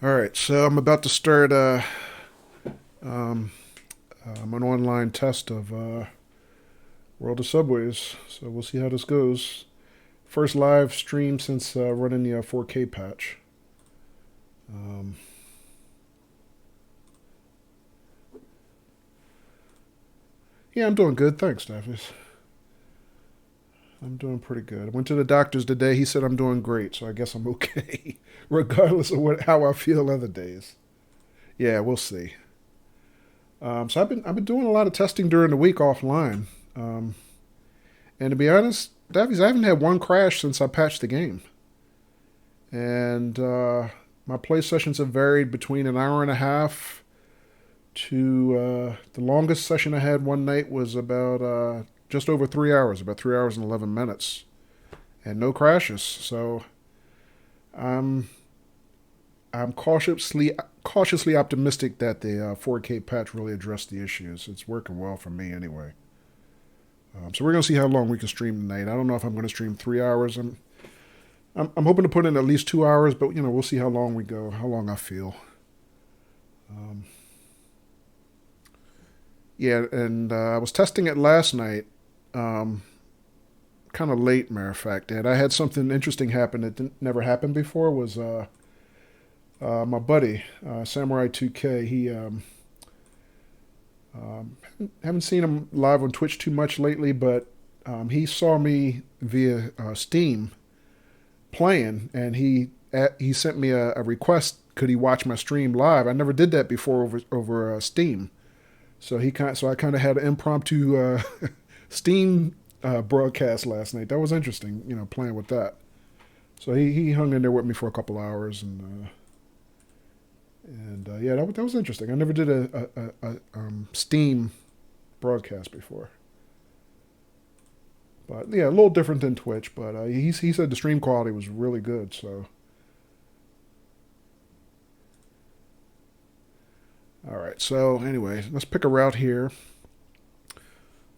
All right, so I'm about to start an online test of World of Subways. So we'll see how this goes. First live stream since running the 4K patch. Um, yeah, I'm doing good. Thanks, Davies. I'm doing pretty good. I went to the doctor's today. He said I'm doing great, so I guess I'm okay, regardless of how I feel other days. Yeah, we'll see. So I've been doing a lot of testing during the week offline. Um, and to be honest, Davies, I haven't had one crash since I patched the game. And my play sessions have varied between an hour and a half to the longest session I had one night was about just over 3 hours, about 3 hours and 11 minutes, and no crashes. So I'm I'm cautiously optimistic that the 4K patch really addressed the issues. It's working well for me anyway. So we're gonna see how long we can stream tonight. I don't know if I'm gonna stream 3 hours. I'm hoping to put in at least 2 hours, but we'll see how long we go, how long I feel. Um, yeah, and I was testing it last night, um, kind of late, matter of fact. And I had something interesting happen that never happened before. Was my buddy Samurai 2K? He haven't seen him live on Twitch too much lately, but he saw me via Steam playing, and he sent me a request. Could he watch my stream live? I never did that before over Steam. So I kind of had an impromptu Steam broadcast last night. That was interesting, playing with that. So he hung in there with me for a couple hours, and yeah, that was interesting. I never did a Steam broadcast before, but yeah, a little different than Twitch. But he said the stream quality was really good. So all right. So anyway, let's pick a route here.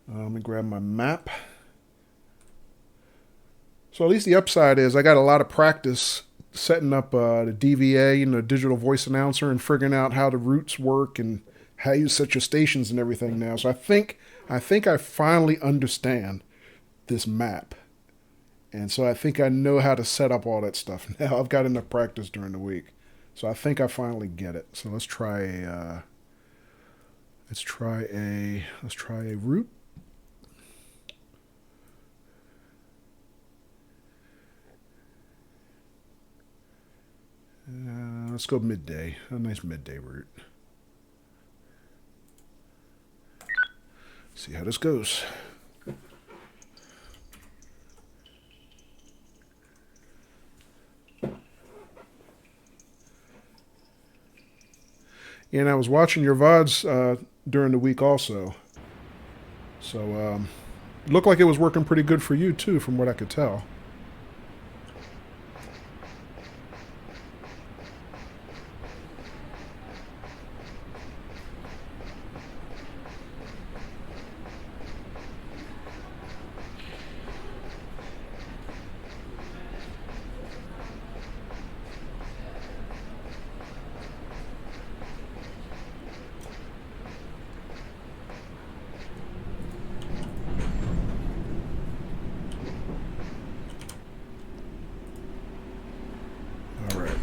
Let me grab my map. So at least the upside is I got a lot of practice setting up the DVA, digital voice announcer, and figuring out how the routes work and how you set your stations and everything now. So I finally understand this map, and so I think I know how to set up all that stuff now. I've got enough practice during the week, so I think I finally get it. So let's try a route. Let's go midday. A nice midday route. See how this goes. And I was watching your VODs during the week also. So looked like it was working pretty good for you too, from what I could tell. All right.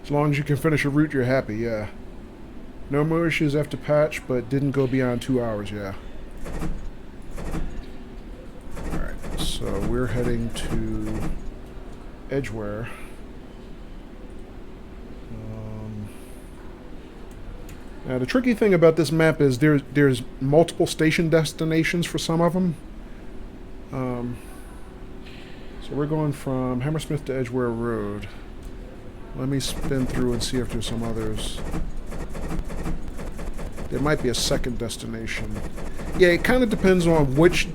As long as you can finish a route, you're happy, yeah. No more issues after patch, but didn't go beyond 2 hours, yeah. Alright, so we're heading to Edgeware. Now the tricky thing about this map is there's multiple station destinations for some of them. So we're going from Hammersmith to Edgeware Road. Let me spin through and see if there's some others. There might be a second destination. Yeah, it kind of depends on which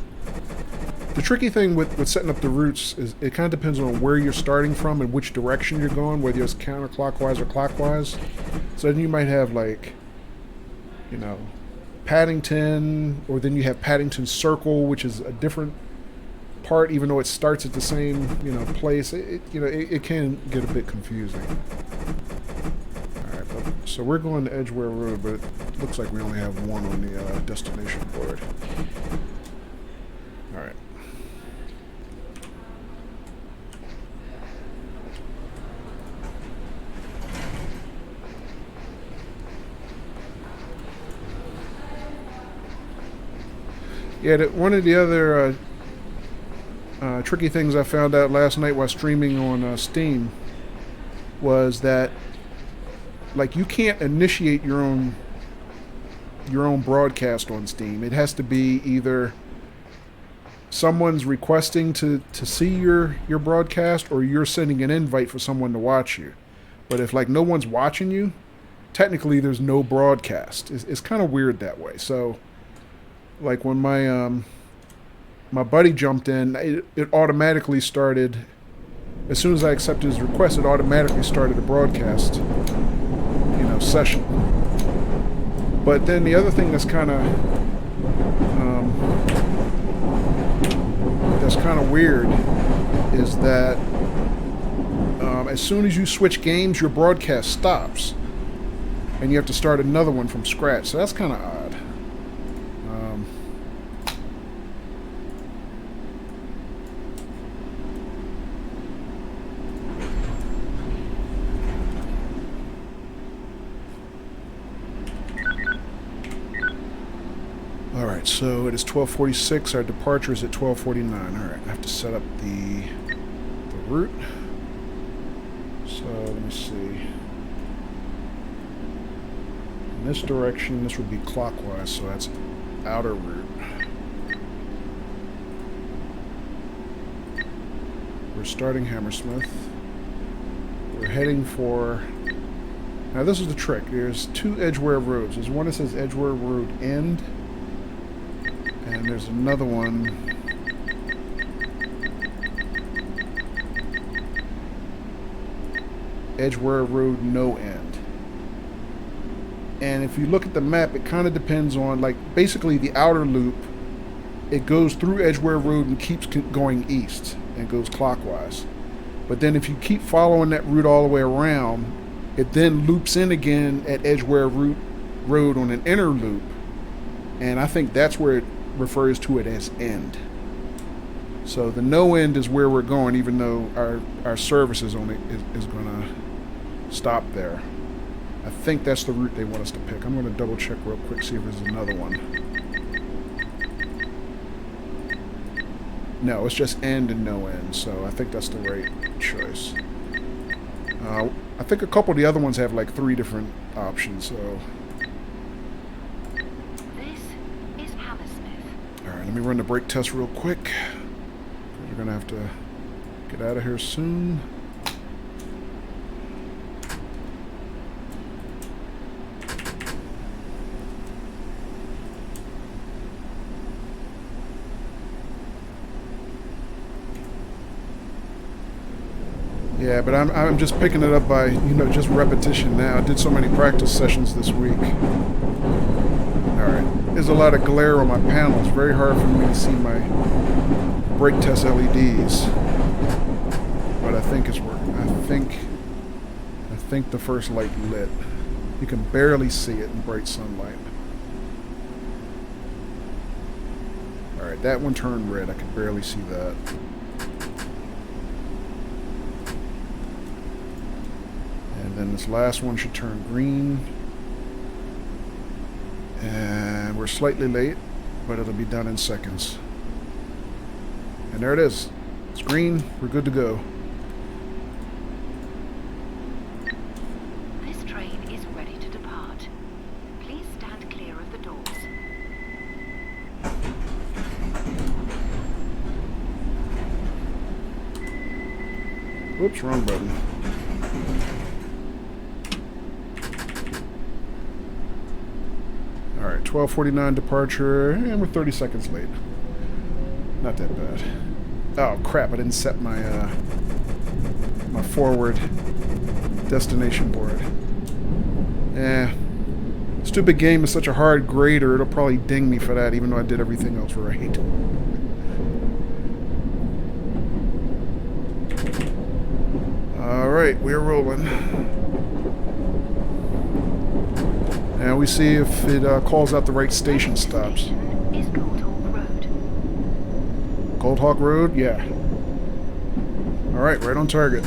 The tricky thing with setting up the routes is it kind of depends on where you're starting from and which direction you're going, whether it's counterclockwise or clockwise. So then you might have like, you know, Paddington, or then you have Paddington Circle, which is a different part, even though it starts at the same, you know, place. It can get a bit confusing. All right, so we're going to Edgware Road, but it looks like we only have one on the destination board. All right. Yeah, one of the other tricky things I found out last night while streaming on Steam was that, like, you can't initiate your own broadcast on Steam. It has to be either someone's requesting to see your broadcast, or you're sending an invite for someone to watch you. But if, like, no one's watching you, technically there's no broadcast. It's kind of weird that way. So, like, when my buddy jumped in, it automatically started. As soon as I accepted his request, it automatically started a broadcast, session. But then the other thing that's kind of weird is that as soon as you switch games, your broadcast stops, and you have to start another one from scratch. So that's kind of odd. Alright, so it is 12:46. Our departure is at 12:49. Alright, I have to set up the route. So, let me see. In this direction, this would be clockwise, so that's outer route. We're starting Hammersmith. We're heading for... Now, this is the trick. There's two Edgware roads. There's one that says Edgware Road End, and there's another one. Edgware Road No End. And if you look at the map, it kind of depends on, like, basically the outer loop. It goes through Edgware Road and keeps going east and goes clockwise. But then if you keep following that route all the way around, it then loops in again at Edgware Road on an inner loop. And I think that's where it refers to it as end. So the no end is where we're going, even though our service is going to stop there. I think that's the route they want us to pick. I'm going to double check real quick, see if there's another one. No, it's just end and no end, so I think that's the right choice. I think a couple of the other ones have like 3 different options, so... Let me run the brake test real quick. We're going to have to get out of here soon. Yeah, but I'm just picking it up by, just repetition now. I did so many practice sessions this week. Alright. There's a lot of glare on my panel. It's very hard for me to see my brake test LEDs. But I think it's working. I think the first light lit. You can barely see it in bright sunlight. Alright, that one turned red. I can barely see that. And then this last one should turn green. And we're slightly late, but it'll be done in seconds. And there it is. It's green. We're good to go. This train is ready to depart. Please stand clear of the doors. Whoops, wrong button. Alright, 12:49 departure, and we're 30 seconds late. Not that bad. Oh crap! I didn't set my my forward destination board. Eh. Stupid game is such a hard grader. It'll probably ding me for that, even though I did everything else right. All right, we're rolling. Now we see if it calls out the right station stops. Is Goldhawk Road. Goldhawk Road? Yeah. Alright, right on target.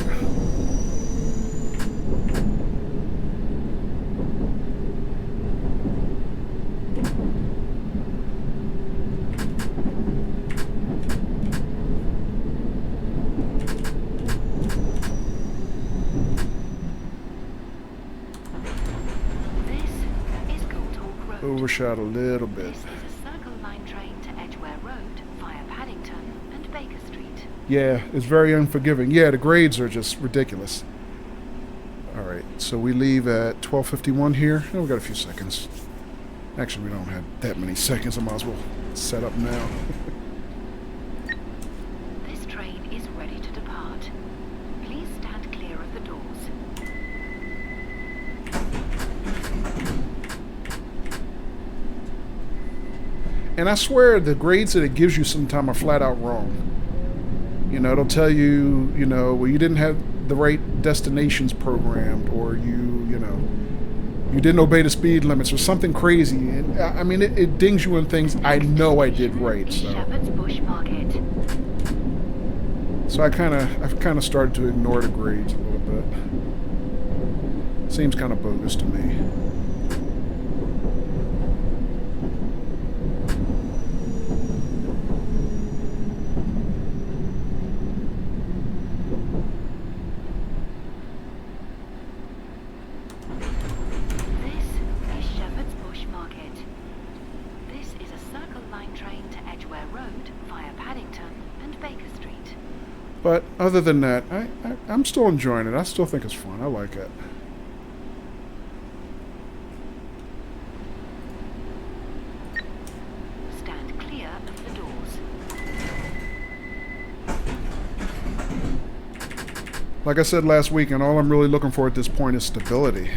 Overshot a little bit. This is a Circle Line train to Edgware Road via Paddington and Baker Street. Yeah, it's very unforgiving. Yeah, the grades are just ridiculous. Alright, so we leave at 12:51 here. Oh, we got a few seconds. Actually, we don't have that many seconds. I might as well set up now. This train is ready to depart. Please stand clear of the doors. And I swear the grades that it gives you sometimes are flat out wrong. You know, it'll tell you, you know, well, you didn't have the right destinations programmed, or you know, you didn't obey the speed limits, or something crazy. And, I mean, it dings you on things I know I did right. So Shepherd's Bush Market. I've kind of started to ignore the grades a little bit. Seems kind of bogus to me. But other than that, I'm still enjoying it. I still think it's fun. I like it. Stand clear of the doors. Like I said last week, and all I'm really looking for at this point is stability.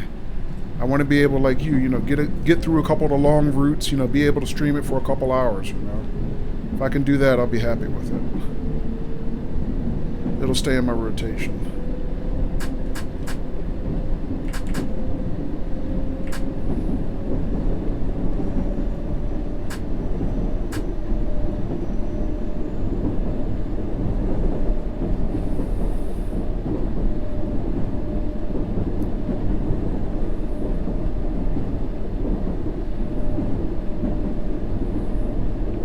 I want to be able, like you know, get through a couple of the long routes, you know, be able to stream it for a couple hours, you know. If I can do that, I'll be happy with it. It'll stay in my rotation.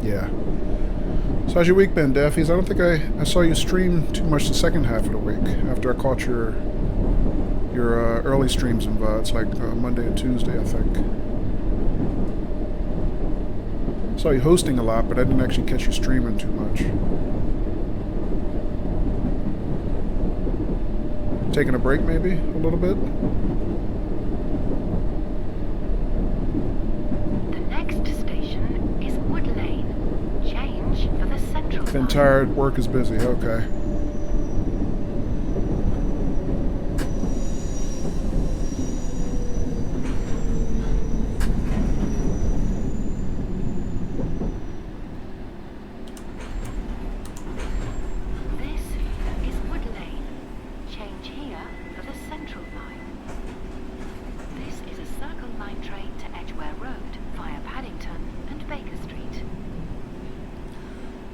Yeah. So how's your week been, Daffies? I don't think I saw you stream too much the second half of the week after I caught your early streams and VODs, like Monday and Tuesday, I think. Saw you hosting a lot, but I didn't actually catch you streaming too much. Taking a break, maybe? A little bit? Been tired, work is busy, okay. This is Wood Lane. Change here for the Central Line. This is a Circle Line train to Edgware Road via Paddington and Baker Street.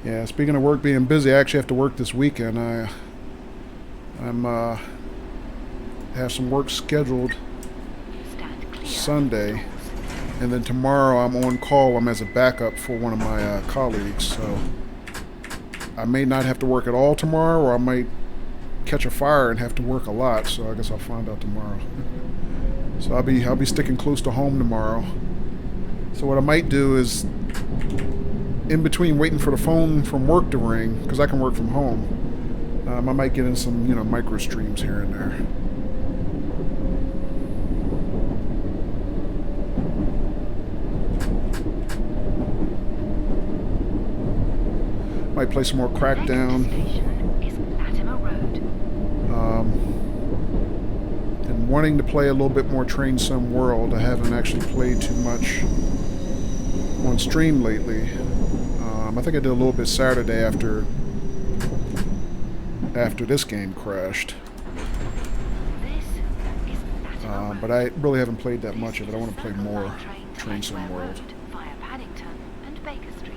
Yeah, speaking of work being busy, I actually have to work this weekend. I'm have some work scheduled Sunday, and then tomorrow I'm on call. I'm as a backup for one of my colleagues, so I may not have to work at all tomorrow, or I might catch a fire and have to work a lot. So I guess I'll find out tomorrow. So I'll be sticking close to home tomorrow. So what I might do is, in between waiting for the phone from work to ring, because I can work from home, I might get in some, you know, micro streams here and there. Might play some more Crackdown. Next station is Latimer Road. And wanting to play a little bit more Train Sim World. I haven't actually played too much on stream lately. I think I did a little bit Saturday after this game crashed. This is Latimer Road. But I really haven't played that much of it. I This want is to play a Circle more Line train to Train Sim Edgware World. Road via Paddington and Baker Street.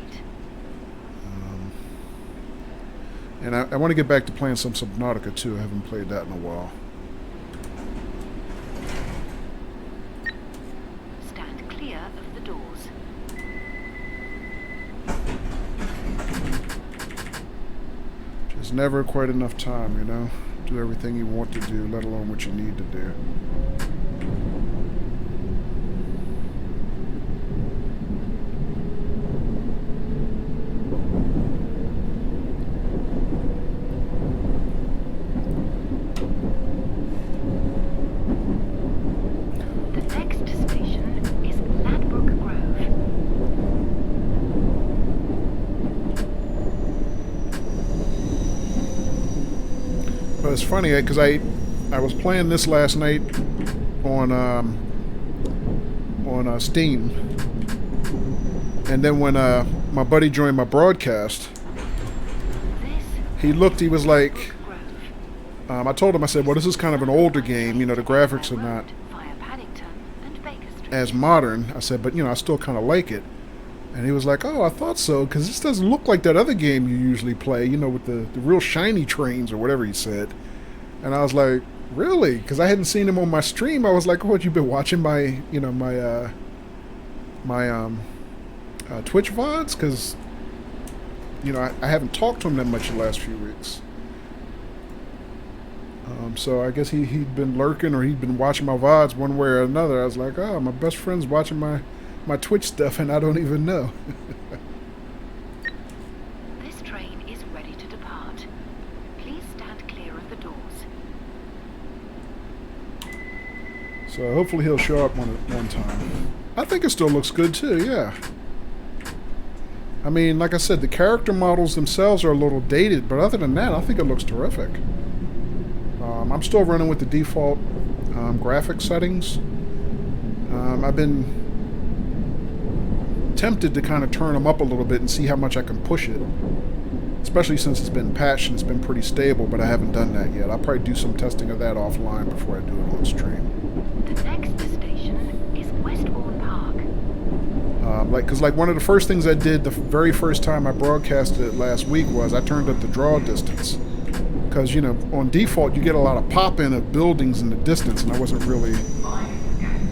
And I want to get back to playing some Subnautica too. I haven't played that in a while. Stand clear of the doors. There's never quite enough time, you know? Do everything you want to do, let alone what you need to do. The next station is Ladbroke Grove. But it's funny, because I was playing this last night on Steam. And then when my buddy joined my broadcast, he looked, he was like, I told him, I said, well, this is kind of an older game, you know, the graphics are not Via Paddington and Baker Street. as modern. I said, but, you know, I still kind of like it. And he was like, oh, I thought so, because this doesn't look like that other game you usually play, you know, with the real shiny trains or whatever he said. And I was like, really? Because I hadn't seen him on my stream. I was like, what, you been watching my, you know, my Twitch VODs? Because, you know, I haven't talked to him that much the last few weeks. So I guess he'd been lurking or he'd been watching my VODs one way or another. I was like, oh, my best friend's watching my Twitch stuff and I don't even know. This train is ready to depart. Please stand clear of the doors. So hopefully he'll show up one time. I think it still looks good too, yeah. I mean, like I said, the character models themselves are a little dated, but other than that, I think it looks terrific. I'm still running with the default graphic settings. I've been tempted to kind of turn them up a little bit and see how much I can push it. Especially since it's been patched and it's been pretty stable, but I haven't done that yet. I'll probably do some testing of that offline before I do it on stream. The next station is Westbourne Park. Because one of the first things I did the very first time I broadcasted it last week was I turned up the draw distance. Because, you know, on default you get a lot of pop-in of buildings in the distance, and I wasn't really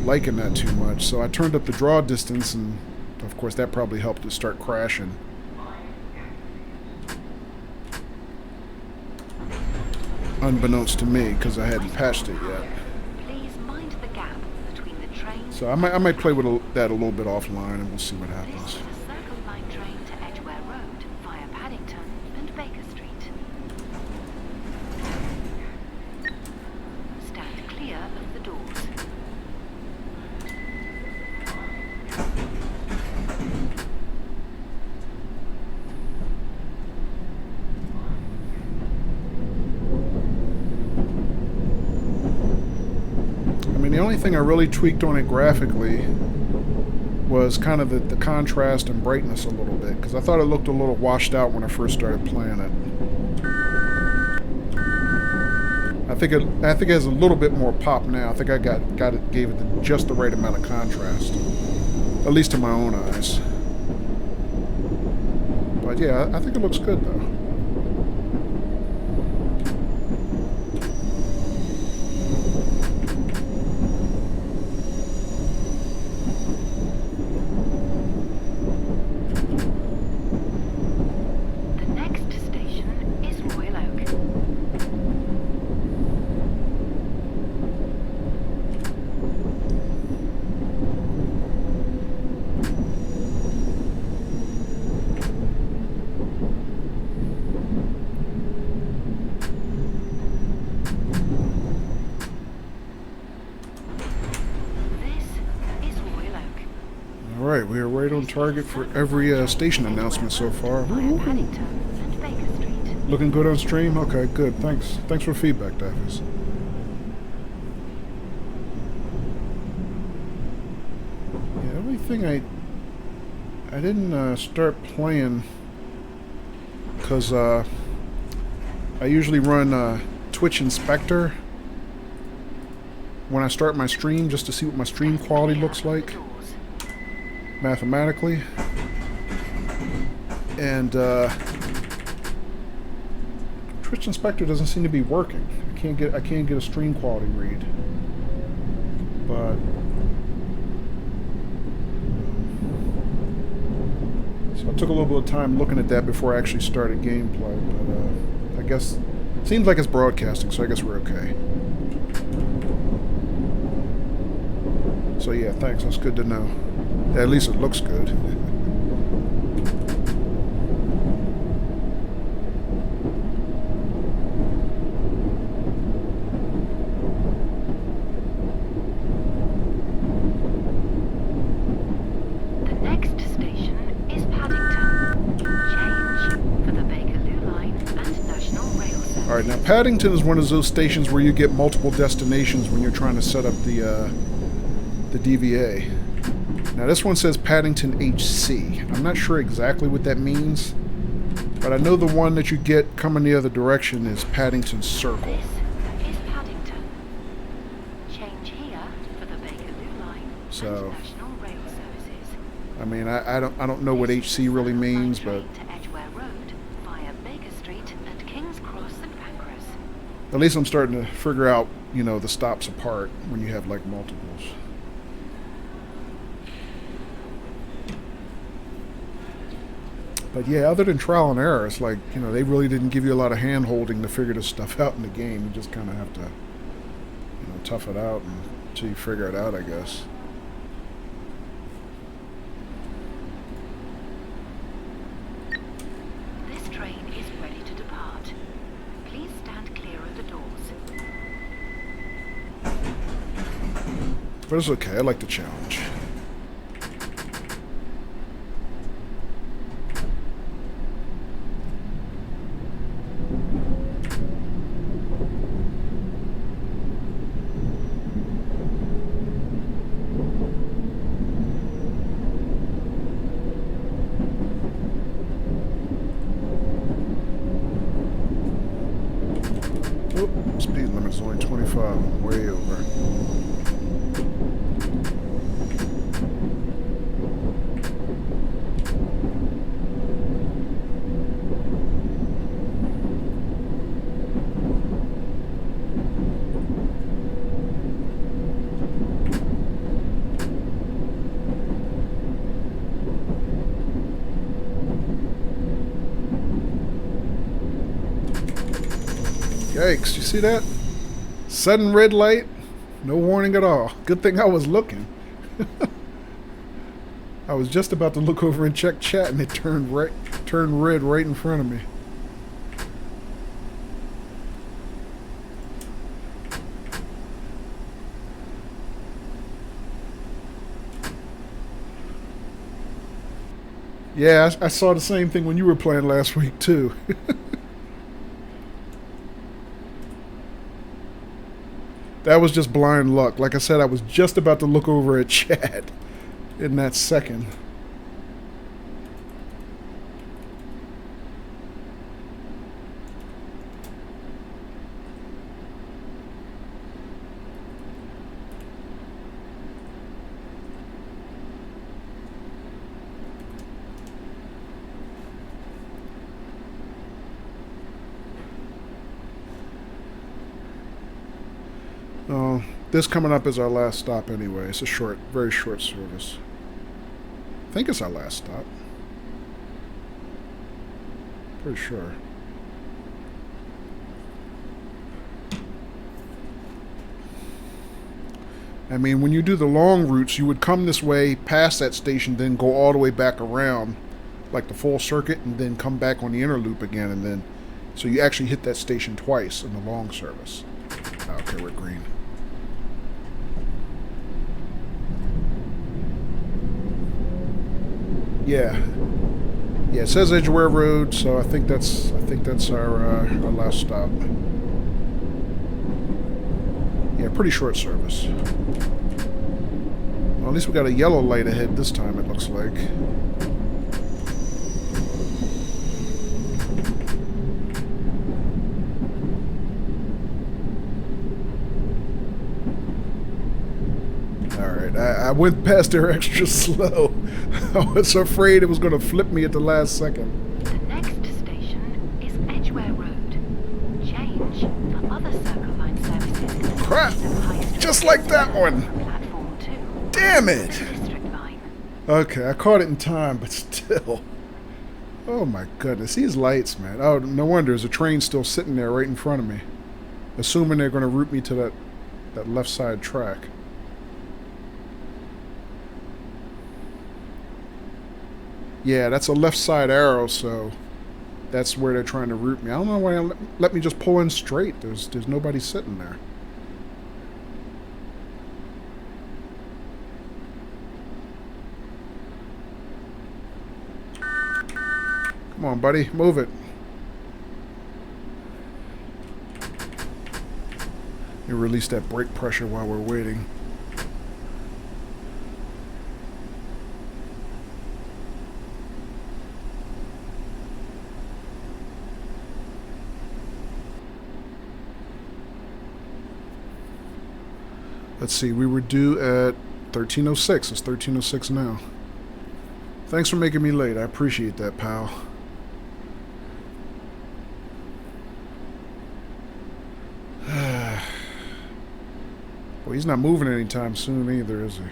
liking that too much. So I turned up the draw distance, and of course that probably helped it start crashing. Unbeknownst to me, because I hadn't patched it yet. Please mind the gap between the trains. So I might play with that a little bit offline, and we'll see what This happens. is a Circle Line train to Edgware Road via Paddington and Baker Street. Stand clear of the doors. I mean, the only thing I really tweaked on it graphically was kind of the contrast and brightness a little bit, because I thought it looked a little washed out when I first started playing it. I think it has a little bit more pop now. I think I gave it just the right amount of contrast, at least to my own eyes. But yeah, I think it looks good though. The next station is Royal Oak. Alright, we are right on target for every station announcement so far. Via Paddington and Baker Street. Looking good on stream? Okay, good. Thanks. Thanks for feedback, Daffys. Yeah, the only thing I didn't start playing because I usually run Twitch Inspector when I start my stream just to see what my stream quality looks like mathematically. And Twitch Inspector doesn't seem to be working. I can't get a stream quality read. But so I took a little bit of time looking at that before I actually started gameplay. But I guess it seems like it's broadcasting, so I guess we're okay. So yeah, thanks. That's good to know. At least it looks good. The next station is Paddington. Change for the Bakerloo line and National Rail Service. Alright, now Paddington is one of those stations where you get multiple destinations when you're trying to set up the DVA. Now this one says Paddington HC. I'm not sure exactly what that means, but I know the one that you get coming the other direction is Paddington Circle. This is Paddington. Change here for the Bakerloo line So, and National Rail Services. I mean, I don't know what HC really means, but Train to Edgware Road via Baker Street and King's Cross and Pancras. at least I'm starting to figure out, you know, the stops apart when you have like multiples. But yeah, other than trial and error, it's like, you know, they really didn't give you a lot of hand-holding to figure this stuff out in the game. You just kind of have to, you know, tough it out until you figure it out, I guess. This train is ready to depart. Please stand clear of the doors. But it's okay. I like the challenge. Oh, speed limit is only 25. I'm way over. Yikes, you see that? Sudden red light, no warning at all. Good thing I was looking. I was just about to look over and check chat and it turned red right in front of me. Yeah, I saw the same thing when you were playing last week too. That was just blind luck. Like I said, I was just about to look over at chat in that second. Oh, this coming up is our last stop anyway. It's a short, very short service. I think it's our last stop. Pretty sure. I mean, when you do the long routes, you would come this way, past that station, then go all the way back around, like the full circuit, and then come back on the inner loop again, and then... So you actually hit that station twice in the long service. Okay, we're green. Yeah. Yeah, it says Edgeware Road, so I think that's our last stop. Yeah, pretty short service. Well, at least we got a yellow light ahead this time, it looks like. Alright, I went past there extra slow. I was afraid it was going to flip me at the last second. The next station is Edgware Road. Change for other Circle Line services in the Crap! Just like that one! Platform 2. Damn it! District Line. Okay, I caught it in time, but still. Oh my goodness, these lights, man. Oh, no wonder there's a train still sitting there right in front of me. Assuming they're going to route me to that left side track. Yeah, that's a left side arrow, so that's where they're trying to route me. I don't know why they let me just pull in straight. There's nobody sitting there. Come on, buddy, move it. You release that brake pressure while we're waiting. Let's see, we were due at 13:06. It's 13:06 now. Thanks for making me late. I appreciate that, pal. Well, he's not moving anytime soon either, is he?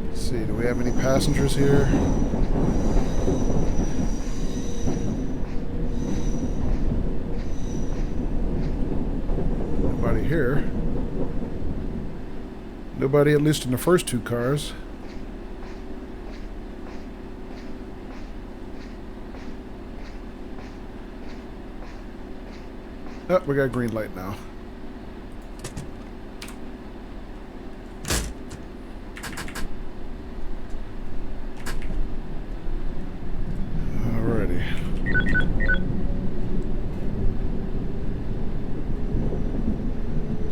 Let's see, do we have any passengers here? Nobody here. Nobody, at least in the first two cars. Oh, we got a green light now. Alrighty.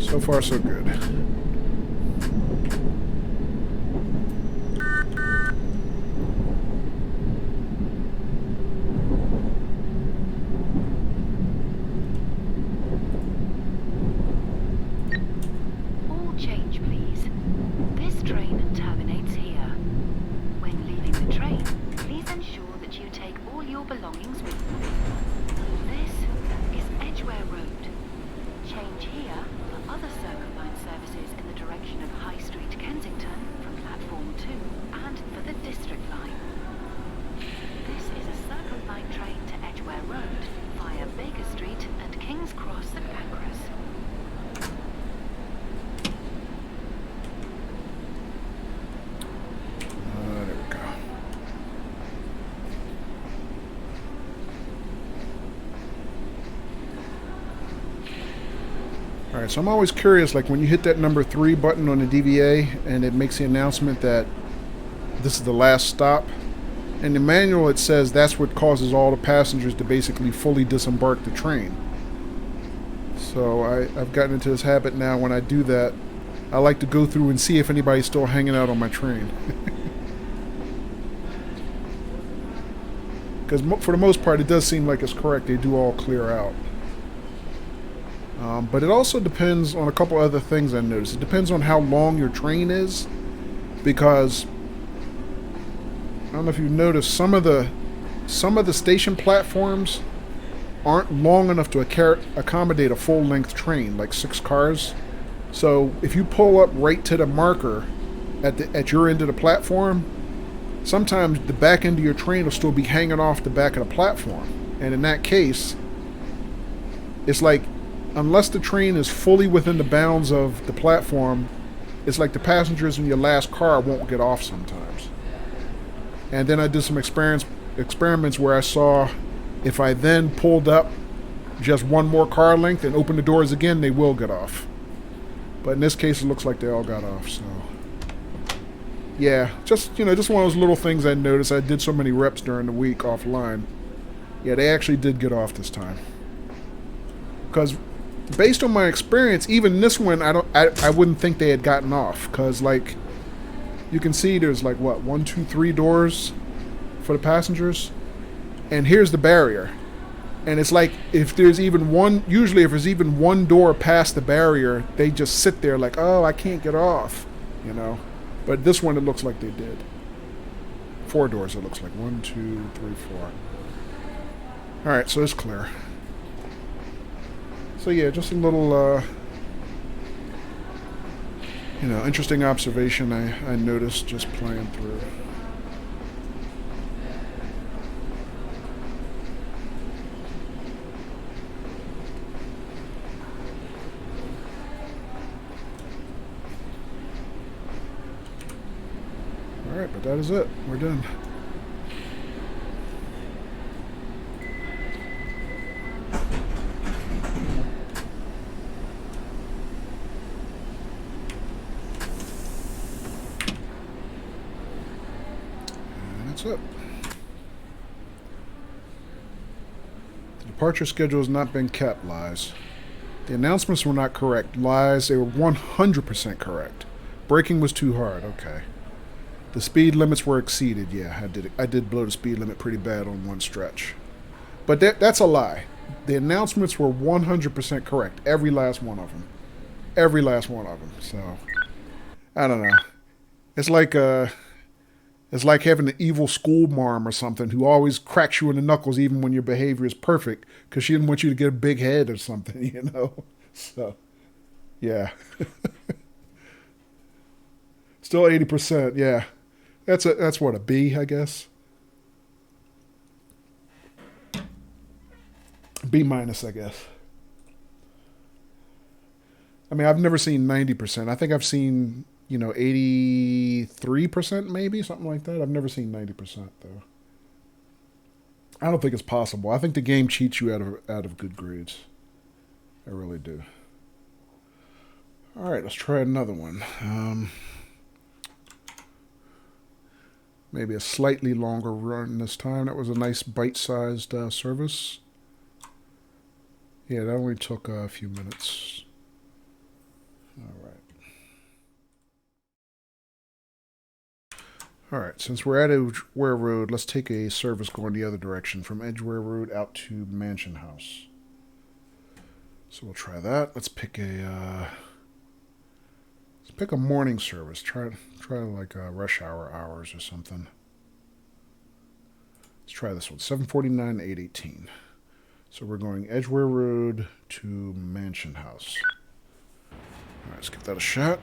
So far, so good. Alright, so I'm always curious, like when you hit that number 3 button on the DVA and it makes the announcement that this is the last stop. In the manual it says that's what causes all the passengers to basically fully disembark the train. So I've gotten into this habit now. When I do that, I like to go through and see if anybody's still hanging out on my train. Because for the most part it does seem like it's correct. They do all clear out. But it also depends on a couple other things I noticed. It depends on how long your train is, because I don't know if you've noticed, some of the station platforms aren't long enough to accommodate a full-length train, like 6 cars. So if you pull up right to the marker at your end of the platform, sometimes the back end of your train will still be hanging off the back of the platform. And in that case, it's like, unless the train is fully within the bounds of the platform, it's like the passengers in your last car won't get off sometimes. And then I did some experiments where I saw if I then pulled up just one more car length and opened the doors again, they will get off. But in this case, it looks like they all got off, so... Yeah, just, you know, just one of those little things I noticed. I did so many reps during the week offline. Yeah, they actually did get off this time. Because based on my experience, even this one, I wouldn't think they had gotten off. Because, like, you can see there's, like, what, 1, 2, 3 doors for the passengers? And here's the barrier. And it's like, if there's even one, usually if there's even one door past the barrier, they just sit there like, oh, I can't get off, you know. But this one, it looks like they did. 4 doors, it looks like. 1, 2, 3, 4. Alright, so it's clear. So yeah, just a little, you know, interesting observation I noticed just playing through. Alright, but that is it. We're done. And that's it. The departure schedule has not been kept, lies. The announcements were not correct. Lies, they were 100% correct. Braking was too hard. Okay. The speed limits were exceeded. Yeah, I did blow the speed limit pretty bad on one stretch. But that's a lie. The announcements were 100% correct. Every last one of them. Every last one of them. So, I don't know. It's like having an evil school marm or something who always cracks you in the knuckles even when your behavior is perfect because she didn't want you to get a big head or something, you know? So, yeah. Still 80%, yeah. That's what, a B, I guess? B minus, I guess. I mean, I've never seen 90%. I think I've seen, you know, 83% maybe, something like that. I've never seen 90%, though. I don't think it's possible. I think the game cheats you out of good grades. I really do. All right, let's try another one. Maybe a slightly longer run this time. That was a nice bite-sized service. Yeah, that only took a few minutes. All right. All right, since we're at Edgware Road, let's take a service going the other direction from Edgware Road out to Mansion House. So we'll try that. Let's pick a morning service. Try like rush hour hours or something. Let's try this one. 749, 818. So we're going Edgware Road to Mansion House. All right, let's give that a shot.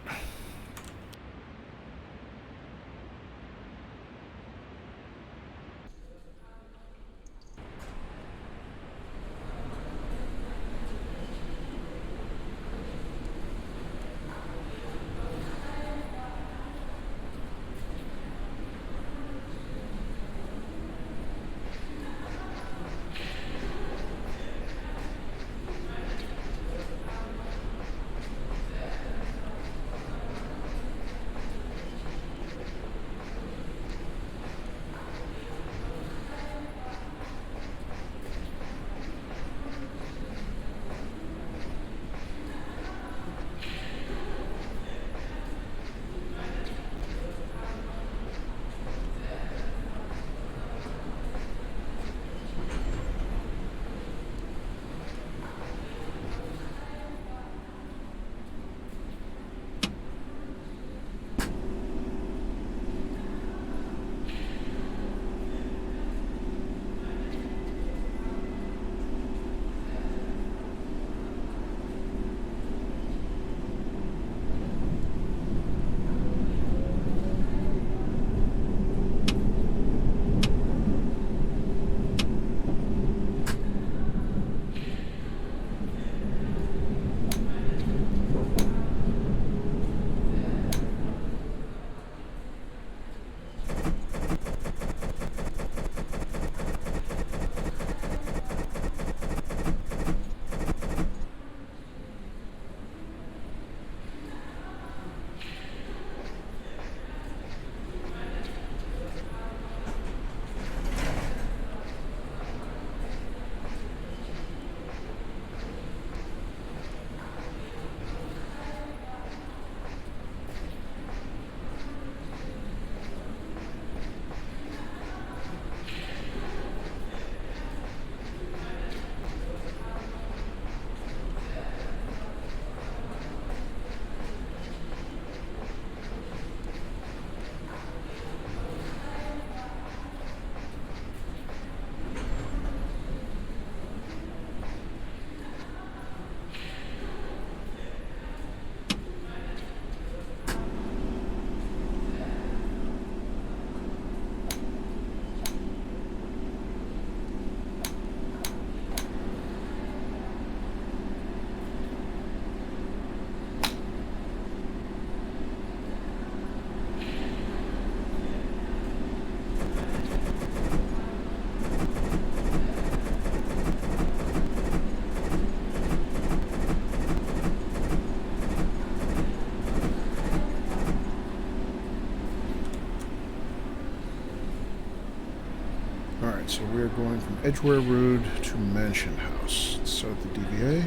Alright, so we're going from Edgware Road to Mansion House. Let's start the DVA.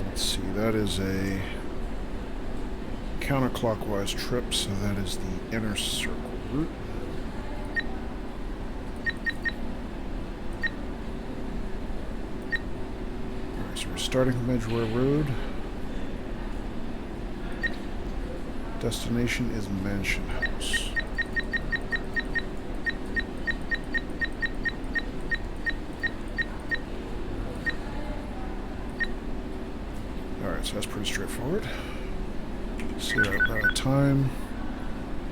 Let's see, that is a counterclockwise trip, so that is the inner circle route. Alright, so we're starting from Edgware Road. Destination is Mansion House. Alright, so that's pretty straightforward. See our time.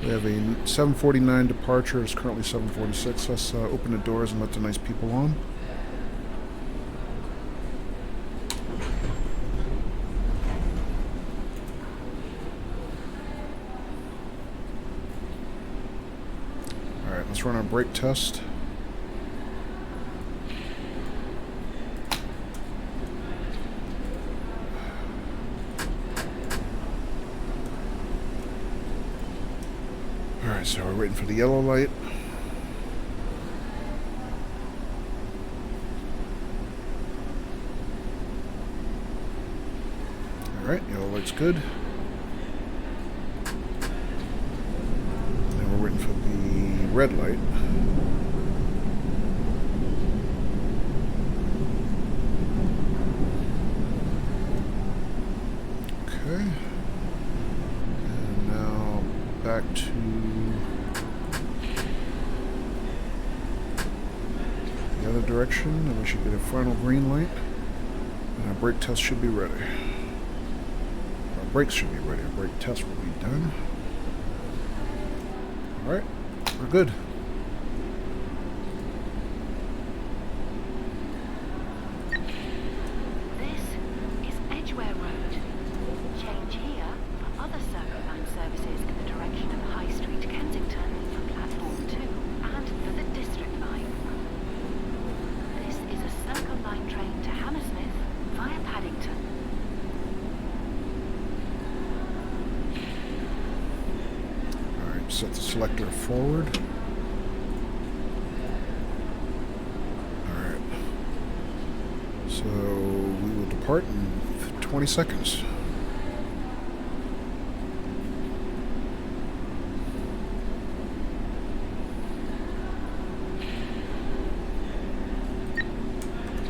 We have a 7:49 departure. It's currently 7:46. Let's open the doors and let the nice people on. Alright, let's run our brake test. Alright, so we're waiting for the yellow light. Alright, yellow light's good. Now we're waiting for the red light. Okay. And now back to the other direction, and we should get a final green light. And our brake test should be ready. Our brakes should be ready. Our brake test will be done. Alright, we're good. This is Edgware Road. Change here for other Circle Line services in the direction of High Street, Kensington for Platform 2 and for the District Line. This is a Circle Line train to Hammersmith via Paddington. Alright, set the selector forward. Alright. So we will depart in 20 seconds.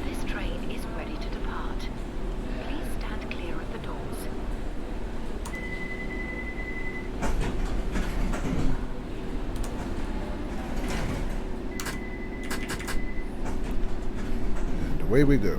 This train is ready to depart. Please stand clear of the doors. And away we go.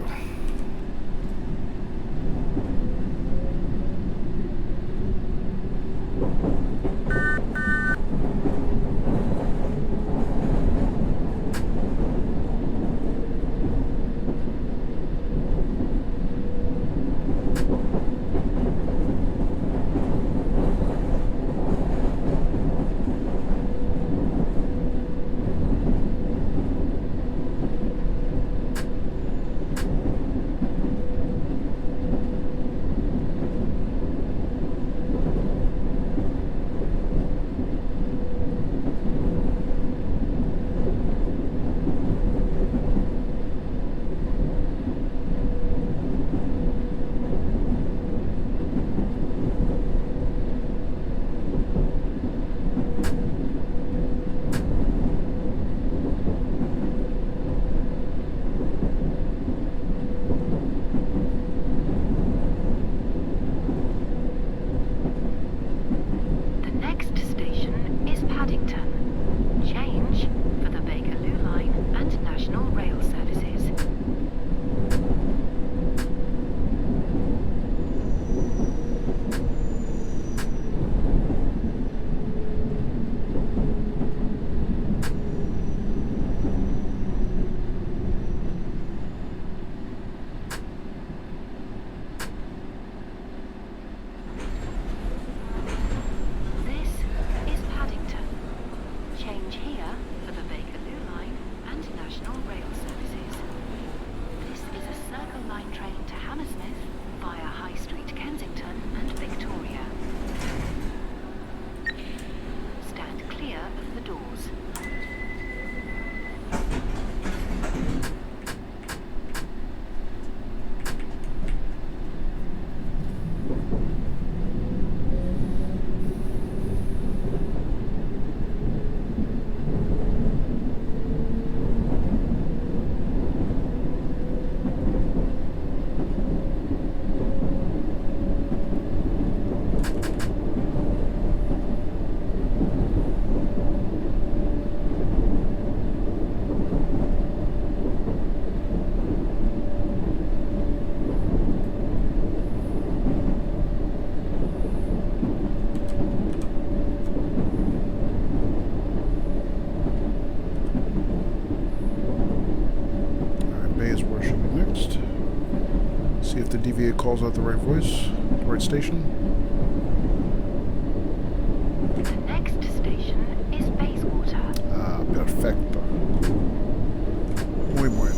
The next station is Paddington. Change for the Bakerloo Line and National Rail services. This is Paddington. Change here for the Bakerloo Line and National Rail services. This is a Circle Line train to Hammersmith via High Street, Kensington and Victoria. Stand clear of the doors. See if the DVA calls out the right voice, the right station. The next station is Bayswater. Ah, perfecto. Muy bueno.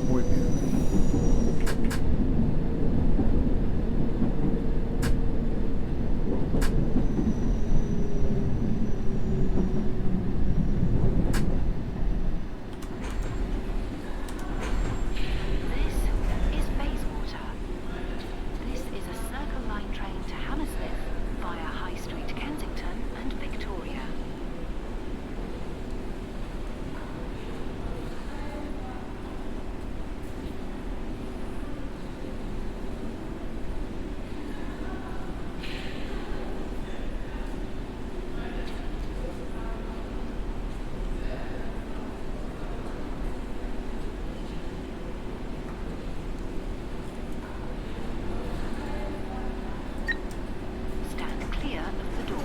Muy bien. This is Bayswater. This is a Circle Line train to Hammersmith via High Street, Kensington and Victoria. Stand clear of the doors.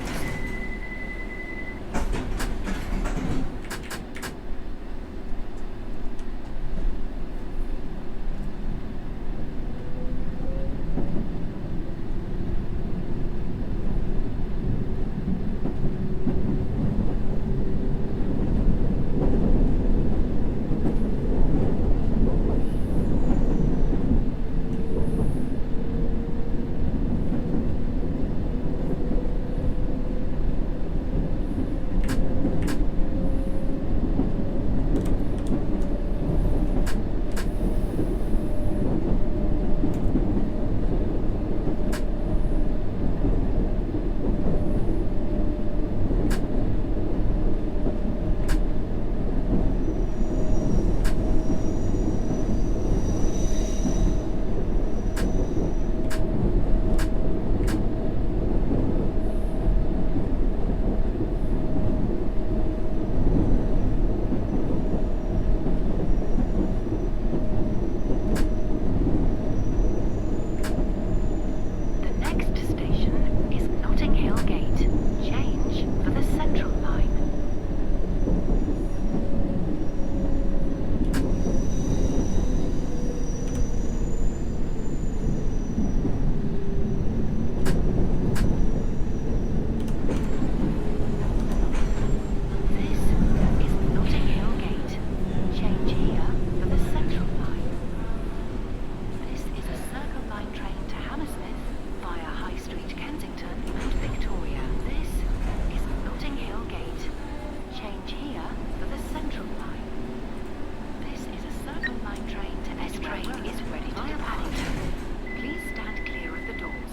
The next station is Notting Hill Gate. Change for the Central Line. This is Notting Hill Gate. Change here for the Central Line. This is a Circle Line train to Hammersmith via High Street, Kensington and Victoria. This is Notting Hill Gate. Change here for the Central Line. This is a Circle Line train to This train is ready to depart. Paddington. Please stand clear of the doors.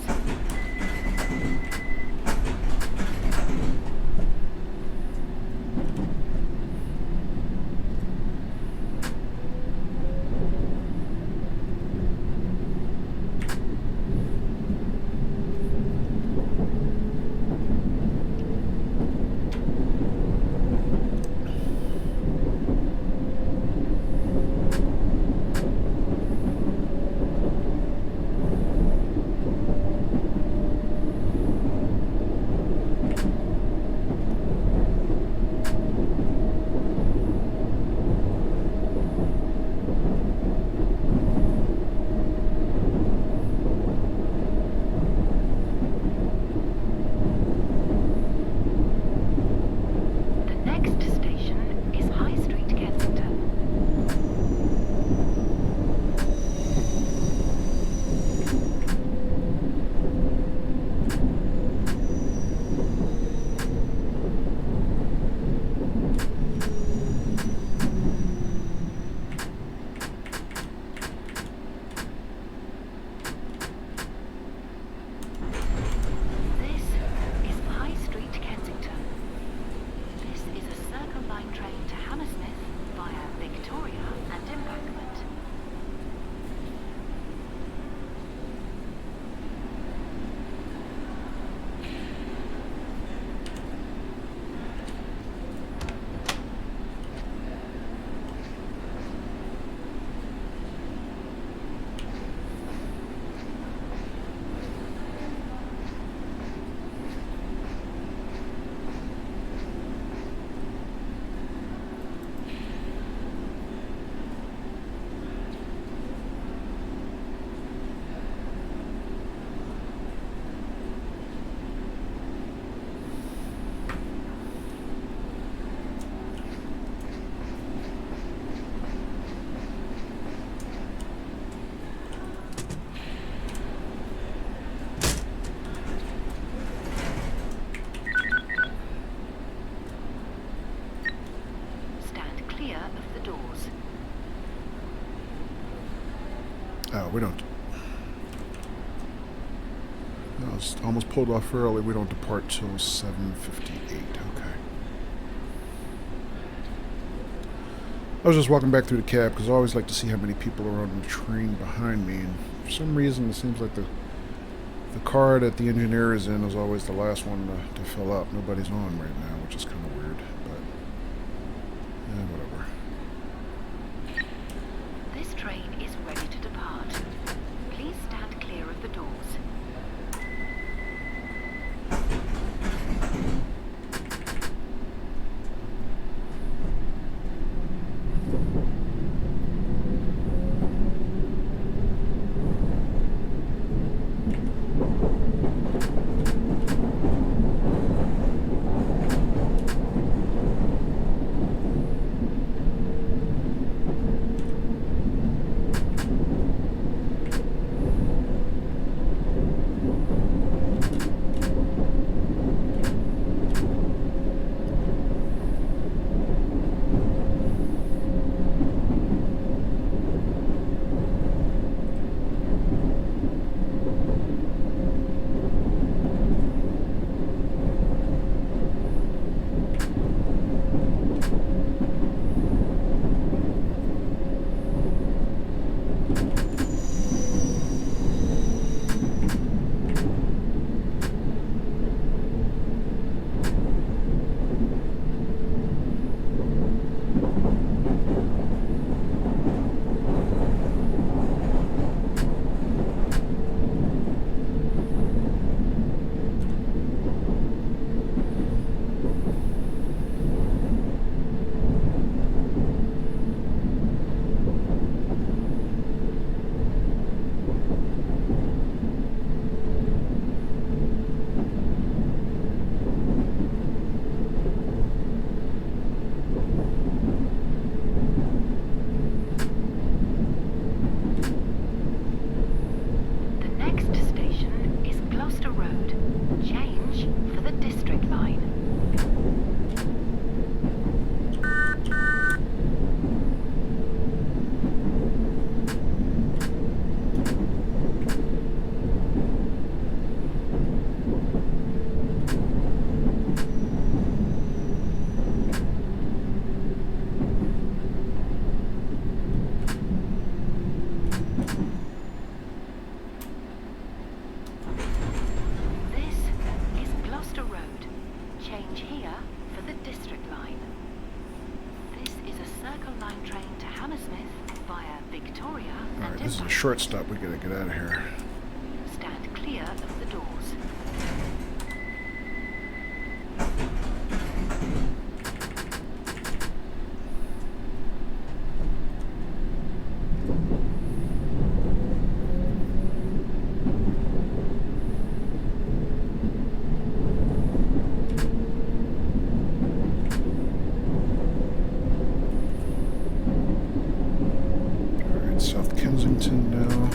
Oh, we don't. I was almost pulled off early. We don't depart till 7:58. Okay. I was just walking back through the cab because I always like to see how many people are on the train behind me, and for some reason it seems like the car that the engineer is in is always the last one to fill up. Nobody's on right now, which is kind of weird, but whatever. This train is ready to depart. Please stand clear of the doors. Short stop, we gotta get out of here. Stand clear of the doors. Alright, South Kensington now.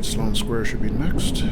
Sloane Square should be next.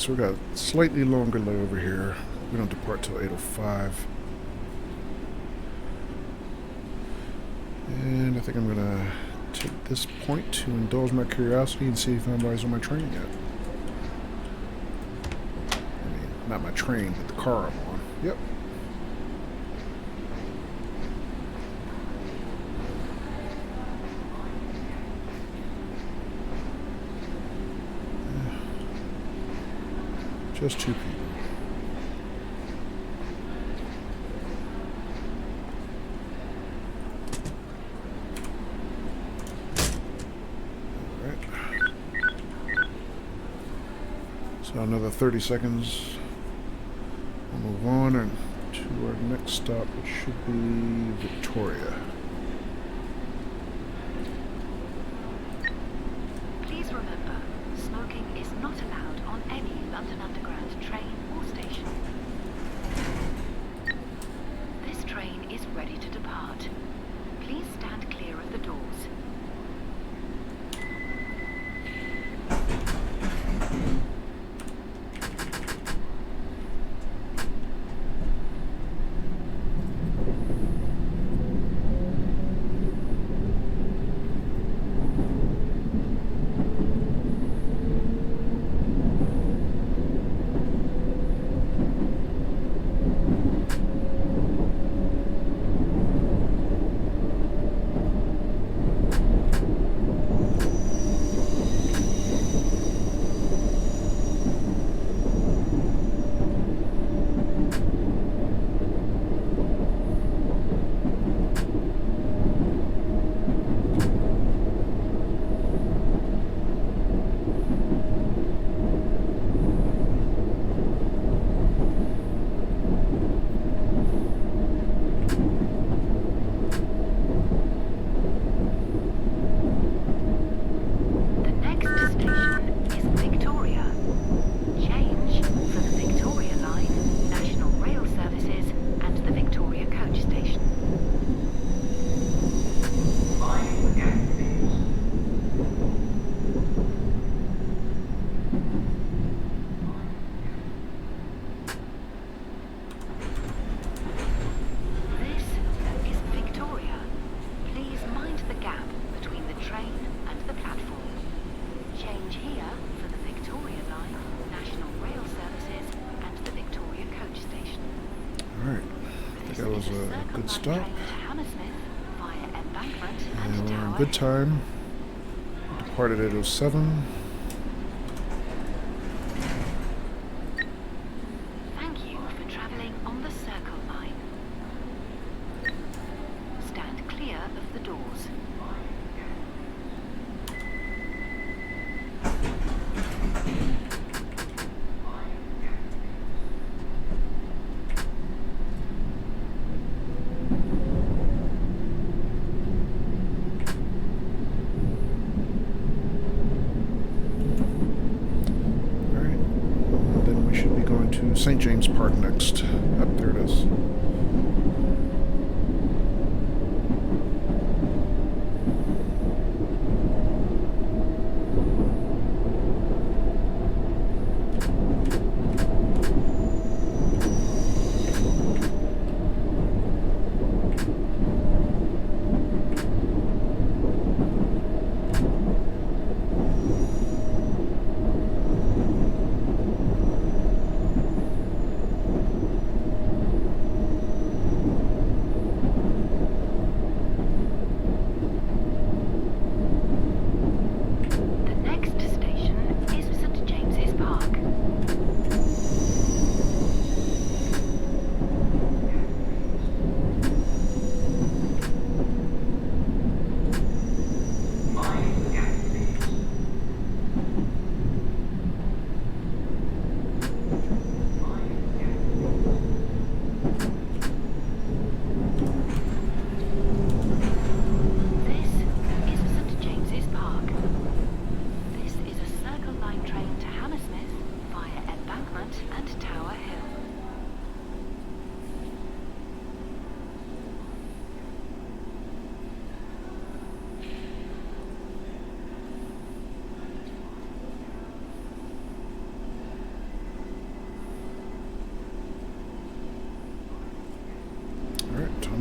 so we got a slightly longer layover here. We don't depart till 8:05. And I think I'm gonna take this point to indulge my curiosity and see if anybody's on my train yet. I mean, not my train, but the car I'm on. Yep. Just two people. So another 30 seconds. We'll move on and to our next stop, which should be Victoria. Please remember, smoking is not allowed on any London Underground train or station. This train is ready to depart. Please stand clear of the doors. Good stop. And we're on good time. We departed at 07. Thank you for travelling on the Circle Line. Stand clear of the doors. St. James Park next. Up there it is.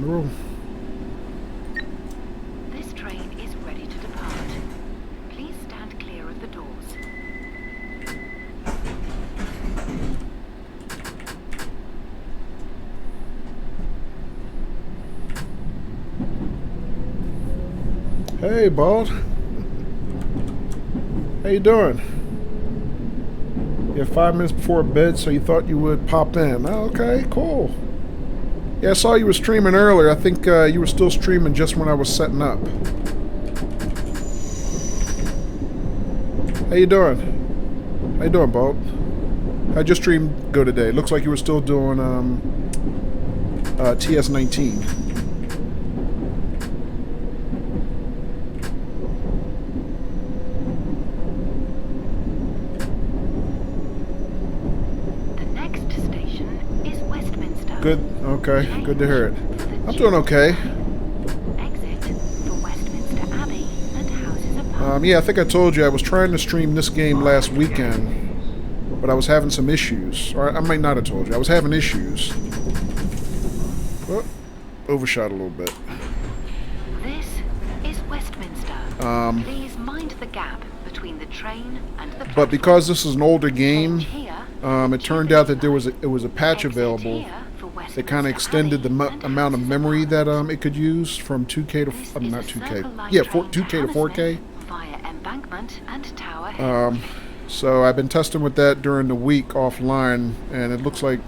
to roll. This train is ready to depart. Please stand clear of the doors. Hey, Bald. How you doing? You have 5 minutes before bed, so you thought you would pop in. Oh, okay, cool. Yeah, I saw you were streaming earlier. I think you were still streaming just when I was setting up. How you doing? How you doing, Bald? How'd your stream go today? Looks like you were still doing TS19. Good. Okay. Good to hear it. I'm doing okay. Yeah, I think I told you I was trying to stream this game last weekend, but I was having some issues. Or I might not have told you. I was having issues. Oh, overshot a little bit. This is Westminster. Please mind the gap between the train and the platform. But because this is an older game, it turned out that it was a patch available that kind of extended the amount of memory that it could use from 2K to not 2K, yeah, 2K to 4K. Via embankment and tower. So I've been testing with that during the week offline, and it looks like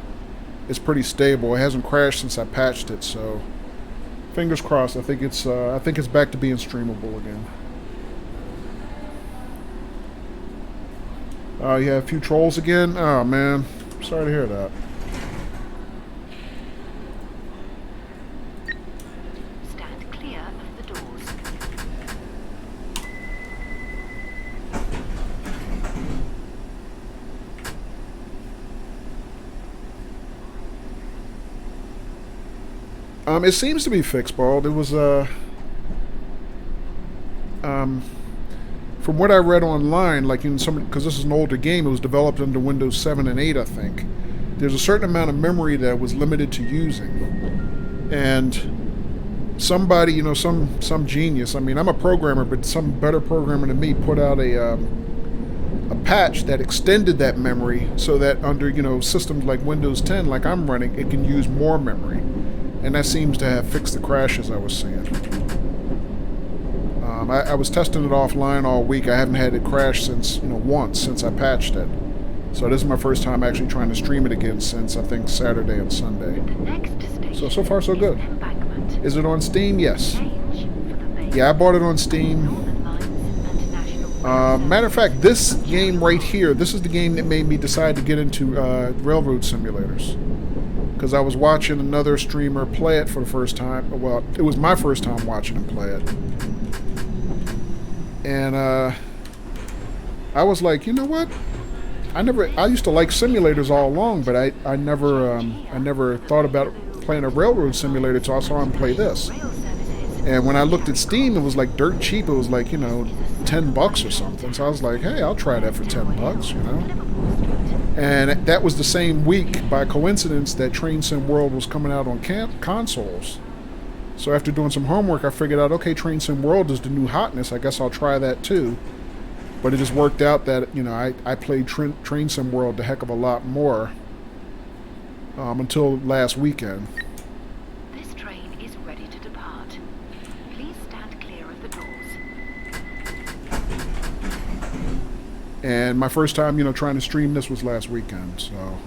it's pretty stable. It hasn't crashed since I patched it, so fingers crossed. I think it's back to being streamable again. Oh, you have a few trolls again? Oh man, sorry to hear that. Stand clear of the doors. It seems to be fixed, Bald. It was from what I read online, like in some, because this is an older game, it was developed under Windows 7 and 8, I think. There's a certain amount of memory that was limited to using, and somebody, you know, some genius. I mean, I'm a programmer, but some better programmer than me put out a patch that extended that memory so that under, you know, systems like Windows 10, like I'm running, it can use more memory, and that seems to have fixed the crashes I was seeing. I was testing it offline all week. I haven't had it crash since, once since I patched it. So this is my first time actually trying to stream it again since, I think, Saturday and Sunday. So far so good. Is it on Steam? Yes. Yeah, I bought it on Steam. Matter of fact, this game right here, this is the game that made me decide to get into railroad simulators. Because I was watching another streamer play it for the first time. Well, it was my first time watching him play it. And I was like, you know what? I used to like simulators all along, but I never thought about playing a railroad simulator until I saw him play this. And when I looked at Steam, it was like dirt cheap. It was like, $10 or something. So I was like, hey, I'll try that for $10, And that was the same week, by coincidence, that Train Sim World was coming out on consoles. So after doing some homework, I figured out, okay, Train Sim World is the new hotness. I guess I'll try that too. But it just worked out that, I played Train Sim World a heck of a lot more until last weekend. This train is ready to depart. Please stand clear of the doors. And my first time, trying to stream this was last weekend, so...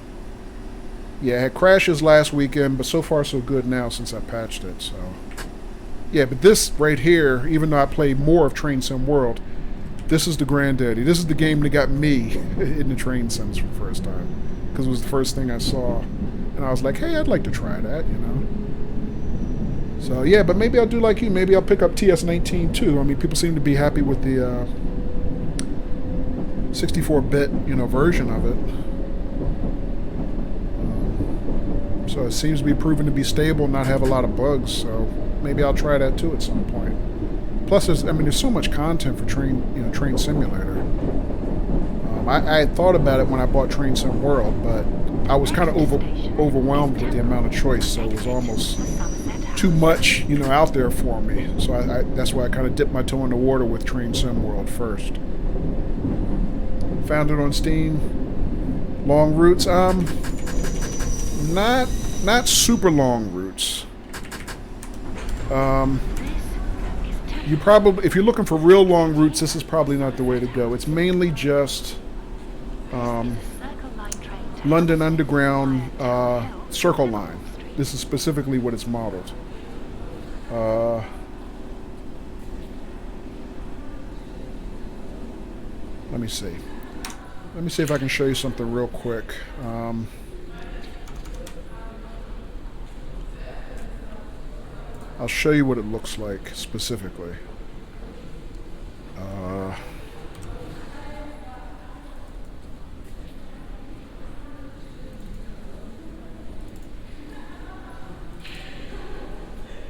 Yeah, it had crashes last weekend, but so far so good now since I patched it, so... Yeah, but this right here, even though I played more of Train Sim World, this is the granddaddy. This is the game that got me in the Train Sims for the first time. Because it was the first thing I saw. And I was like, hey, I'd like to try that, So, yeah, but maybe I'll do like you. Maybe I'll pick up TS19 too. I mean, people seem to be happy with the 64-bit, version of it. So it seems to be proven to be stable and not have a lot of bugs, so maybe I'll try that too at some point. Plus, there's so much content for Train Simulator. I had thought about it when I bought Train Sim World, but I was kind of overwhelmed with the amount of choice, so it was almost too much, you know, out there for me. So that's why I kind of dipped my toe in the water with Train Sim World first. Found it on Steam. Long routes, not super long routes. You probably, if you're looking for real long routes, this is probably not the way to go. It's mainly just London Underground Circle Line. This is specifically what it's modeled. Let me see. Let me see if I can show you something real quick. I'll show you what it looks like specifically.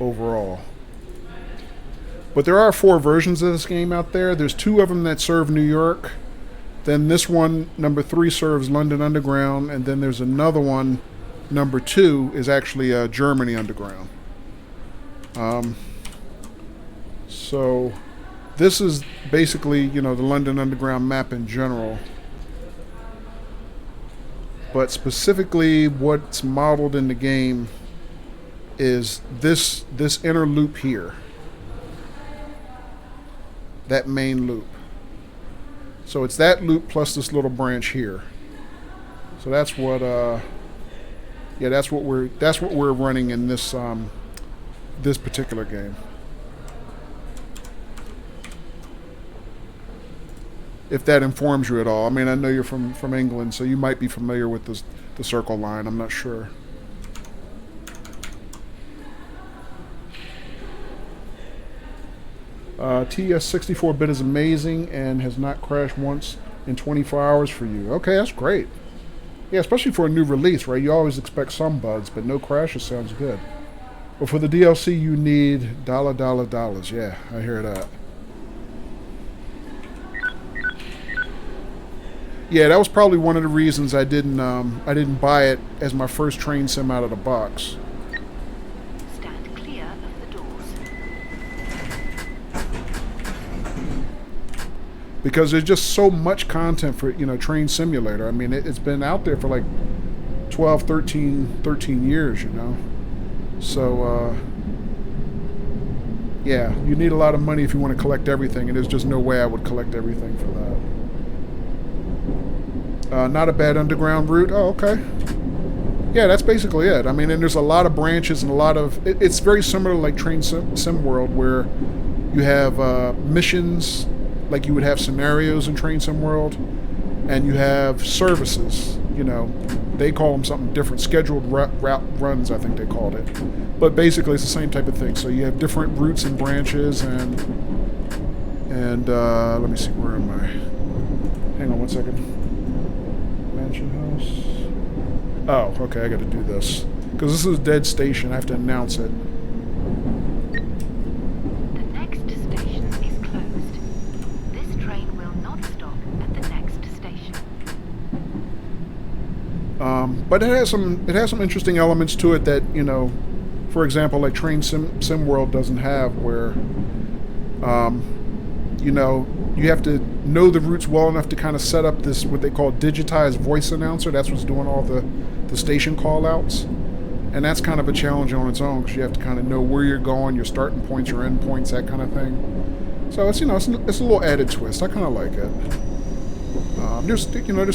Overall. But there are 4 versions of this game out there. There's 2 of them that serve New York. Then this one, number 3, serves London Underground. And then there's another one, number 2, is actually Germany Underground. So this is basically, you know, the London Underground map in general. But specifically what's modeled in the game is this inner loop here. That main loop. So it's that loop plus this little branch here. So that's what that's what we're running in this this particular game. If that informs you at all. I mean, I know you're from England, so you might be familiar with the Circle Line. I'm not sure. TS 64-bit is amazing and has not crashed once in 24 hours for you. Okay, that's great. Yeah, especially for a new release, right? You always expect some bugs, but no crashes sounds good. But for the DLC, you need $. Yeah, I hear that. Yeah, that was probably one of the reasons I didn't buy it as my first train sim out of the box. Stand clear of the doors. Because there's just so much content for, you know, Train Simulator. I mean, it's been out there for like 12, 13 years, you know. So, yeah, you need a lot of money if you want to collect everything, and there's just no way I would collect everything for that. Not a bad underground route. Oh, okay. Yeah, that's basically it. I mean, and there's a lot of branches and a lot of... It's very similar to like Train Sim World, where you have missions, like you would have scenarios in Train Sim World, and you have services, you know. They call them something different. Scheduled route runs, I think they called it. But basically, it's the same type of thing. So you have different routes and branches, and let me see, where am I? Hang on one second. Mansion House. Oh, okay, I got to do this. Because this is a dead station, I have to announce it. The next station is closed. This train will not stop at the next station. But it has some interesting elements to it that, you know, for example, like Train Sim World doesn't have, where, you know, you have to know the routes well enough to kind of set up this, what they call digitized voice announcer. That's what's doing all the station call-outs. And that's kind of a challenge on its own, because you have to kind of know where you're going, your starting points, your end points, that kind of thing. So it's, you know, it's a little added twist. I kind of like it. There's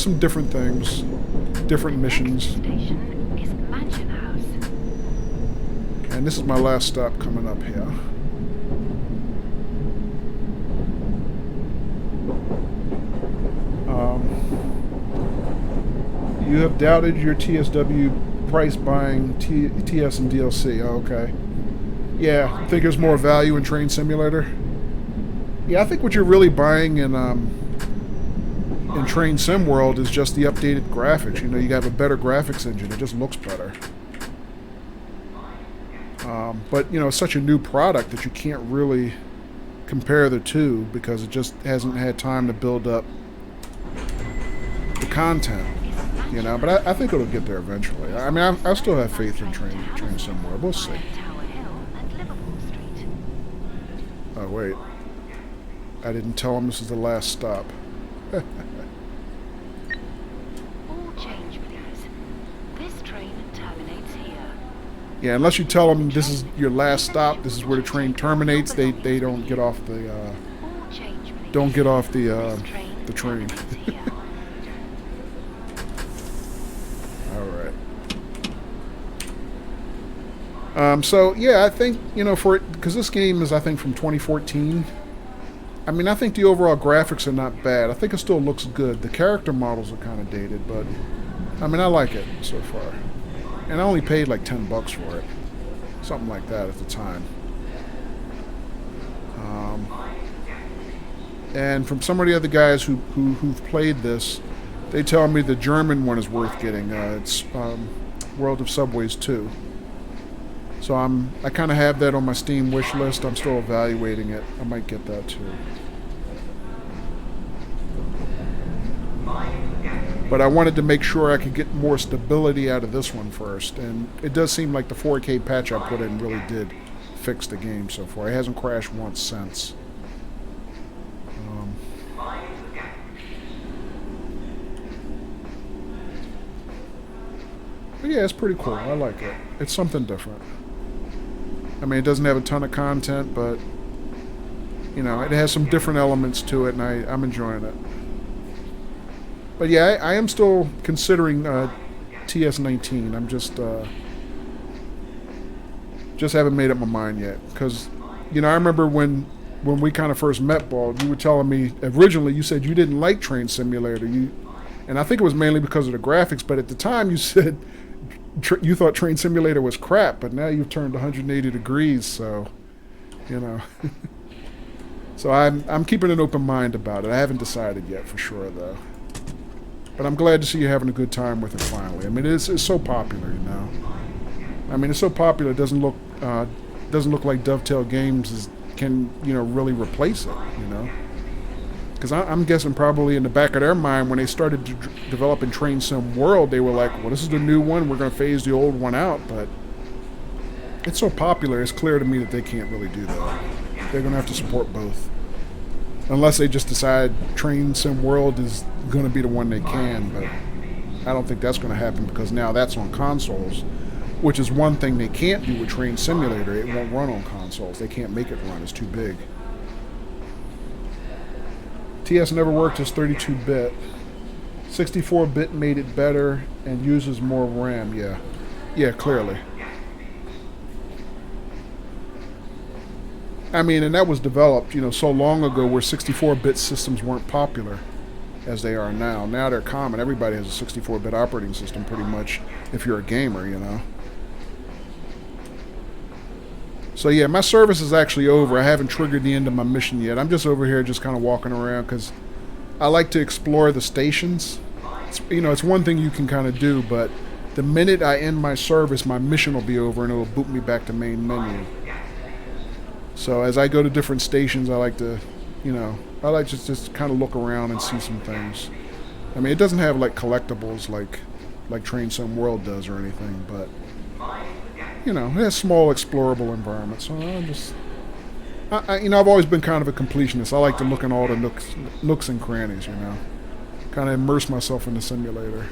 some different things, different missions. Next station is Mansion House. And this is my last stop coming up here. You have doubted your TSW price buying TS and DLC. Oh, okay. Yeah, I think there's more value in Train Simulator. Yeah, I think what you're really buying in Train Sim World is just the updated graphics. You know, you have a better graphics engine. It just looks better. But, you know, it's such a new product that you can't really compare the two, because it just hasn't had time to build up the content. You know, but I think it'll get there eventually. I mean, I still have faith in Train Sim World. We'll see. Oh, wait. I didn't tell him this is the last stop. All change, please. This train terminates here. Yeah, unless you tell them this is your last stop, this is where the train terminates, they don't get off the All change, please. don't get off the train. terminates here. All right. So yeah, I think for it because this game is I think from 2014. I mean, I think the overall graphics are not bad. I think it still looks good. The character models are kind of dated, but I mean, I like it so far. And I only paid like $10 for it, something like that at the time. And from some of the other guys who've played this, they tell me the German one is worth getting. It's World of Subways 2. So I kind of have that on my Steam wish list. I'm still evaluating it. I might get that too. But I wanted to make sure I could get more stability out of this one first. And it does seem like the 4K patch I put in really did fix the game so far. It hasn't crashed once since. But yeah, it's pretty cool. I like it. It's something different. I mean, it doesn't have a ton of content, but it has some different elements to it, and I'm enjoying it. But yeah, I am still considering TS19. I'm just haven't made up my mind yet. Because, I remember when we kind of first met, Bald, you were telling me, originally you said you didn't like Train Simulator. And I think it was mainly because of the graphics, but at the time you said you thought Train Simulator was crap, but now you've turned 180 degrees, so, So I'm keeping an open mind about it. I haven't decided yet for sure, though. But I'm glad to see you having a good time with it finally. I mean, it's so popular, I mean, it's so popular. It doesn't look like Dovetail Games can really replace it. Because I'm guessing probably in the back of their mind when they started developing Train Sim World, they were like, well, this is the new one. We're going to phase the old one out. But it's so popular, it's clear to me that they can't really do that. They're going to have to support both. Unless they just decide Train Sim World is going to be the one they can. But I don't think that's going to happen because now that's on consoles, which is one thing they can't do with Train Simulator. It won't run on consoles. They can't make it run. It's too big. TS never worked as 32-bit. 64-bit made it better and uses more RAM. Yeah, clearly. I mean, and that was developed, so long ago where 64-bit systems weren't popular as they are now. Now they're common. Everybody has a 64-bit operating system pretty much if you're a gamer, So yeah, my service is actually over. I haven't triggered the end of my mission yet. I'm just over here just kind of walking around because I like to explore the stations. It's one thing you can kind of do, but the minute I end my service, my mission will be over and it'll boot me back to main menu. So as I go to different stations, I like to, I like to just kind of look around and see some things. I mean, it doesn't have like collectibles like Train Sim World does or anything, but it has small explorable environments. So I've always been kind of a completionist. I like to look in all the nooks and crannies, kind of immerse myself in the simulator.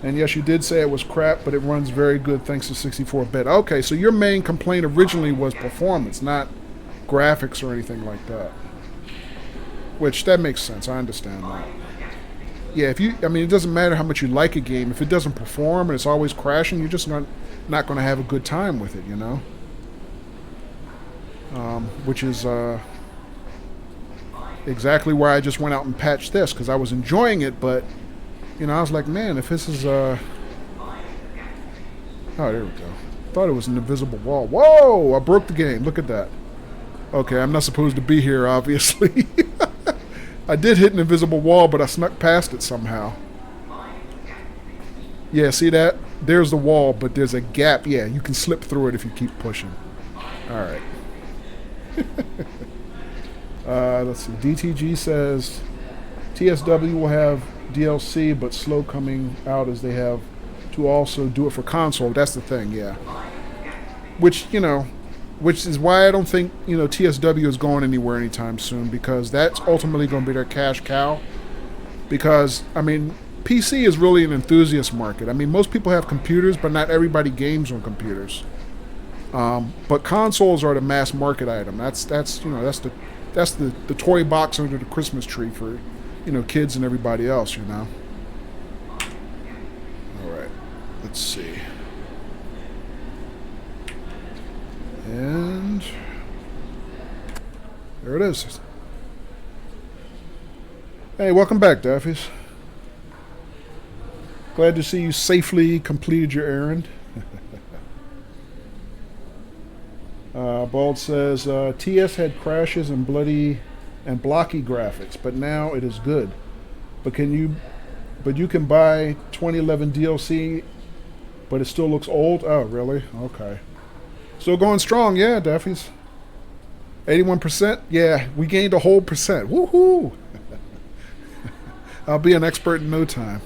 And yes, you did say it was crap, but it runs very good thanks to 64-bit. Okay, so your main complaint originally was performance, not graphics or anything like that. Which, that makes sense. I understand that. Yeah, it doesn't matter how much you like a game. If it doesn't perform and it's always crashing, you're just not going to have a good time with it, Which is exactly why I just went out and patched this, because I was enjoying it, but I was like, man, if this is oh, there we go. Thought it was an invisible wall. Whoa! I broke the game. Look at that. Okay, I'm not supposed to be here, obviously. I did hit an invisible wall, but I snuck past it somehow. Yeah, see that? There's the wall, but there's a gap. Yeah, you can slip through it if you keep pushing. Alright. Let's see. DTG says TSW will have DLC, but slow coming out as they have to also do it for console. That's the thing, yeah. Which, which is why I don't think, TSW is going anywhere anytime soon, because that's ultimately going to be their cash cow. Because, PC is really an enthusiast market. Most people have computers, but not everybody games on computers. But consoles are the mass market item. That's the toy box under the Christmas tree for, kids and everybody else. All right, let's see. And there it is. Hey, welcome back, Daffies. Glad to see you safely completed your errand. Bald says, TS had crashes and blocky graphics, but now it is good. But you can buy 2011 DLC, but it still looks old? Oh, really? Okay. Still going strong, yeah, Daffies. 81%? Yeah, we gained a whole percent. Woohoo! I'll be an expert in no time.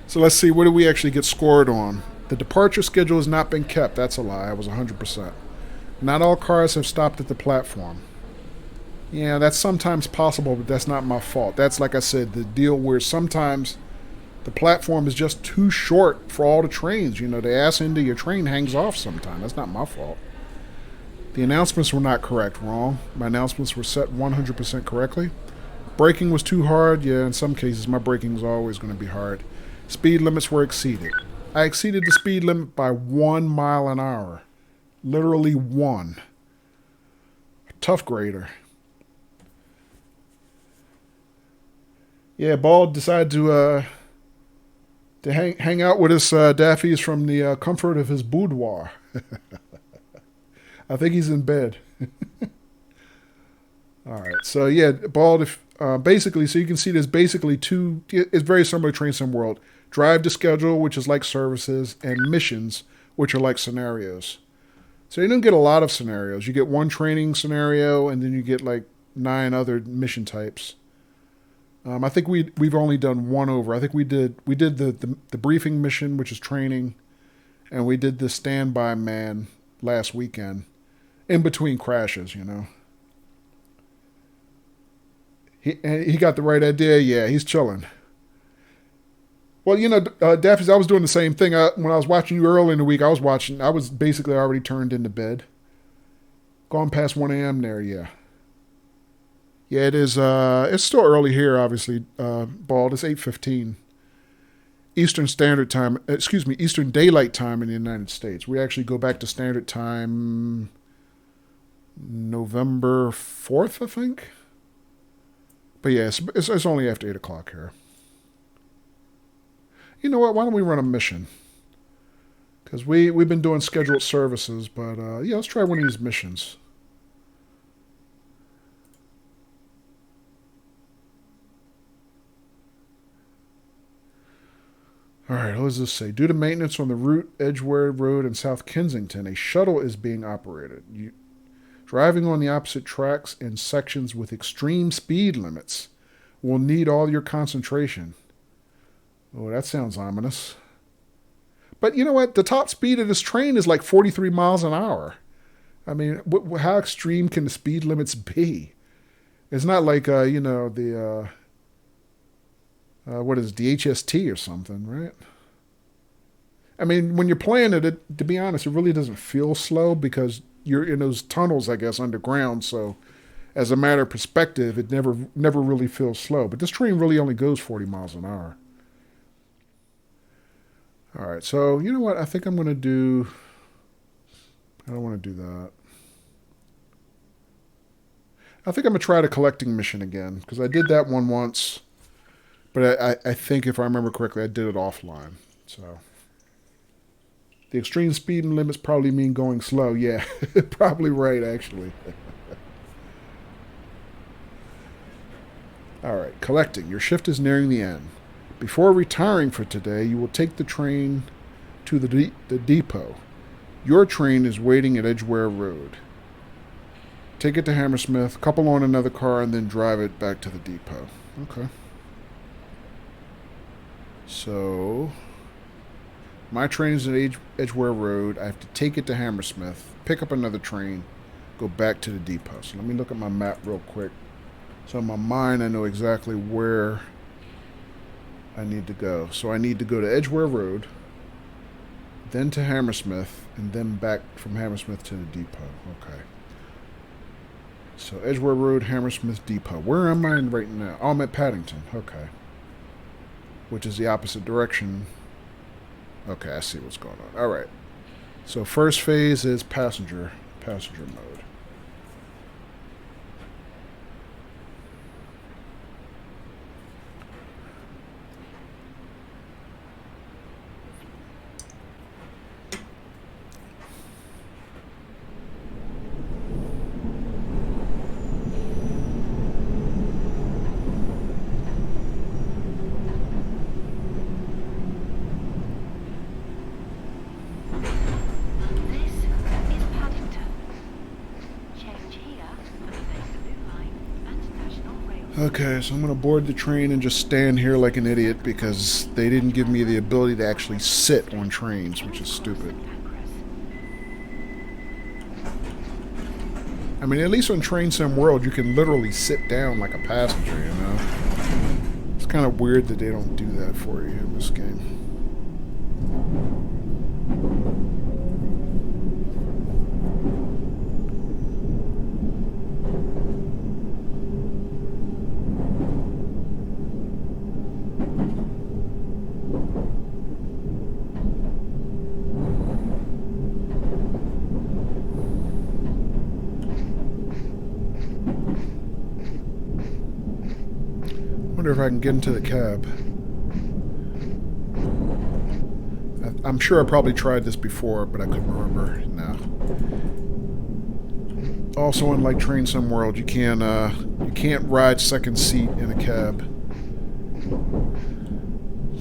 So let's see, what did we actually get scored on? The departure schedule has not been kept. That's a lie. I was 100%. Not all cars have stopped at the platform. Yeah, that's sometimes possible, but that's not my fault. That's, like I said, the deal where sometimes the platform is just too short for all the trains. The ass end of your train hangs off sometimes. That's not my fault. The announcements were not correct. Wrong. My announcements were set 100% correctly. Braking was too hard. Yeah, in some cases, my braking was always going to be hard. Speed limits were exceeded. I exceeded the speed limit by 1 mile an hour. Literally 1. Tough grader. Yeah, Bald decided to hang out with us Daffies from the comfort of his boudoir. I think he's in bed. All right, so yeah, Bald. Basically, so you can see there's basically two. It's very similar to Train Sim World. Drive to schedule, which is like services, and missions, which are like scenarios. So you don't get a lot of scenarios. You get one training scenario, and then you get like 9 other mission types. I think we've only done one over. I think we did the briefing mission, which is training, and we did the standby man last weekend, in between crashes. He got the right idea. Yeah, he's chilling. Well, Daffy's, I was doing the same thing. When I was watching you early in the week, I was basically already turned into bed. Gone past 1 a.m. there, yeah. Yeah, it is. It's still early here, obviously, Bald. It's 8:15. Eastern Standard Time, Eastern Daylight Time in the United States. We actually go back to Standard Time November 4th, I think. But yeah, it's only after 8 o'clock here. You know what? Why don't we run a mission? Because we've been doing scheduled services, but yeah, let's try one of these missions. All right, what does this say? Due to maintenance on the route, Edgware Road in South Kensington, a shuttle is being operated. Driving on the opposite tracks in sections with extreme speed limits will need all your concentration. Oh, that sounds ominous. But you know what? The top speed of this train is like 43 miles an hour. How extreme can the speed limits be? It's not like, what is it, the HST or something, right? When you're playing it, to be honest, it really doesn't feel slow because you're in those tunnels, I guess, underground. So as a matter of perspective, it never really feels slow. But this train really only goes 40 miles an hour. All right, so you know what? I think I'm going to do... I don't want to do that. I think I'm going to try the collecting mission again because I did that one once. But I think, if I remember correctly, I did it offline. So the extreme speed limits probably mean going slow. Yeah, probably right, actually. All right, collecting. Your shift is nearing the end. Before retiring for today, you will take the train to the depot. Your train is waiting at Edgware Road. Take it to Hammersmith, couple on another car, and then drive it back to the depot. Okay. So, My train is at Edgware Road. I have to take it to Hammersmith, pick up another train, go back to the depot. So let me look at my map real quick. So in my mind, I know exactly where I need to go. So I need to go to Edgware Road, then to Hammersmith, and then back from Hammersmith to the depot. Okay. So Edgware Road, Hammersmith Depot. Where am I right now? Oh, I'm at Paddington. Okay. Which is the opposite direction. Okay, I see what's going on. Alright. So first phase is passenger mode. Okay, so I'm going to board the train and just stand here like an idiot because they didn't give me the ability to actually sit on trains, which is stupid. I mean, at least on Train Sim World, you can literally sit down like a passenger, you know? It's kind of weird that they don't do that for you in this game. I wonder if I can get into the cab. I'm sure I probably tried this before, but I couldn't remember. No. Also, unlike Train Sim World, you can't ride second seat in a cab.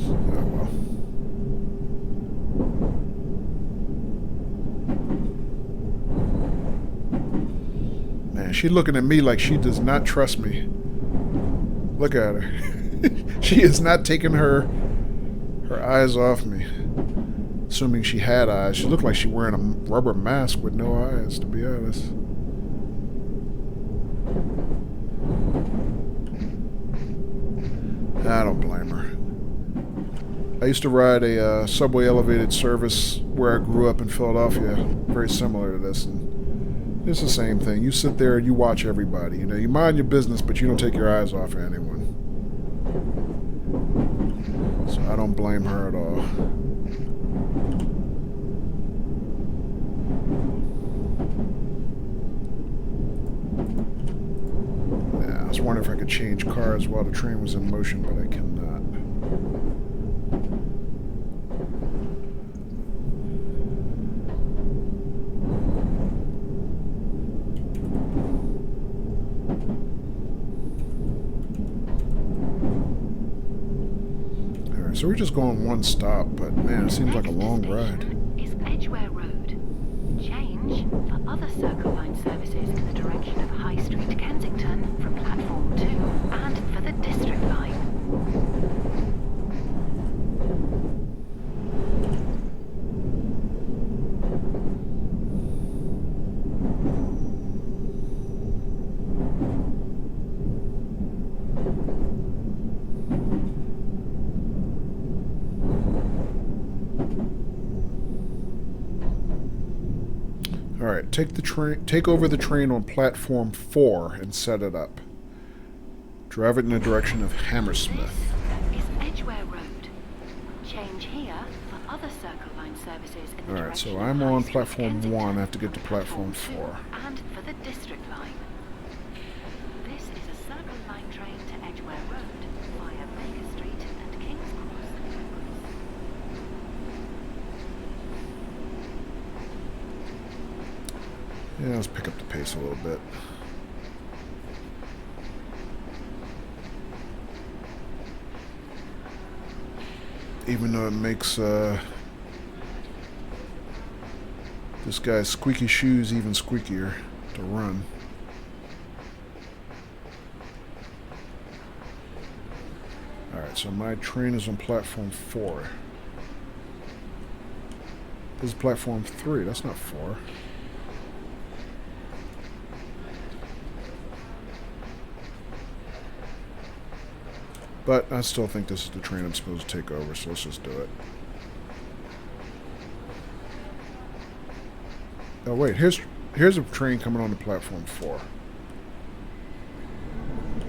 Oh well. Man, she's looking at me like she does not trust me. Look at her. She is not taking her eyes off me. Assuming she had eyes. She looked like she wearing a rubber mask with no eyes, to be honest. I don't blame her. I used to ride a subway elevated service where I grew up in Philadelphia. Very similar to this. And it's the same thing. You sit there and you watch everybody. You know, you mind your business, but you don't take your eyes off of anyone. So I don't blame her at all. Yeah, I was wondering if I could change cars while the train was in motion, but I cannot. So we're just going one stop, but man, it seems like a long ride. Is Edgware Road. Change for other Circle Line services in the direction of High Street, Kensington from platform 2 and for the District Line. Alright, take over the train on platform 4 and set it up. Drive it in the direction of Hammersmith. This is Edgware Road. Change here for other Circle Line services in the Alright, direction so of I'm High on Street, platform 1. I Kensington have to get to from platform 2 4. and for the District Line. This is a Circle Line train to Edgware Road via Baker Street and King's Cross. Yeah, let's pick up the pace a little bit. Even though it makes this guy's squeaky shoes even squeakier to run. Alright, so my train is on platform 4. This is platform 3. That's not 4. But I still think this is the train I'm supposed to take over, so let's just do it. Oh wait, here's a train coming on to platform 4.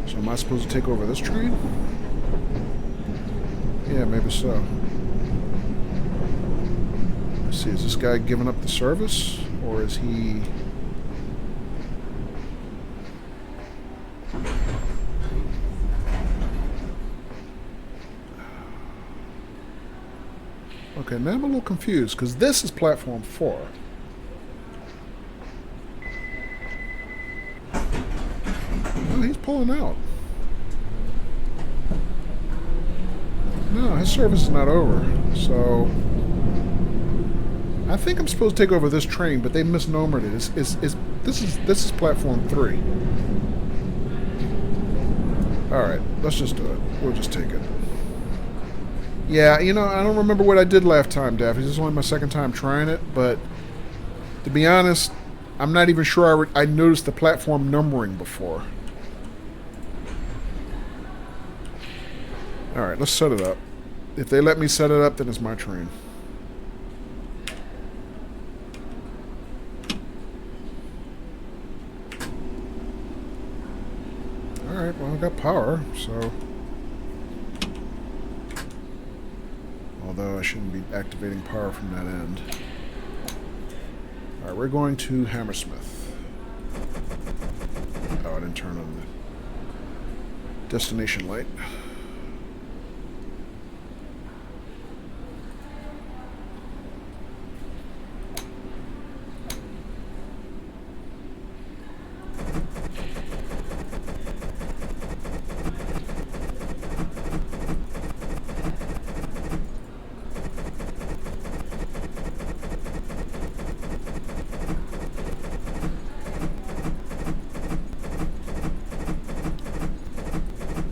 So am I supposed to take over this train? Yeah, maybe so. Let's see, is this guy giving up the service? Or is he... Okay, now I'm a little confused, because this is platform 4. Oh, he's pulling out. No, his service is not over, so... I think I'm supposed to take over this train, but they misnomered it. This is platform 3. Alright, let's just do it. We'll just take it. Yeah, you know, I don't remember what I did last time, Daffy. This is only my second time trying it, but to be honest, I'm not even sure I noticed the platform numbering before. Alright, let's set it up. If they let me set it up, then it's my train. Alright, well, I got power, so... Although I shouldn't be activating power from that end. Alright, we're going to Hammersmith. Oh, I didn't turn on the destination light.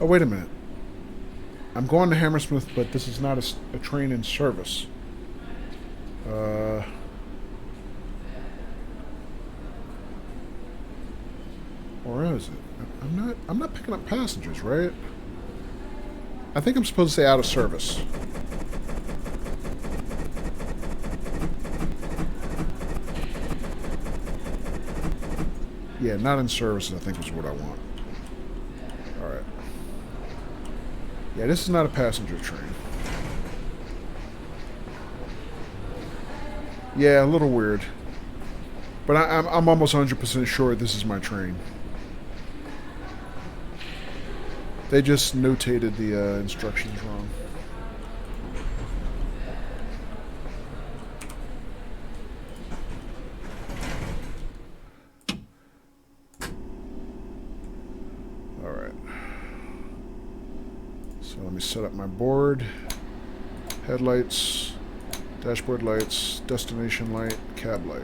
Oh, wait a minute. I'm going to Hammersmith, but this is not a train in service. Or is it? I'm not picking up passengers, right? I think I'm supposed to say out of service. Yeah, not in service, I think is what I want. Alright. Yeah, this is not a passenger train. Yeah, a little weird. But I'm almost 100% sure this is my train. They just notated the instructions wrong. Alright. So let me set up my board. Headlights, dashboard lights, destination light, cab light.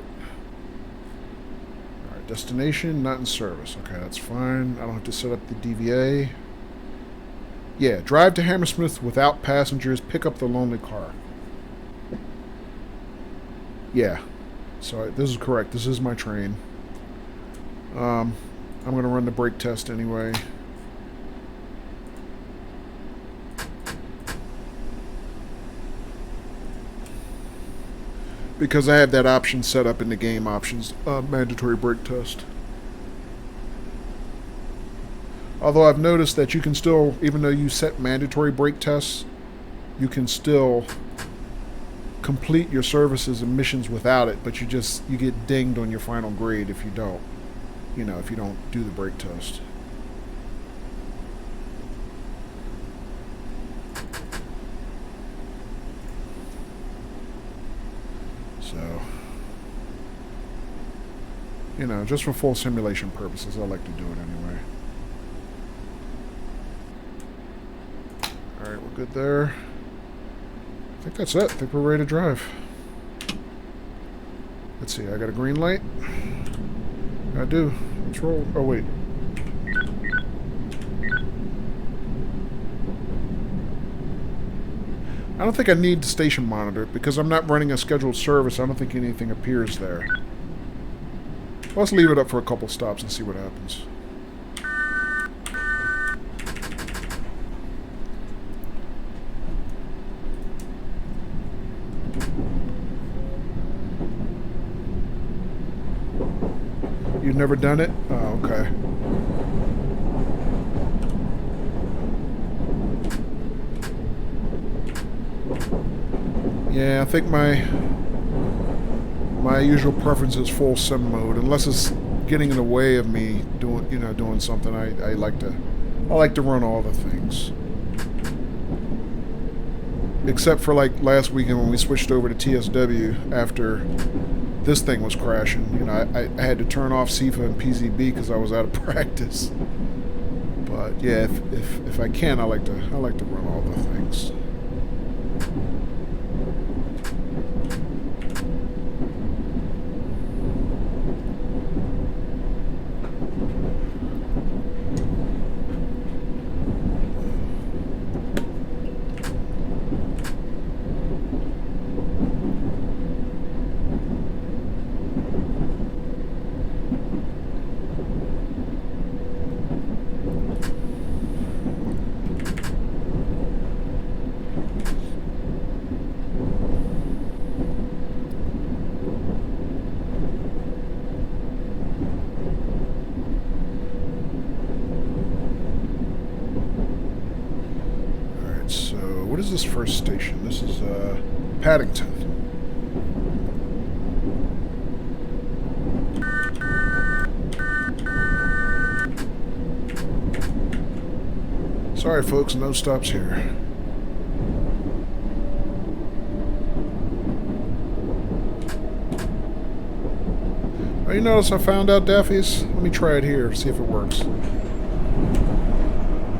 Alright, destination, not in service. Okay, that's fine. I don't have to set up the DVA. Yeah, drive to Hammersmith without passengers. Pick up the lonely car. Yeah. So this is correct. This is my train. I'm going to run the brake test anyway. Because I have that option set up in the game options. Mandatory brake test. Although I've noticed that you can still, even though you set mandatory brake tests, you can still complete your services and missions without it, but you get dinged on your final grade if you don't. You know, if you don't do the brake test. So, you know, just for full simulation purposes, I like to do it anyway. Alright, we're good there. I think that's it. I think we're ready to drive. Let's see, I got a green light. I do. Let's roll. Oh, wait. I don't think I need the station monitor because I'm not running a scheduled service. I don't think anything appears there. Let's leave it up for a couple stops and see what happens. You've never done it? Oh, okay. Yeah, I think my usual preference is full sim mode, unless it's getting in the way of me doing something. I like to run all the things, except for like last weekend when we switched over to TSW after this thing was crashing. You know, I had to turn off CIFA and PZB because I was out of practice. But yeah, if I can, I like to run all the things. What is this first station? This is Paddington. Sorry folks, no stops here. Oh, you notice I found out, Daffies? Let me try it here, see if it works.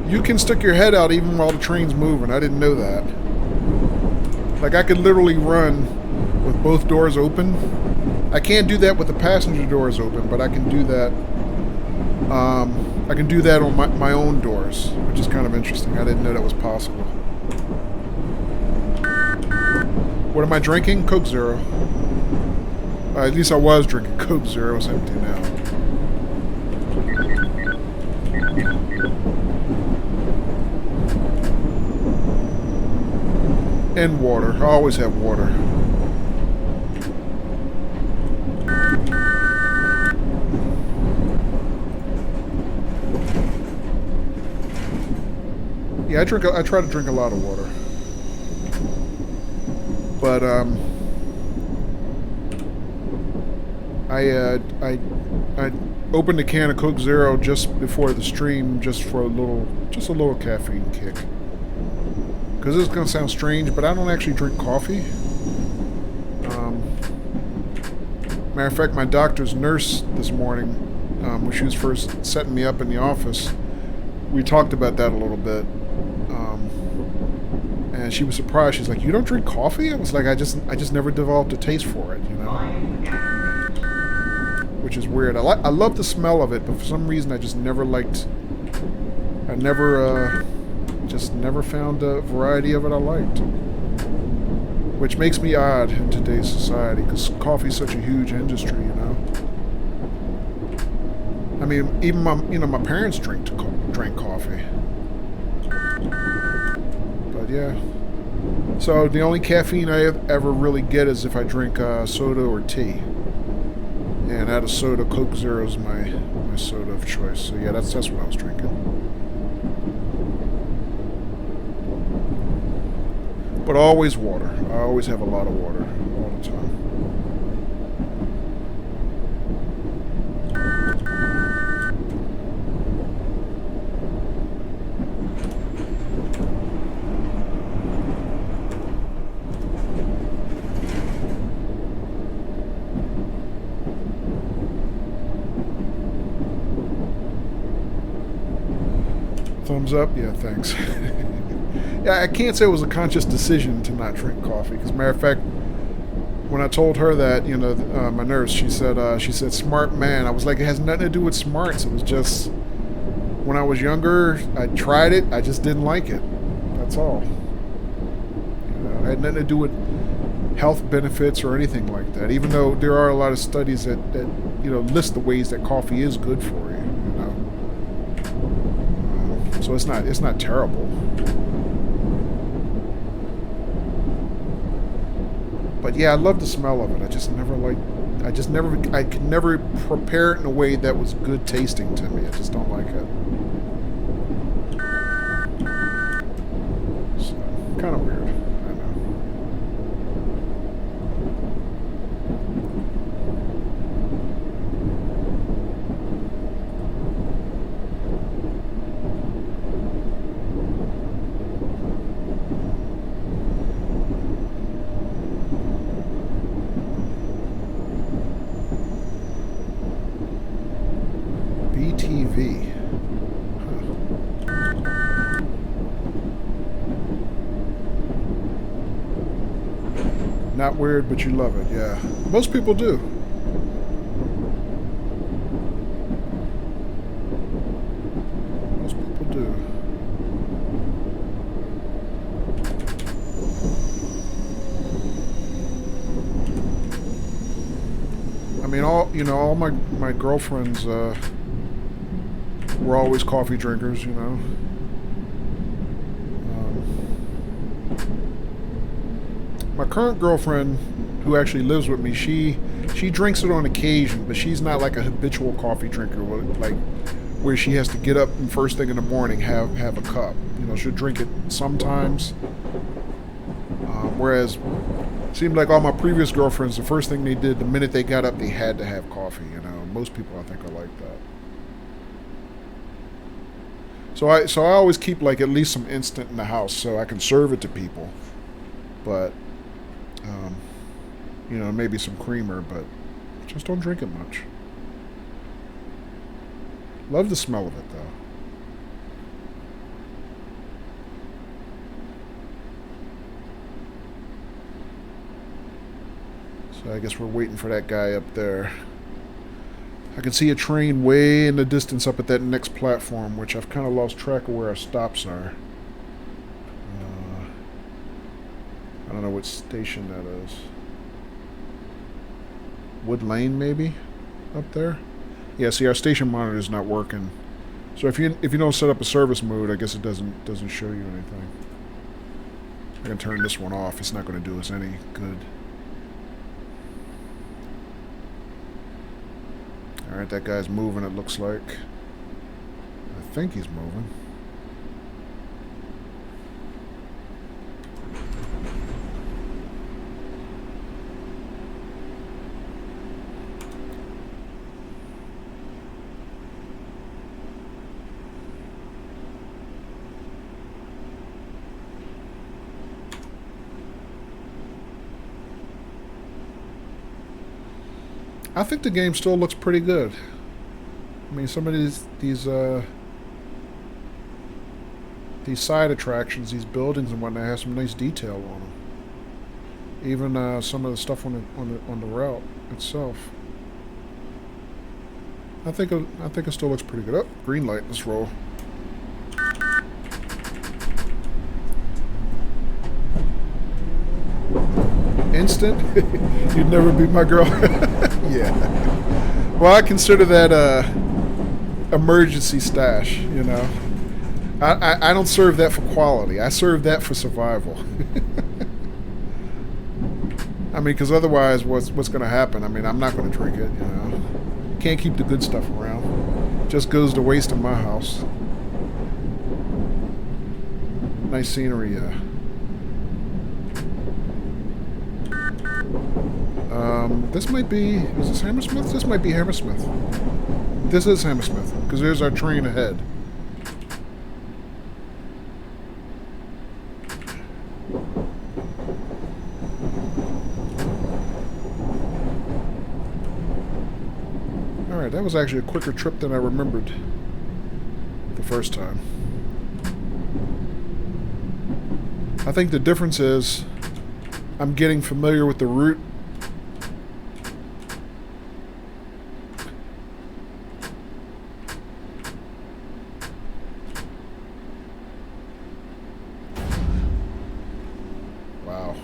You can stick your head out even while the train's moving. I didn't know that. Like, I could literally run with both doors open. I can't do that with the passenger doors open, but I can do that. I can do that on my own doors, which is kind of interesting. I didn't know that was possible. What am I drinking? Coke Zero. At least I was drinking Coke Zero. It's empty now. And water. I always have water. Yeah, I try to drink a lot of water. But I opened a can of Coke Zero just before the stream, just a little caffeine kick. Because this is going to sound strange, but I don't actually drink coffee. Matter of fact, my doctor's nurse this morning, when she was first setting me up in the office, we talked about that a little bit. And she was surprised. She's like, "You don't drink coffee?" I was like, I just never developed a taste for it, you know? Which is weird. I love the smell of it, but for some reason I just never liked... just never found a variety of it I liked. Which makes me odd in today's society, because coffee is such a huge industry, you know? I mean, even my parents drank coffee. But yeah. So the only caffeine I ever really get is if I drink soda or tea. And out of soda, Coke Zero is my soda of choice. So yeah, that's what I was drinking. But always water. I always have a lot of water all the time. Thumbs up? Yeah, thanks. Yeah, I can't say it was a conscious decision to not drink coffee. Because, matter of fact, when I told her that, you know, my nurse, she said, "Smart man." I was like, it has nothing to do with smarts. It was just, when I was younger, I tried it. I just didn't like it. That's all. You It had nothing to do with health benefits or anything like that. Even though there are a lot of studies that list the ways that coffee is good for you. So it's not terrible. But yeah, I love the smell of it. I could never prepare it in a way that was good tasting to me. I just don't like it. So, kind of weird. I know. BTV. Not weird, but you love it, yeah. Most people do. Most people do. I mean, all my girlfriends were always coffee drinkers, My current girlfriend, who actually lives with me, she drinks it on occasion, but she's not like a habitual coffee drinker, like where she has to get up and first thing in the morning have a cup. She'll drink it sometimes. Whereas it seemed like all my previous girlfriends, the first thing they did the minute they got up, they had to have coffee. Most people I think are like that. So I always keep like at least some instant in the house so I can serve it to people, but maybe some creamer, but just don't drink it much. Love the smell of it though. So I guess we're waiting for that guy up there. I can see a train way in the distance up at that next platform, which I've kind of lost track of where our stops are. I don't know what station that is. Wood Lane, maybe? Up there? Yeah, see, our station monitor is not working. So if you don't set up a service mode, I guess it doesn't show you anything. I can turn this one off. It's not going to do us any good. Alright, that guy's moving, it looks like. I think he's moving. I think the game still looks pretty good. I mean, some of these side attractions, these buildings and whatnot, have some nice detail on them. Even some of the stuff on the route itself. I think it still looks pretty good. Oh, green light. Let's roll. Instant? You'd never beat my girl. Yeah. Well, I consider that emergency stash. I don't serve that for quality. I serve that for survival. I mean, because otherwise, what's going to happen? I mean, I'm not going to drink it. Can't keep the good stuff around. Just goes to waste in my house. Nice scenery. This might be... Is this Hammersmith? This might be Hammersmith. This is Hammersmith, because there's our train ahead. Alright, that was actually a quicker trip than I remembered the first time. I think the difference is I'm getting familiar with the route. Wow.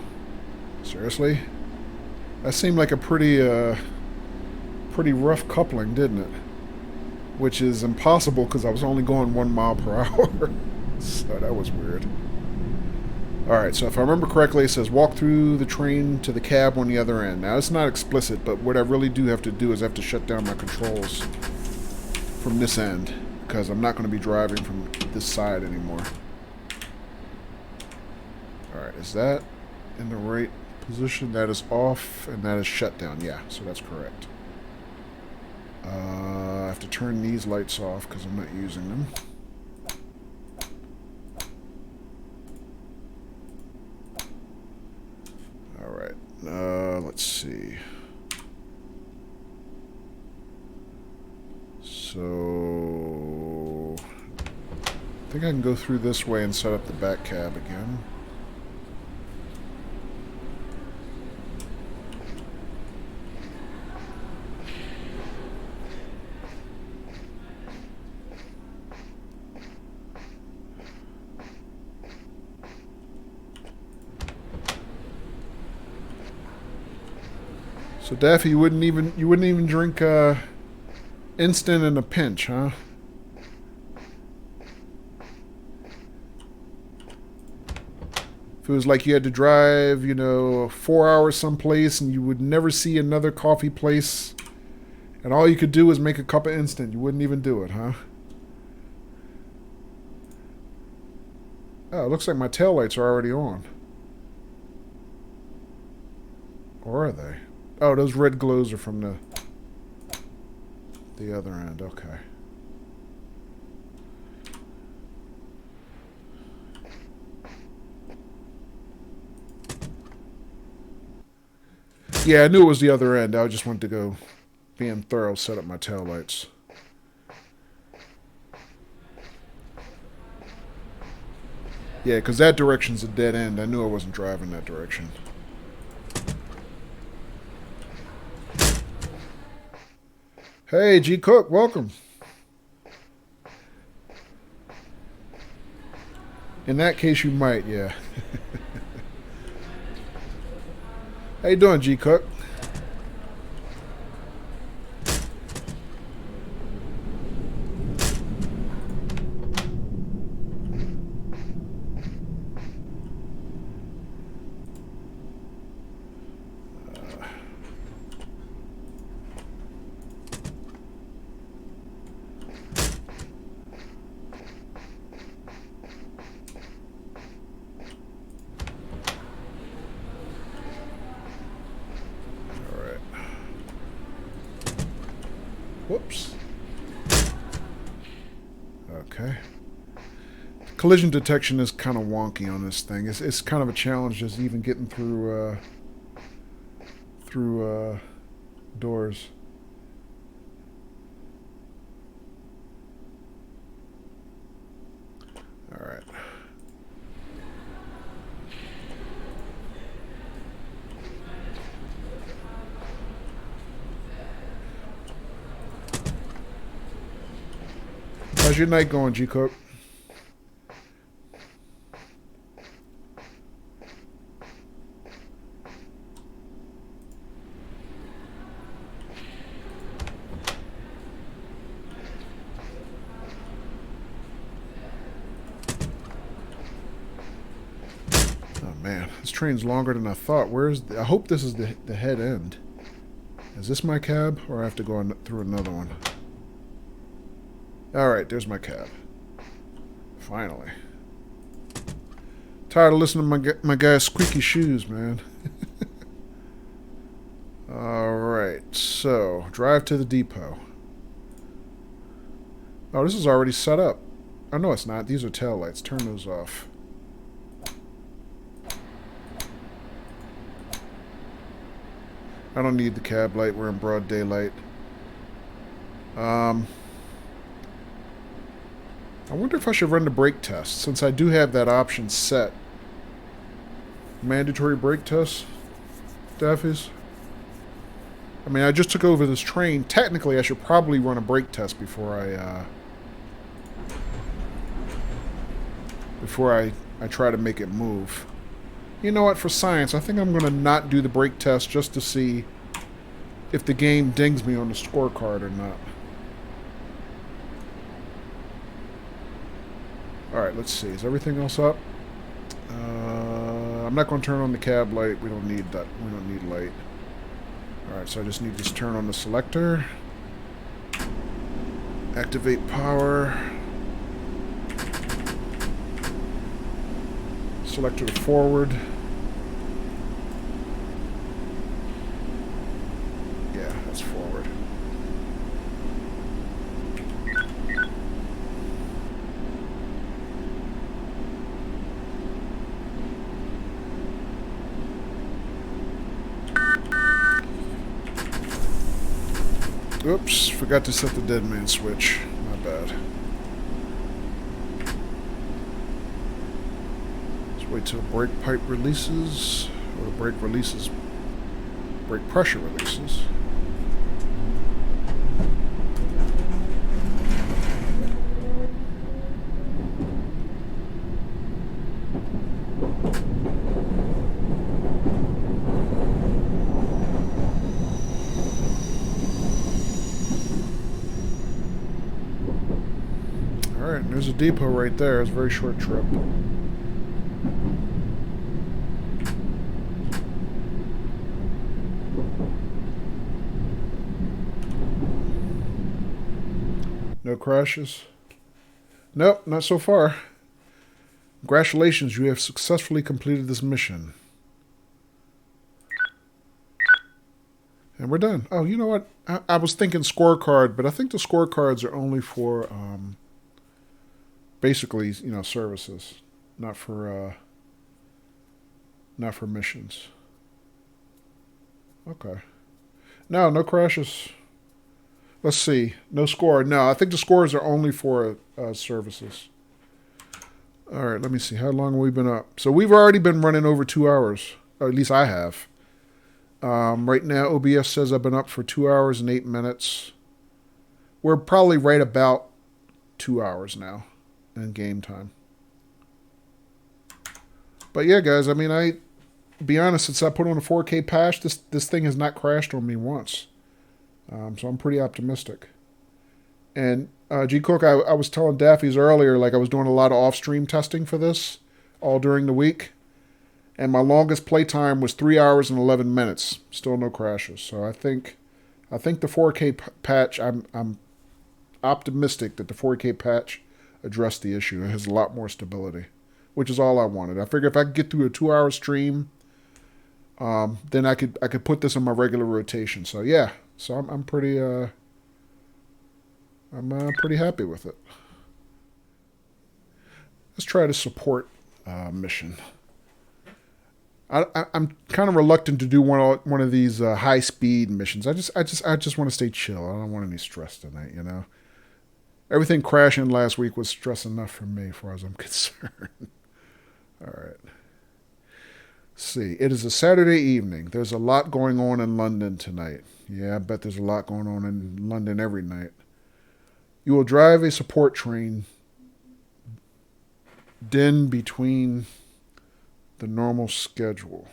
Seriously? That seemed like a pretty rough coupling, didn't it? Which is impossible because I was only going 1 mile per hour. So that was weird. Alright, so if I remember correctly, it says walk through the train to the cab on the other end. Now, it's not explicit, but what I really do have to do is I have to shut down my controls from this end, because I'm not going to be driving from this side anymore. Alright, is that in the right position? That is off, and that is shut down. Yeah, so that's correct. I have to turn these lights off because I'm not using them. Alright, let's see. So I think I can go through this way and set up the back cab again. So Daffy, you wouldn't even drink instant in a pinch, huh? If it was like you had to drive, 4 hours someplace and you would never see another coffee place, and all you could do was make a cup of instant, you wouldn't even do it, huh? Oh, it looks like my taillights are already on. Or are they? Oh, those red glows are from the other end. Okay. Yeah, I knew it was the other end. I just wanted to go being thorough, set up my taillights. Yeah, because that direction's a dead end. I knew I wasn't driving that direction. Hey, G Cook, welcome. In that case, you might, yeah. How you doing, G Cook? Whoops. Okay. Collision detection is kind of wonky on this thing. It's kind of a challenge just even getting through doors. All right. How's your night going, G Cook? Oh man, this train's longer than I thought. I hope this is the head end. Is this my cab, or I have to go through another one? Alright, there's my cab. Finally. Tired of listening to my guy's squeaky shoes, man. Alright, so, drive to the depot. Oh, this is already set up. Oh, no, it's not. These are taillights. Turn those off. I don't need the cab light. We're in broad daylight. I wonder if I should run the brake test, since I do have that option set. Mandatory brake test, Daffies? I mean, I just took over this train. Technically, I should probably run a brake test before I try to make it move. You know what? For science, I think I'm going to not do the brake test just to see if the game dings me on the scorecard or not. Alright, let's see. Is everything else up? I'm not going to turn on the cab light. We don't need that. We don't need light. Alright, so I just need to turn on the selector. Activate power. Selector to forward. Yeah, that's forward. Oops, forgot to set the dead man switch. My bad. Let's wait till brake pipe releases, or the brake releases, brake pressure releases. Alright, there's a depot right there. It's a very short trip. No crashes? Nope, not so far. Congratulations, you have successfully completed this mission. And we're done. Oh, you know what? I was thinking scorecard, but I think the scorecards are only for basically, services, not for missions. Okay. No crashes. Let's see. No score. No, I think the scores are only for services. All right, let me see. How long have we been up? So we've already been running over 2 hours. Or at least I have. Right now, OBS says I've been up for 2 hours and 8 minutes. We're probably right about 2 hours now in game time. But yeah, guys, I mean, be honest, since I put on a 4K patch, this thing has not crashed on me once. So I'm pretty optimistic. And G Cook, I was telling Daffy's earlier, like I was doing a lot of off-stream testing for this all during the week. And my longest playtime was 3 hours and 11 minutes. Still no crashes. So I think the 4K patch, I'm optimistic that the 4K patch addressed the issue. It has a lot more stability, which is all I wanted. I figured if I could get through a 2-hour stream, then I could put this in my regular rotation. So yeah, so I'm pretty pretty happy with it. Let's try to support mission. I'm kind of reluctant to do one of these high speed missions. I just want to stay chill. I don't want any stress tonight. Everything crashing last week was stress enough for me, as far as I'm concerned. All right. See, it is a Saturday evening. There's a lot going on in London tonight. Yeah, I bet there's a lot going on in London every night. You will drive a support train then between the normal schedule.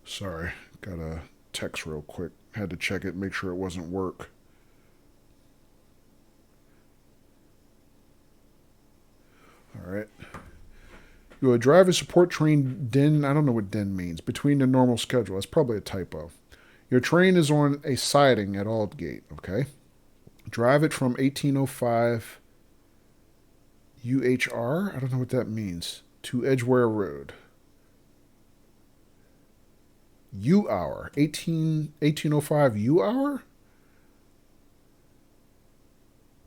Sorry, got a text real quick. Had to check it, make sure it wasn't work. All right. You will drive a support train then, I don't know what then means, between the normal schedule. That's probably a typo. Your train is on a siding at Aldgate, okay? Drive it from 1805 UHR, I don't know what that means, to Edgware Road. U-hour, 1805 U-hour?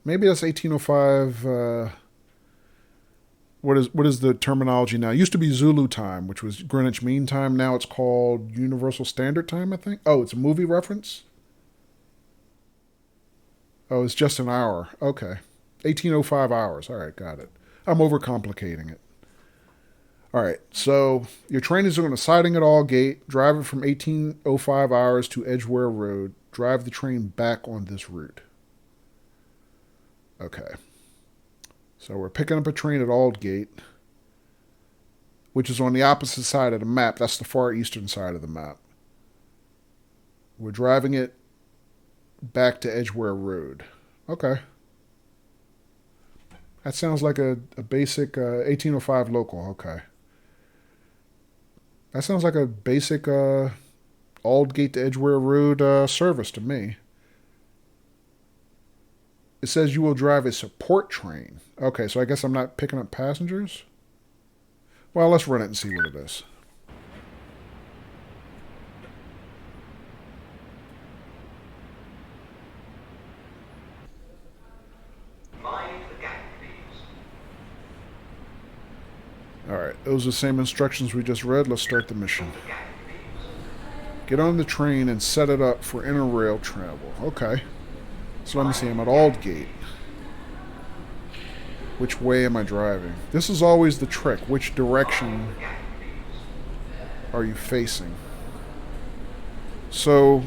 Maybe that's 1805, what is the terminology now? It used to be Zulu time, which was Greenwich Mean Time. Now it's called Universal Standard Time, I think. Oh, it's a movie reference? Oh, it's just an hour. Okay. 1805 hours. All right, got it. I'm overcomplicating it. All right, so your train is on a siding at Aldgate. Drive it from 1805 hours to Edgware Road. Drive the train back on this route. Okay. So we're picking up a train at Aldgate, which is on the opposite side of the map. That's the far eastern side of the map. We're driving it back to Edgware Road. Okay. That sounds like a basic 1805 local. Okay. That sounds like a basic Aldgate to Edgware Road service to me. It says you will drive a support train. Okay, so I guess I'm not picking up passengers? Well, let's run it and see what it is. Alright, those are the same instructions we just read. Let's start the mission. Get on the train and set it up for interrail travel. Okay. So let me see, I'm at Aldgate. Which way am I driving? This is always the trick. Which direction are you facing? So,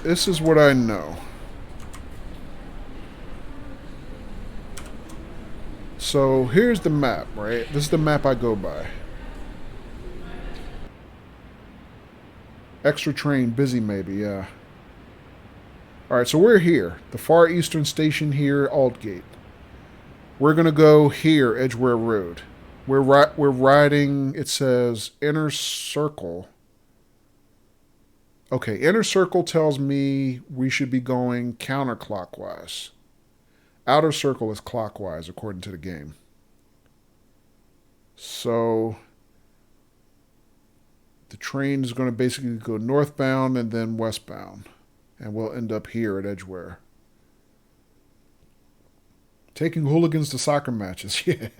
this is what I know. So, here's the map, right? This is the map I go by. Extra train, busy maybe, yeah. Alright, so we're here. The far eastern station here, Aldgate. We're going to go here, Edgware Road. We're riding, it says, Inner Circle. Okay, Inner Circle tells me we should be going counterclockwise. Outer Circle is clockwise, according to the game. So the train is going to basically go northbound and then westbound. And we'll end up here at Edgware. Taking hooligans to soccer matches. Yeah.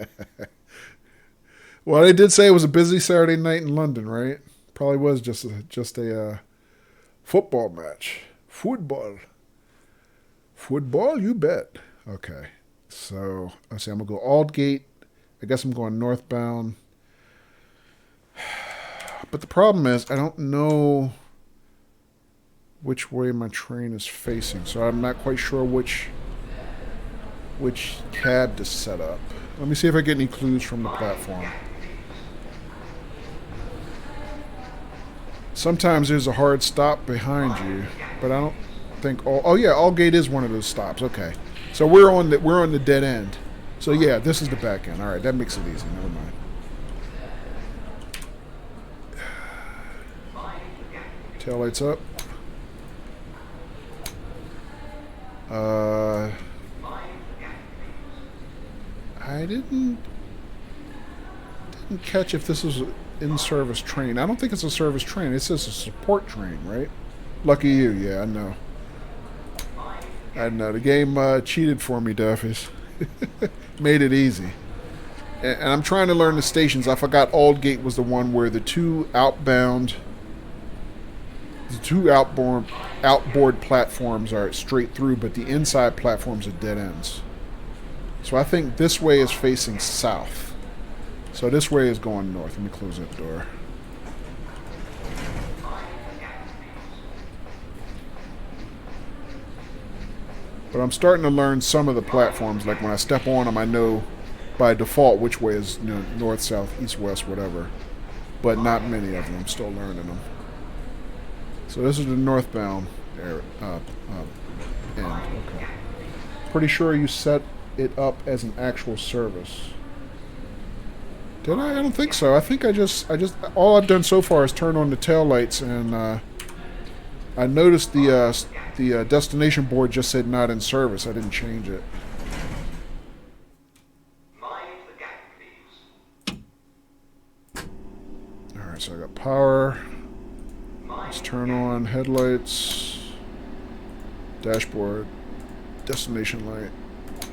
Well, they did say it was a busy Saturday night in London, right? Probably was just a football match. Football. Football, you bet. Okay. So, let's see. I'm going to go Aldgate. I guess I'm going northbound. But the problem is, I don't know which way my train is facing, so I'm not quite sure which cab to set up. Let me see if I get any clues from the platform. Sometimes there's a hard stop behind you, but I don't think oh yeah, Aldgate is one of those stops. Okay, so we're on the dead end. So yeah, this is the back end. All right, that makes it easy. Never mind. Taillights up. I didn't catch if this was an in-service train. I don't think it's a service train. It says a support train, right? Lucky you. Yeah, I know. I know. The game cheated for me, Duffys. Made it easy. And I'm trying to learn the stations. I forgot Aldgate was the one where the two outboard platforms are straight through, but the inside platforms are dead ends. So I think this way is facing south. So this way is going north. Let me close that door. But I'm starting to learn some of the platforms. Like when I step on them, I know by default which way is, you know, north, south, east, west, whatever. But not many of them. I'm still learning them. So this is the northbound end. Okay. Pretty sure you set it up as an actual service. Did I? I don't think so. I think I just all I've done so far is turn on the taillights, and I noticed the destination board just said not in service. I didn't change it. Alright, so I got power. Let's turn on headlights, dashboard, destination light.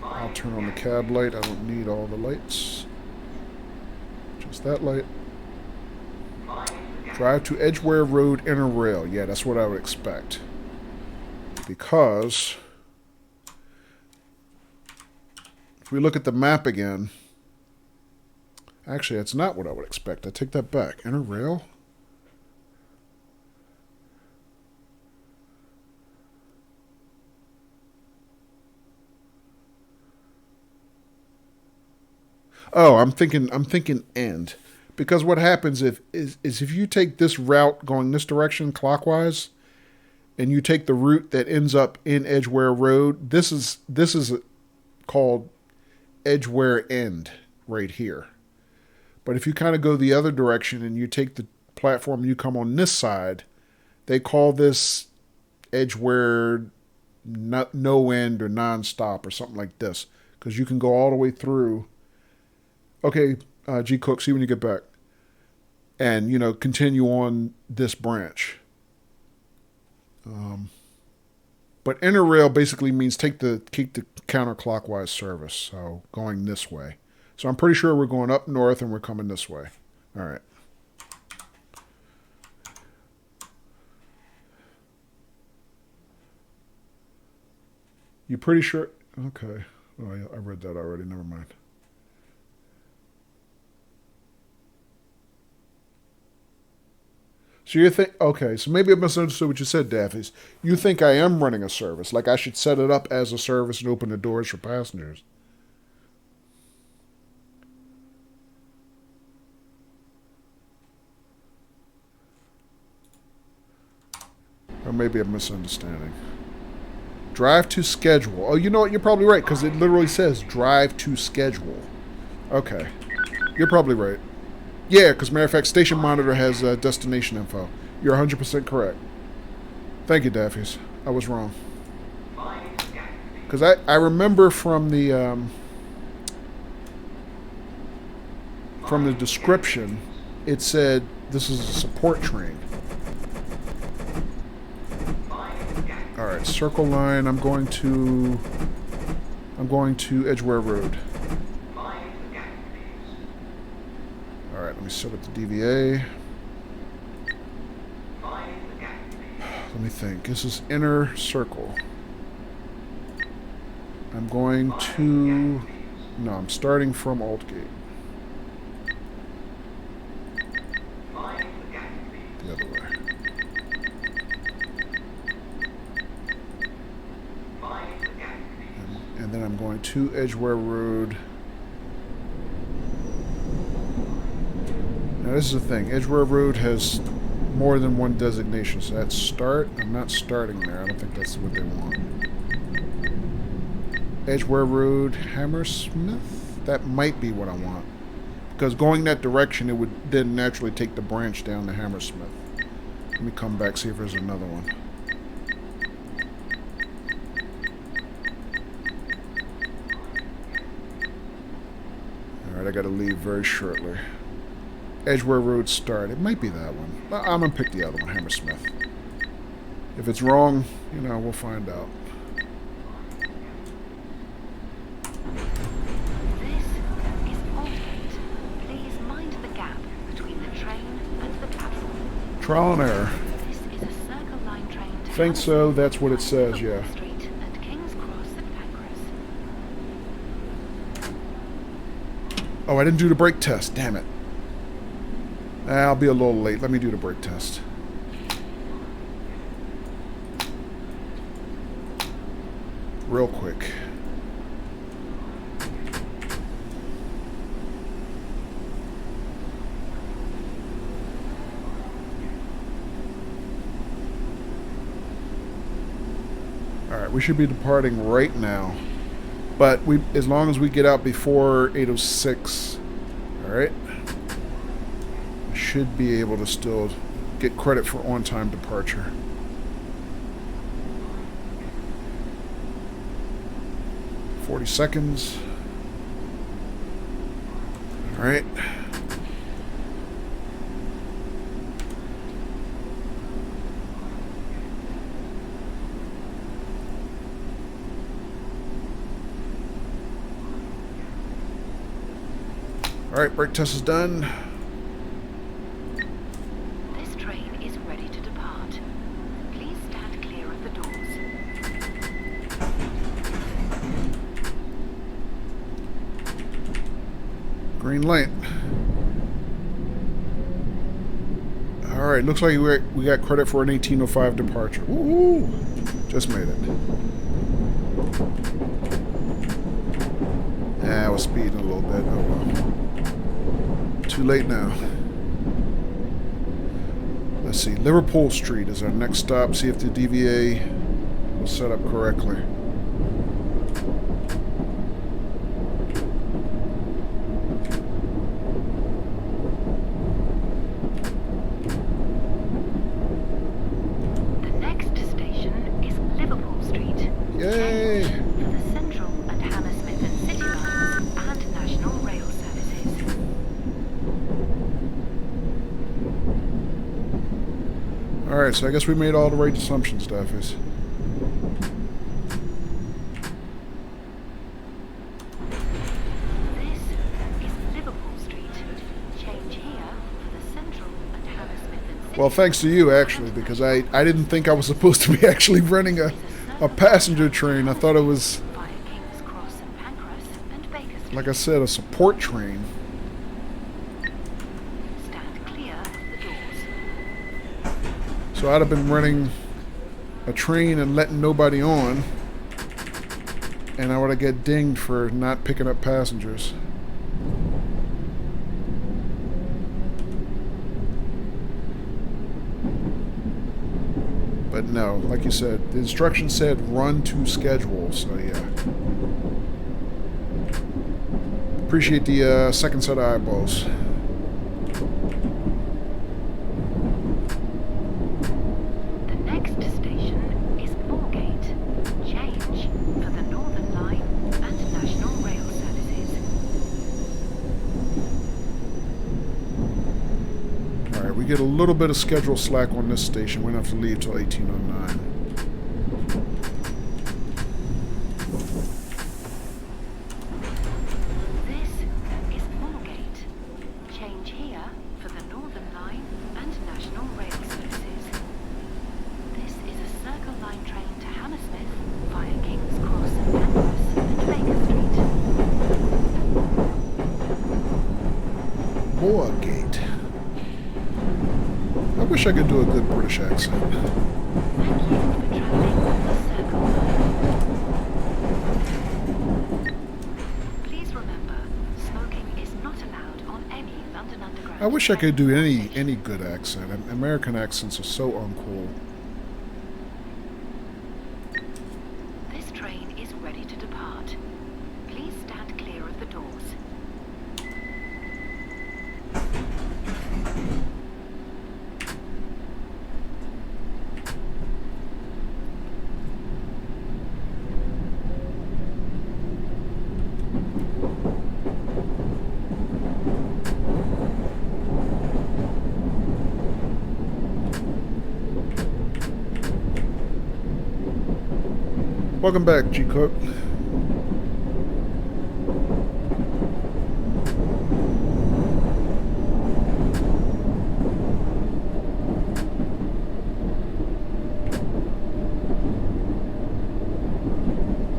I'll turn on the cab light. I don't need all the lights. Just that light. Drive to Edgware Road Inner Rail. Yeah, that's what I would expect. Because if we look at the map again, actually, that's not what I would expect. I take that back. Inner Rail? Oh, I'm thinking end. Because what happens is if you take this route going this direction clockwise and you take the route that ends up in Edgware Road, this is called Edgware End right here. But if you kind of go the other direction and you take the platform, you come on this side, they call this Edgware no end or non-stop or something like this, because you can go all the way through. Okay, G Cook, see when you get back, and continue on this branch. But interrail basically means keep the counterclockwise service, so going this way. So I'm pretty sure we're going up north and we're coming this way. All right. You pretty sure? Okay. Oh, I read that already. Never mind. So you think, okay, so maybe I misunderstood what you said, Daffy's. You think I am running a service, like I should set it up as a service and open the doors for passengers. Or maybe I'm misunderstanding. Drive to schedule. Oh, you know what? You're probably right, because it literally says drive to schedule. Okay. You're probably right. Yeah, because matter of fact, station monitor has destination info. You're 100% correct. Thank you, Daffy's. I was wrong. Because I remember from the description, it said this is a support train. All right, circle line. I'm going to Edgware Road. All right, let me set up the DVA. Let me think. This is inner circle. I'm going to... No, I'm starting from Altgate. The other way. And then I'm going to Edgware Road. Now this is the thing. Edgware Road has more than one designation. So that's start. I'm not starting there. I don't think that's what they want. Edgware Road, Hammersmith? That might be what I want. Because going that direction, it would then naturally take the branch down to Hammersmith. Let me come back, see if there's another one. Alright, I gotta leave very shortly. Edgware Road start. It might be that one. I'm gonna pick the other one, Hammersmith. If it's wrong, we'll find out. This is Aldgate. Please mind the gap between the train and the platform. Trial and error. This is a Circle Line train to Think so, that's what it says, yeah. Street and King's Cross at Pancras. Oh, I didn't do the brake test. Damn it. I'll be a little late. Let me do the brake test. Real quick. Alright, we should be departing right now. But as long as we get out before 8:06, alright? Should be able to still get credit for on-time departure. "40 seconds. All right. All right, brake test is done. This train is ready to depart. Please stand clear of the doors. Green light. All right, looks like we got credit for an 18:05 departure. Woo! Just made it. Yeah, it was speed in a little bit. Oh well. Too late now. Let's see. Liverpool Street is our next stop. See if the DVA was set up correctly. The next station is Liverpool Street. Yay! Change for the Central and Hammersmith and City lines and National Rail services. Alright, so I guess we made all the right assumptions, Daffys. This is Liverpool Street. Change here for the Central and Hammersmith and City. Well, thanks to you, actually, because I didn't think I was supposed to be actually running a passenger train. I thought it was, Via King's Cross and Pancras and Baker Street. like I said, a support train. Stand clear of the doors. So I'd have been running a train and letting nobody on, and I would have get dinged for not picking up passengers. But no, like you said, the instructions said run to schedule, so yeah. Appreciate the second set of eyeballs. The next station is Moorgate. Change for the Northern Line and National Rail services. Alright, we get a little bit of schedule slack on this station. We don't have to leave till 1809. This is Moorgate. Change here for the Northern Line and National Rail services. This is a Circle Line train to Hammersmith via King's Cross and Pancras and Baker Street. Moorgate. I wish I could do a good British accent. Thank you for travelling on the Circle Line. Please remember, smoking is not allowed on any London Underground. I wish I could train do or any station. good accent. American accents are so uncool. This train is ready to depart. Please stand clear of the doors. Welcome back, G Cook.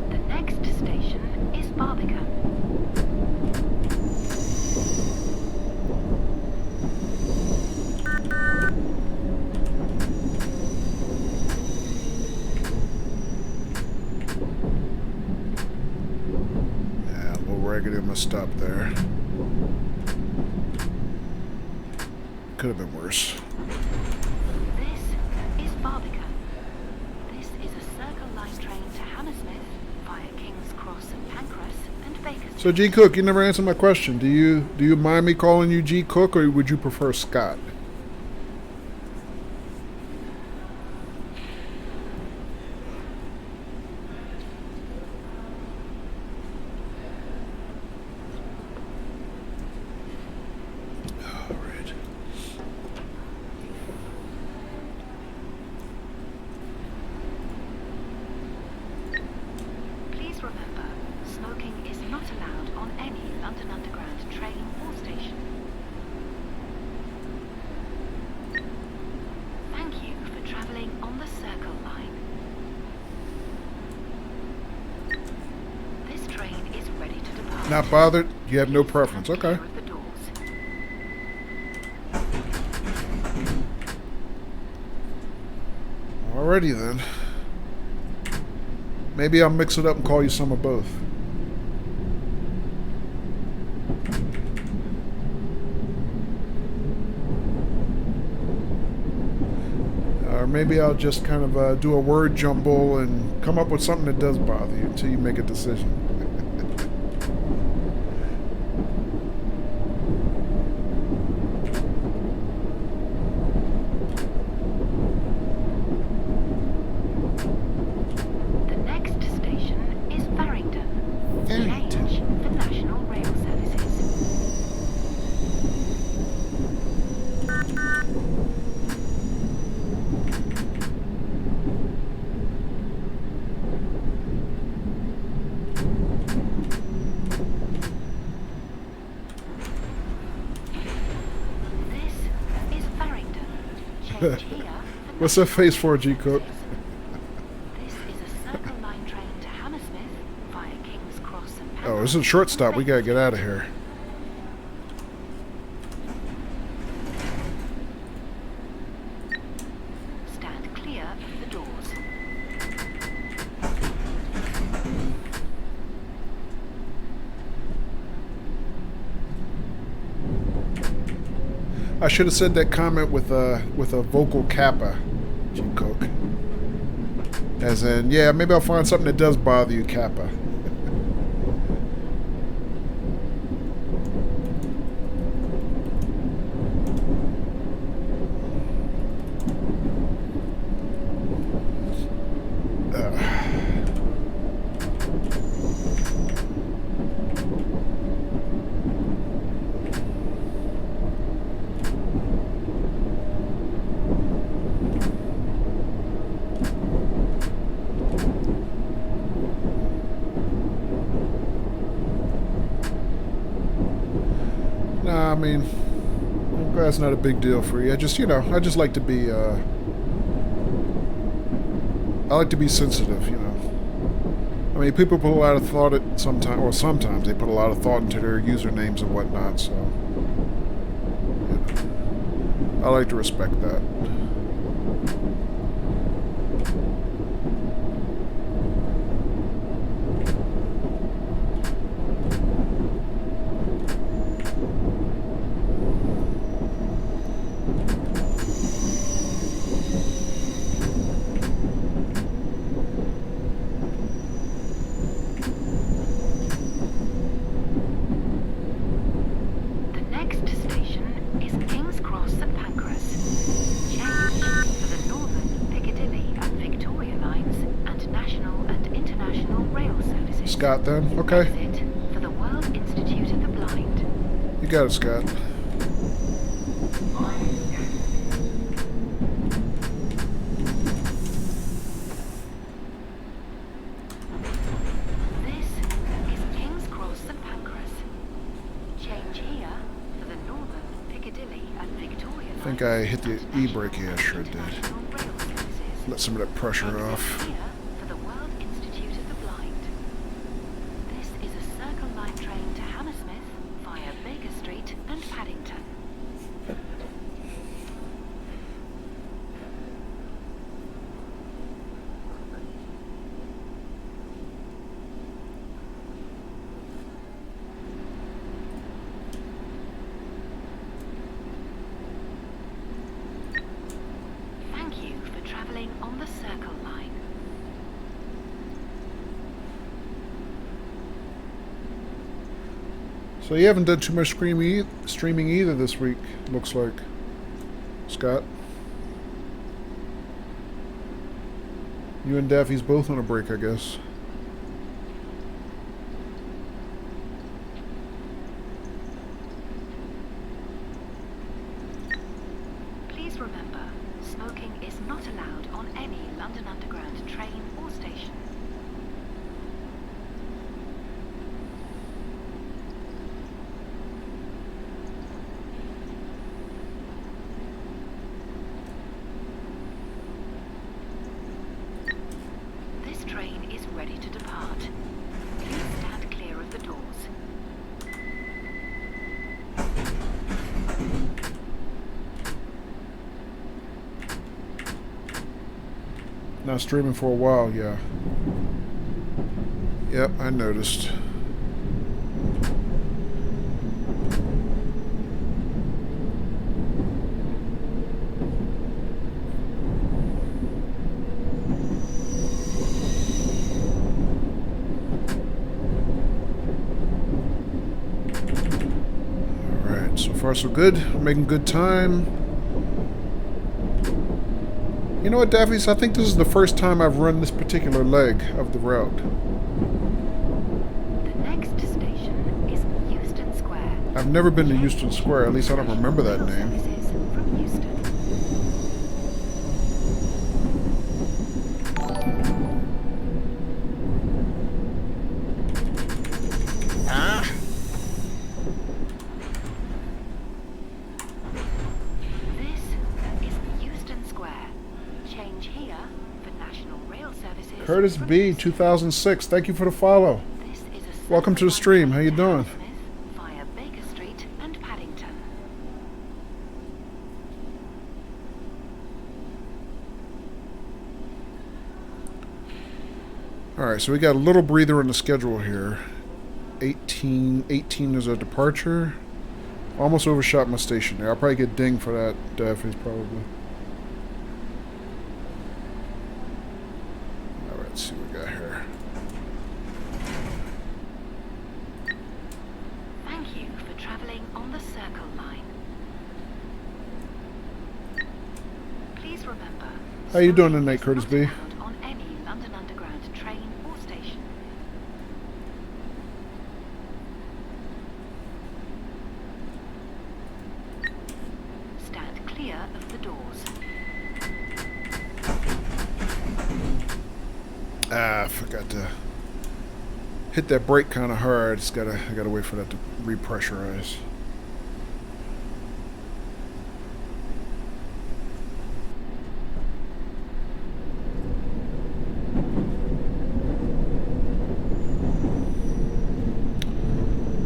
The next station is Barbican. Yeah, a little raggedy on my stop there. Could have been worse. This is Barbican. This is a Circle Line train to Hammersmith via King's Cross and Pancras and Baker Street. So G Cook, you never answered my question. Do you mind me calling you G Cook, or would you prefer Scott? All right. Please remember, smoking is not allowed on any London Underground train or station. Thank you for travelling on the Circle Line. This train is ready to depart. Not bothered? You have no Please preference. stand Okay. clear of the doors. Alrighty then. Maybe I'll mix it up and call you some of both. maybe I'll just kind of do a word jumble and come up with something that does bother you until you make a decision. The next station is Farringdon. Farringdon. Change for National Rail Services. This is Farringdon. Change here for What's that face for, G Cook? This is a Circle Line train to Hammersmith via King's Cross and Oh, this is a short stop. We gotta get out of here. Stand clear of the doors. I should have said that comment with a vocal kappa, G Cook. As in, yeah, maybe I'll find something that does bother you, kappa. Nah, I mean, I'm glad it's not a big deal for you. I just, I just like to be, I like to be sensitive, I mean, people put a lot of thought sometimes they put a lot of thought into their usernames and whatnot, so, I like to respect that. The next station is King's Cross St Pancras. Change for the Northern, Piccadilly and Victoria lines and national and international rail services. Scott, then? Okay. Exit for the World Institute of the Blind. You got it, Scott. This is King's Cross St Pancras. Change here for the Northern, Piccadilly and Victoria lines. I think I hit the and e-brake here, national sure and did. international rail services. Let some of that pressure Exit off. here for the World Institute of the Blind. This is a Circle Line train to Hammersmith via Baker Street and Paddington. Thank you for travelling on the Circle Line. So you haven't done too much streaming either this week, looks like. Scott? You and Daffy's both on a break, I guess. Please remember, smoking is not allowed on any London Underground train or station. This train is ready to depart. Please stand clear of the doors. Not streaming for a while, yeah. Yep, I noticed. far so good. Making good time. You know what, Daffy's? I think this is the first time I've run this particular leg of the route. The next station is Euston Square. I've never been to Euston Square, at least I don't remember that name. Services from Euston. Curtis B, 2006. Thank you for the follow. Welcome to the stream. How you doing? Via Baker Street and Paddington. Alright, so we got a little breather in the schedule here. 18 is a departure. Almost overshot my station there. I'll probably get dinged for that, Daffy's probably. Let's see what we got here. Thank you for travelling on the Circle Line. Please remember. How you doing tonight, Curtis B? On any London Underground train or station. Stand clear of the doors. I forgot to hit that brake kind of hard. I gotta wait for that to repressurize.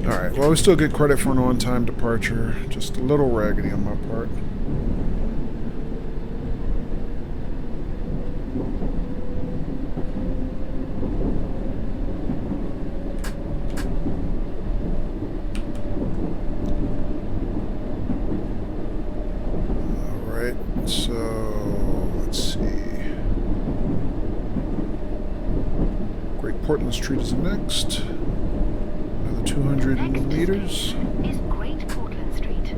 Alright, well, we still get credit for an on-time departure. Just a little raggedy on my part. Portland Street is next. Another 200 meters. Is Great Portland Street.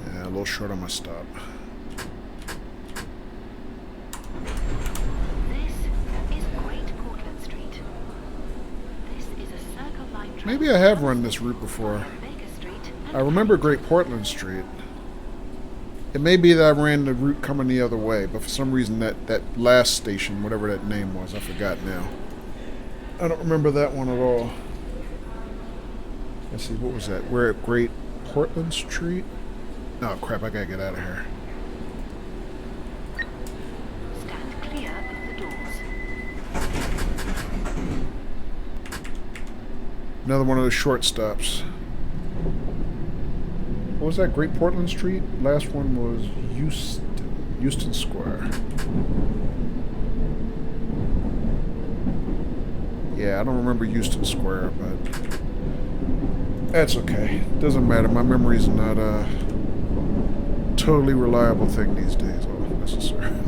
Yeah, a little short on my stop. Maybe I have run this route before. I remember Great Portland Street. It may be that I ran the route coming the other way, but for some reason that last station, whatever that name was, I forgot now. I don't remember that one at all. Let's see, what was that? We're at Great Portland Street? Oh crap, I gotta get out of here. Stand clear of the doors. Another one of those short stops. What was that? Great Portland Street? Last one was Euston Square. Yeah, I don't remember Euston Square, but that's okay. Doesn't matter. My memory's not a totally reliable thing these days, necessarily.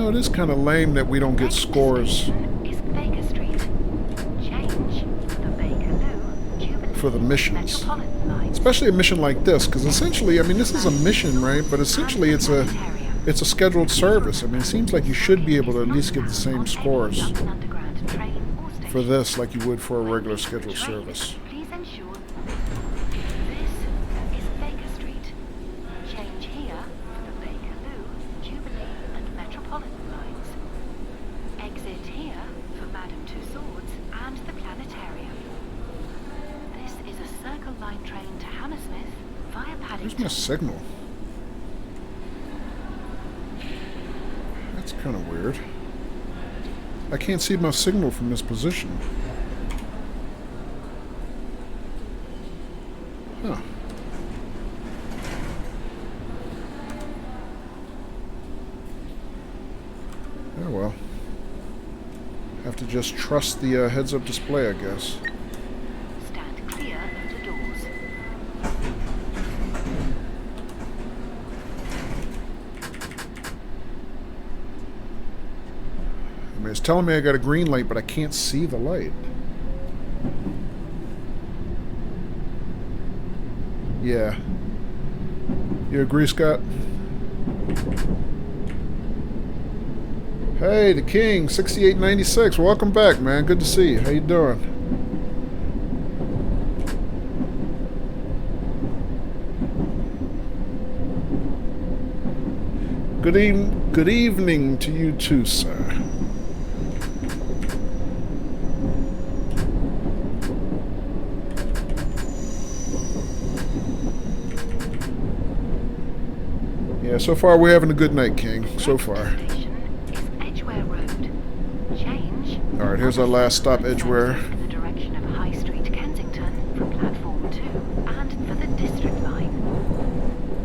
It is kind of lame that we don't get scores for the missions, especially a mission like this, because essentially, I mean, this is a mission, right? But essentially, it's a scheduled service. I mean, it seems like you should be able to at least get the same scores for this like you would for a regular scheduled service. and the planetarium. This is a Circle Line train to Hammersmith via Paddington. Where's my signal? That's kind of weird. I can't see my signal from this position. Huh. Oh well. Have to just trust the heads-up display, I guess. Stand clear of the doors. I mean, it's telling me I got a green light, but I can't see the light. Yeah. You agree, Scott? Hey, the King, 6896. Welcome back, man. Good to see you. How you doing? Good evening to you too, sir. Yeah, so far we're having a good night, King. So far. Alright, here's our last stop, Edgware. In the direction of High Street, Kensington, from platform 2, and for the District Line.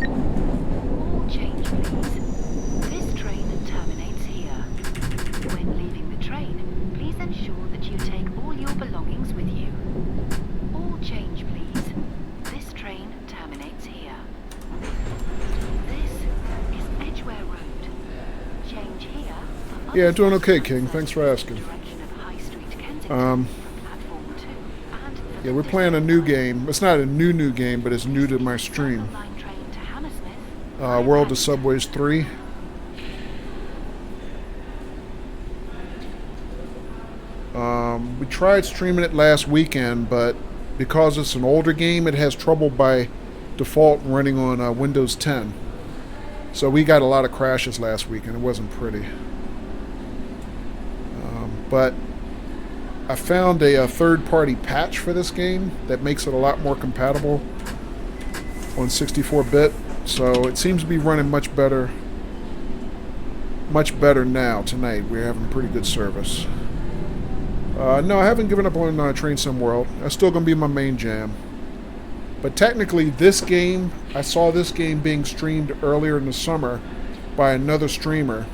All change, please. This train terminates here. When leaving the train, please ensure that you take all your belongings with you. All change, please. This train terminates here. This is Edgware Road. Change here. Yeah, doing okay, King. Thanks for asking. Yeah, we're playing a new game. It's not a new game, but it's new to my stream. World of Subways 3. We tried streaming it last weekend, but because it's an older game, it has trouble by default running on Windows 10. So we got a lot of crashes last week, and it wasn't pretty. But I found a third-party patch for this game that makes it a lot more compatible on 64-bit. So it seems to be running much better now tonight. We're having pretty good service. No, I haven't given up on Train Sim World. That's still going to be my main jam. But technically, this game, I saw this game being streamed earlier in the summer by another streamer.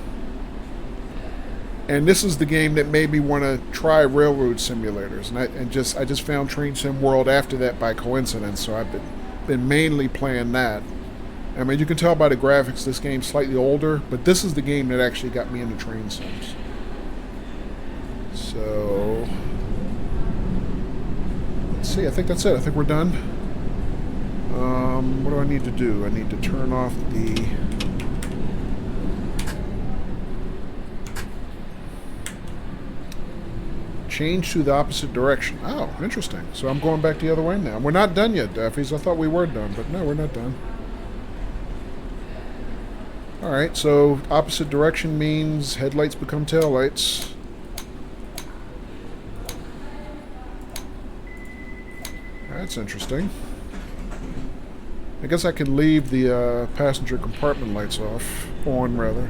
And this is the game that made me want to try railroad simulators. And I just found Train Sim World after that by coincidence. So I've been mainly playing that. I mean, you can tell by the graphics this game's slightly older, but this is the game that actually got me into train sims. So let's see. I think that's it. I think we're done. What do I need to do? I need to turn off the... Change to the opposite direction. Oh, interesting. So I'm going back the other way now. We're not done yet, Daffies. I thought we were done, but no, we're not done. Alright, so opposite direction means headlights become taillights. That's interesting. I guess I can leave the passenger compartment lights on rather.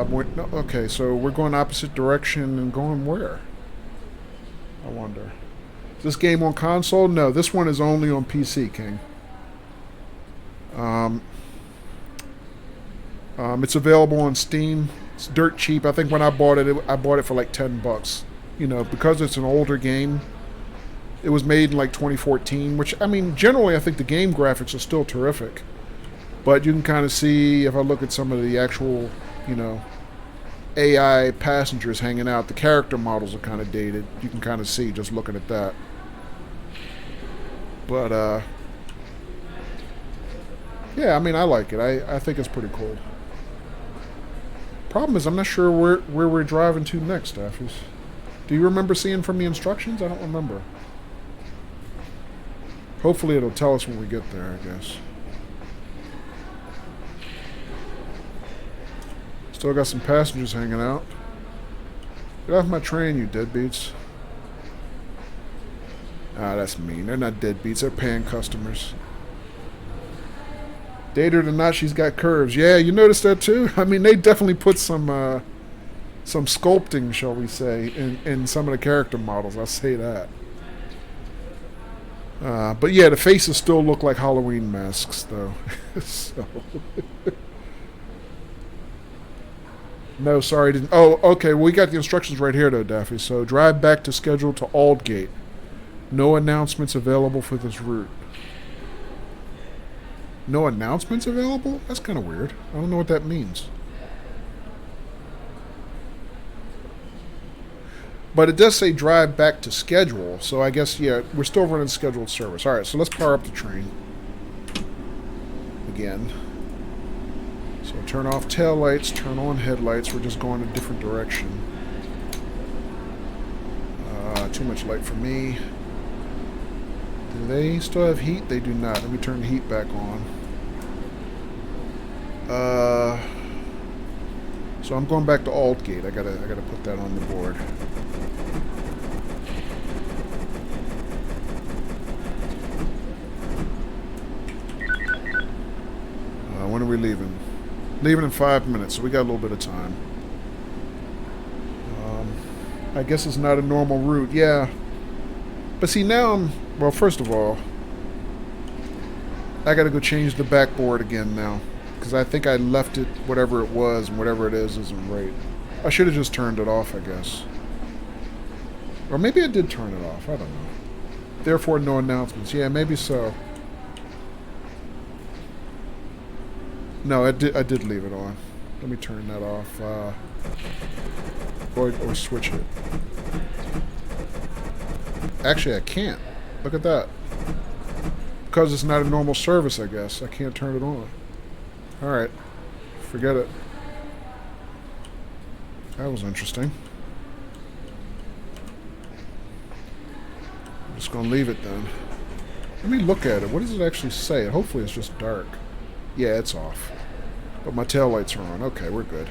No, okay, so we're going opposite direction and going where? I wonder. Is this game on console? No, this one is only on PC, King. It's available on Steam. It's dirt cheap. I think when I bought it, I bought it for like $10. You know, because it's an older game. It was made in like 2014, which, I mean, generally I think the game graphics are still terrific. But you can kind of see, if I look at some of the actual, you know, AI passengers hanging out, the character models are kind of dated. You can kind of see just looking at that. But, yeah, I mean, I like it. I think it's pretty cool. Problem is, I'm not sure where we're driving to next, Staffies. Do you remember seeing from the instructions? I don't remember. Hopefully it'll tell us when we get there, I guess. Still got some passengers hanging out. Get off my train, you deadbeats. Ah, that's mean. They're not deadbeats. They're paying customers. Date her or not, she's got curves. Yeah, you noticed that too? I mean, they definitely put some sculpting, shall we say, in some of the character models. I'll say that. But yeah, the faces still look like Halloween masks, though. So. No, sorry, didn't. Oh, okay. Well, we got the instructions right here, though, Daffy. So drive back to schedule to Aldgate. No announcements available for this route. No announcements available? That's kind of weird. I don't know what that means. But it does say drive back to schedule, so I guess, yeah, we're still running scheduled service. Alright, so let's power up the train. Again. So turn off tail lights, turn on headlights. We're just going a different direction. Too much light for me. Do they still have heat? They do not. Let me turn the heat back on. So I'm going back to Aldgate. I gotta put that on the board. When are we leaving? Leaving in 5 minutes, so we got a little bit of time. I guess it's not a normal route. Yeah. But see, now I'm... Well, first of all, I gotta go change the backboard again now. Because I think I left it, whatever it was, and whatever it is isn't right. I should have just turned it off, I guess. Or maybe I did turn it off. I don't know. Therefore, no announcements. Yeah, maybe so. No, I did leave it on. Let me turn that off. Or switch it. Actually, I can't. Look at that. Because it's not a normal service, I guess. I can't turn it on. Alright. Forget it. That was interesting. I'm just going to leave it then. Let me look at it. What does it actually say? Hopefully it's just dark. Yeah, it's off. But my tail lights are on. Okay, we're good.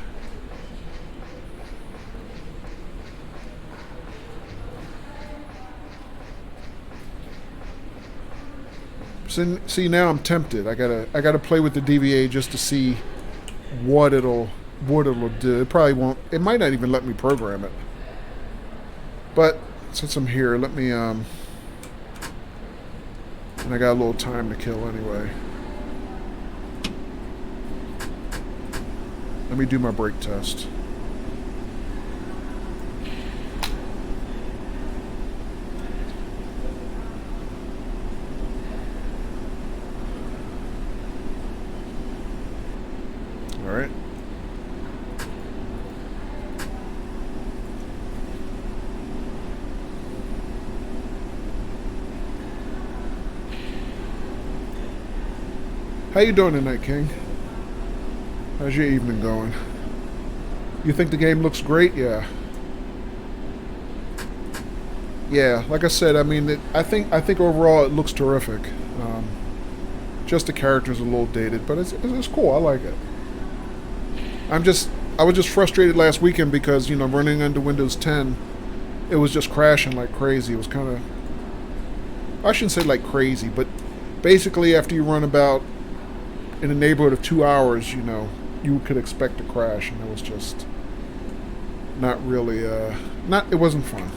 See, now I'm tempted. I gotta play with the DVA just to see what it'll do. It probably won't. It might not even let me program it. But since I'm here, let me and I got a little time to kill anyway. Let me do my brake test. All right. How you doing tonight, King? How's your evening going? You think the game looks great? Yeah. Yeah, like I said, I mean, I think overall it looks terrific. Just the character's a little dated, but it's cool. I like it. I was just frustrated last weekend because, you know, running under Windows 10, it was just crashing like crazy. It was kind of, I shouldn't say like crazy, but basically after you run about in the neighborhood of 2 hours, you know, you could expect a crash, and it was just not really, it wasn't fun.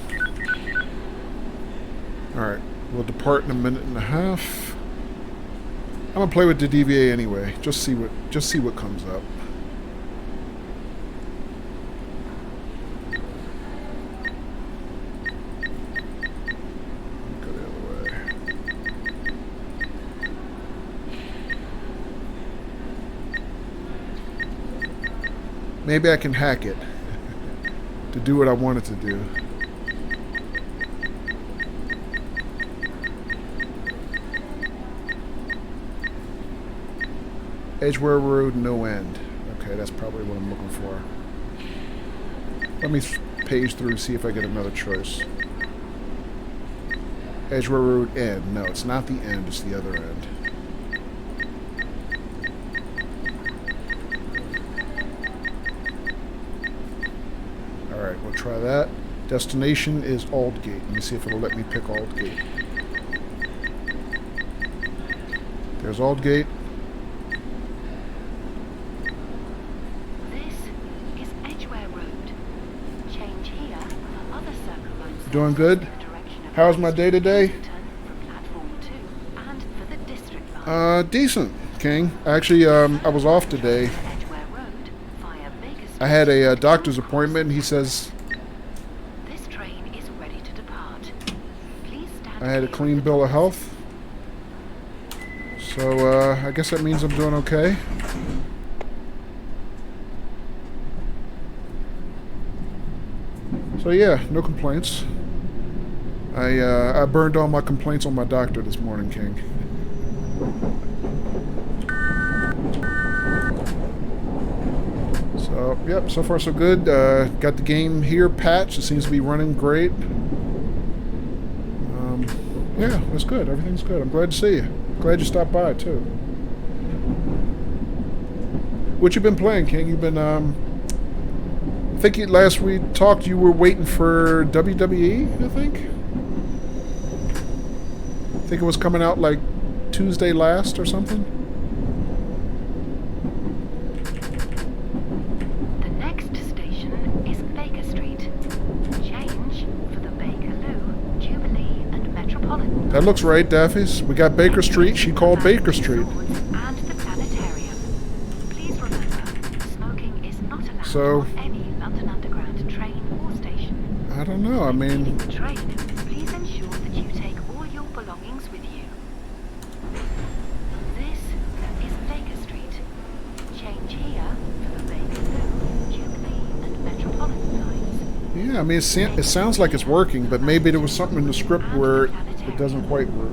Alright, we'll depart in a minute and a half. I'm gonna play with the DVA anyway, just see what comes up. Go the other way. Maybe I can hack it to do what I want it to do. Edgeware Road, no end. Okay, that's probably what I'm looking for. Let me page through, see if I get another choice. Edgeware Road, end. No, it's not the end, it's the other end. Alright, we'll try that. Destination is Aldgate. Let me see if it'll let me pick Aldgate. There's Aldgate. This is Edgware Road. Change here for other circle lines. Doing good? How's my day today? From platform 2 and for the district line. Decent, King. Actually, I was off today. Edgware Road via Baker Street. I had a doctor's appointment, and he says This train is ready to depart. Please stand I had a clear clean of the bill of doors. health. So, I guess that means I'm doing okay. So yeah, no complaints. I burned all my complaints on my doctor this morning, King. So, yep, so far so good. Got the game here patched. It seems to be running great. Yeah, it's good. Everything's good. I'm glad to see you. Glad you stopped by, too. What you been playing, King? You've been, I think last we talked you were waiting for WWE, I think? I think it was coming out like Tuesday last or something? The next station is Baker Street. Change for the Bakerloo, Jubilee, and Metropolitan. That looks right, Daffy's. We got Baker Street. She called Baker Street. And the planetarium. Please remember, smoking is not allowed So- on any London Underground train or station. I don't know. I mean, Leaving the train, please ensure that you take all your belongings with you. This is Baker Street. Change here for the Bakerloo, Jubilee, and Metropolitan lines. yeah, I mean, it sounds like it's working, but maybe there was something in the script where it doesn't quite work.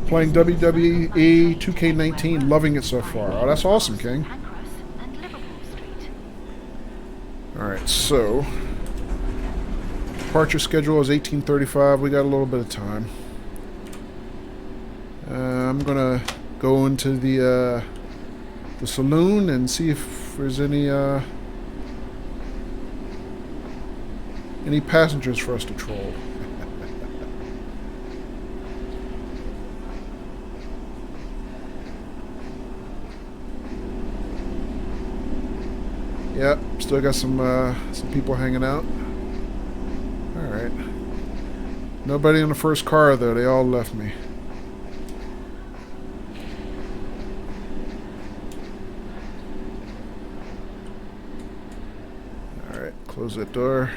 Playing WWE 2K19, loving it so far. Oh, that's awesome, King. Pancras and Liverpool Street. Alright, so departure schedule is 18:35. We got a little bit of time. I'm gonna go into the saloon and see if there's any passengers for us to troll. Yep, still got some people hanging out. Alright. Nobody in the first car, though. They all left me. Alright, close that door.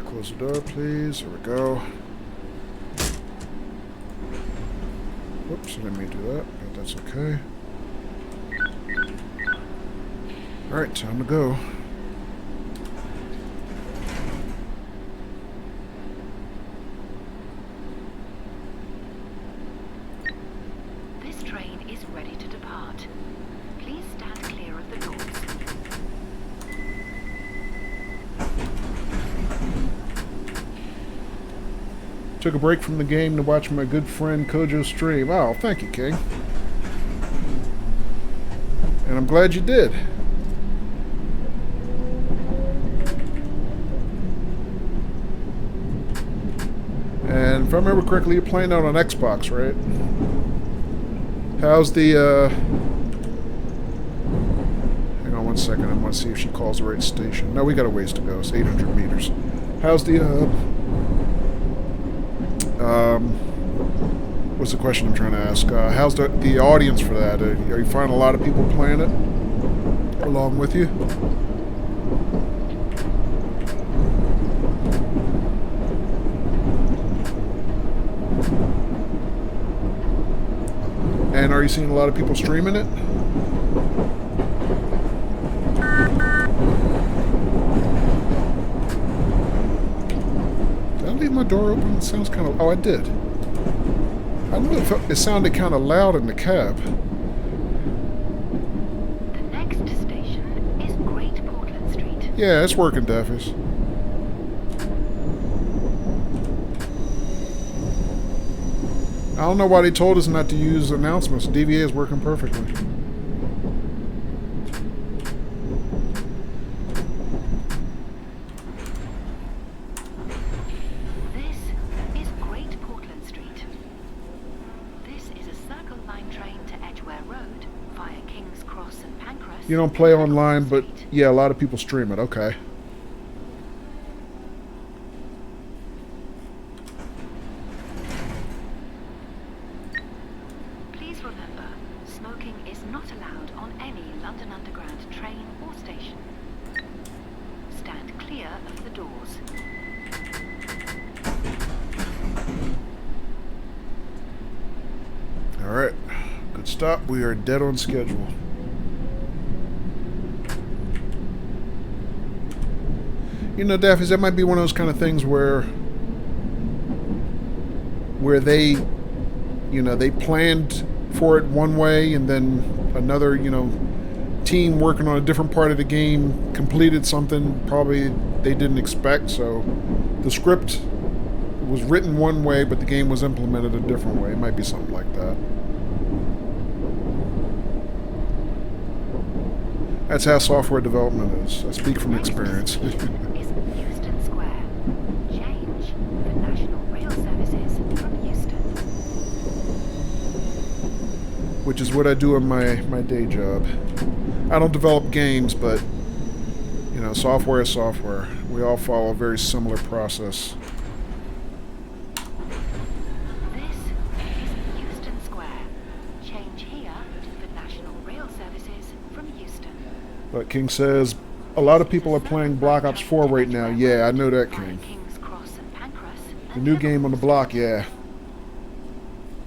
Close the door, please. There we go. Whoops, I didn't mean to do that, but that's okay. Alright, time to go. This train is ready to depart. Please stand clear of the doors. Took a break from the game to watch my good friend Kojo stream. Oh, thank you, King. And I'm glad you did. And if I remember correctly, you're playing out on Xbox, right? How's the, hang on one second, I want to see if she calls the right station. No, we got a ways to go. It's 800 meters. How's the, what's the question I'm trying to ask? How's the audience for that? Are you finding a lot of people playing it along with you? And are you seeing a lot of people streaming it? Did I leave my door open? It sounds kind of... Oh, I did. I knew it sounded kind of loud in the cab. The next station is Great Portland Street. Yeah, it's working, Daffys. I don't know why they told us not to use announcements. DVA is working perfectly. You don't play online, but yeah, a lot of people stream it. Okay. Please remember, smoking is not allowed on any London Underground train or station. Stand clear of the doors. Alright. Good stop. We are dead on schedule. You know, Daffy, that might be one of those kind of things where they, you know, they planned for it one way and then another, you know, team working on a different part of the game completed something probably they didn't expect. So the script was written one way, but the game was implemented a different way. It might be something like that. That's how software development is. I speak from experience. Which is what I do in my day job. I don't develop games, but, you know, software is software. We all follow a very similar process. This is Euston Square. Change here to the National Rail Services from Euston. But King says, a lot of people are playing Black Ops 4 right now. Yeah, I know that, King. The new game on the block, yeah.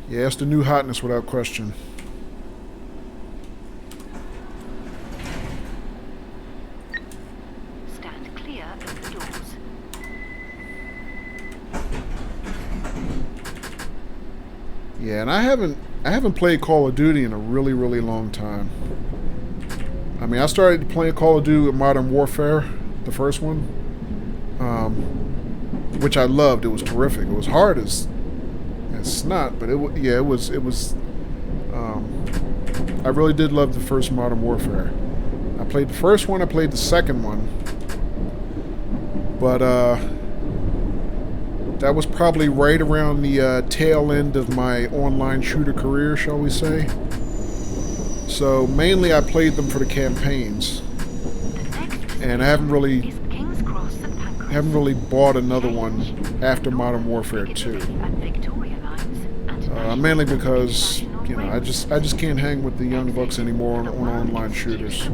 Yeah, it's the new hotness without question. Yeah, and I haven't played Call of Duty in a really, really long time. I mean, I started playing Call of Duty with Modern Warfare, the first one, which I loved. It was terrific. It was hard as snot, but it was. I really did love the first Modern Warfare. I played the first one. I played the second one, but that was probably right around the tail end of my online shooter career, shall we say. So mainly I played them for the campaigns, and I haven't really bought another one after Modern Warfare 2. Mainly because, you know, I just can't hang with the young bucks anymore on online shooters.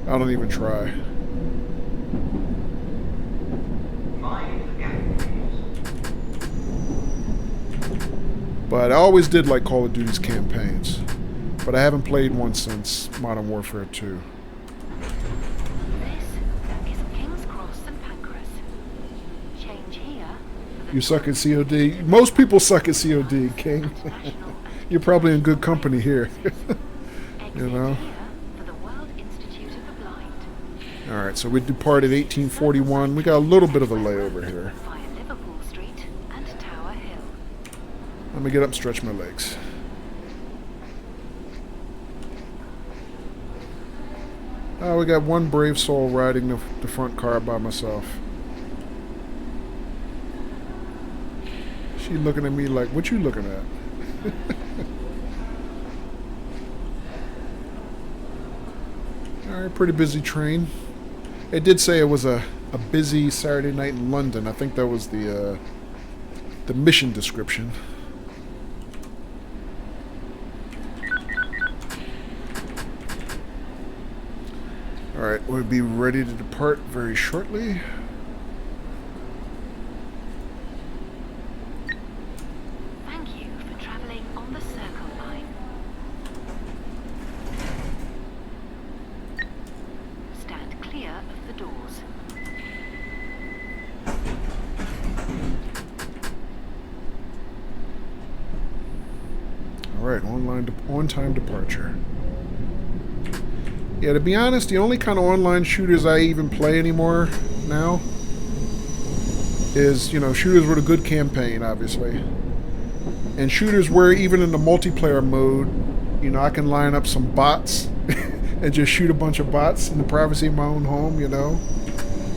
I don't even try. But I always did like Call of Duty's campaigns. But I haven't played one since Modern Warfare 2. You suck at COD? Most people suck at COD, King. You're probably in good company here. You know? Alright, so we departed 1841. We got a little bit of a layover here. Let me get up and stretch my legs. Oh, we got one brave soul riding the front car by myself. She looking at me like, what you looking at? Alright, pretty busy train. It did say it was a busy Saturday night in London. I think that was the mission description. Alright, we'll be ready to depart very shortly. Thank you for travelling on the Circle Line. Stand clear of the doors. Alright, on-time departure. Yeah, to be honest, the only kind of online shooters I even play anymore now is, you know, shooters with a good campaign, obviously. And shooters where even in the multiplayer mode, you know, I can line up some bots and just shoot a bunch of bots in the privacy of my own home, you know.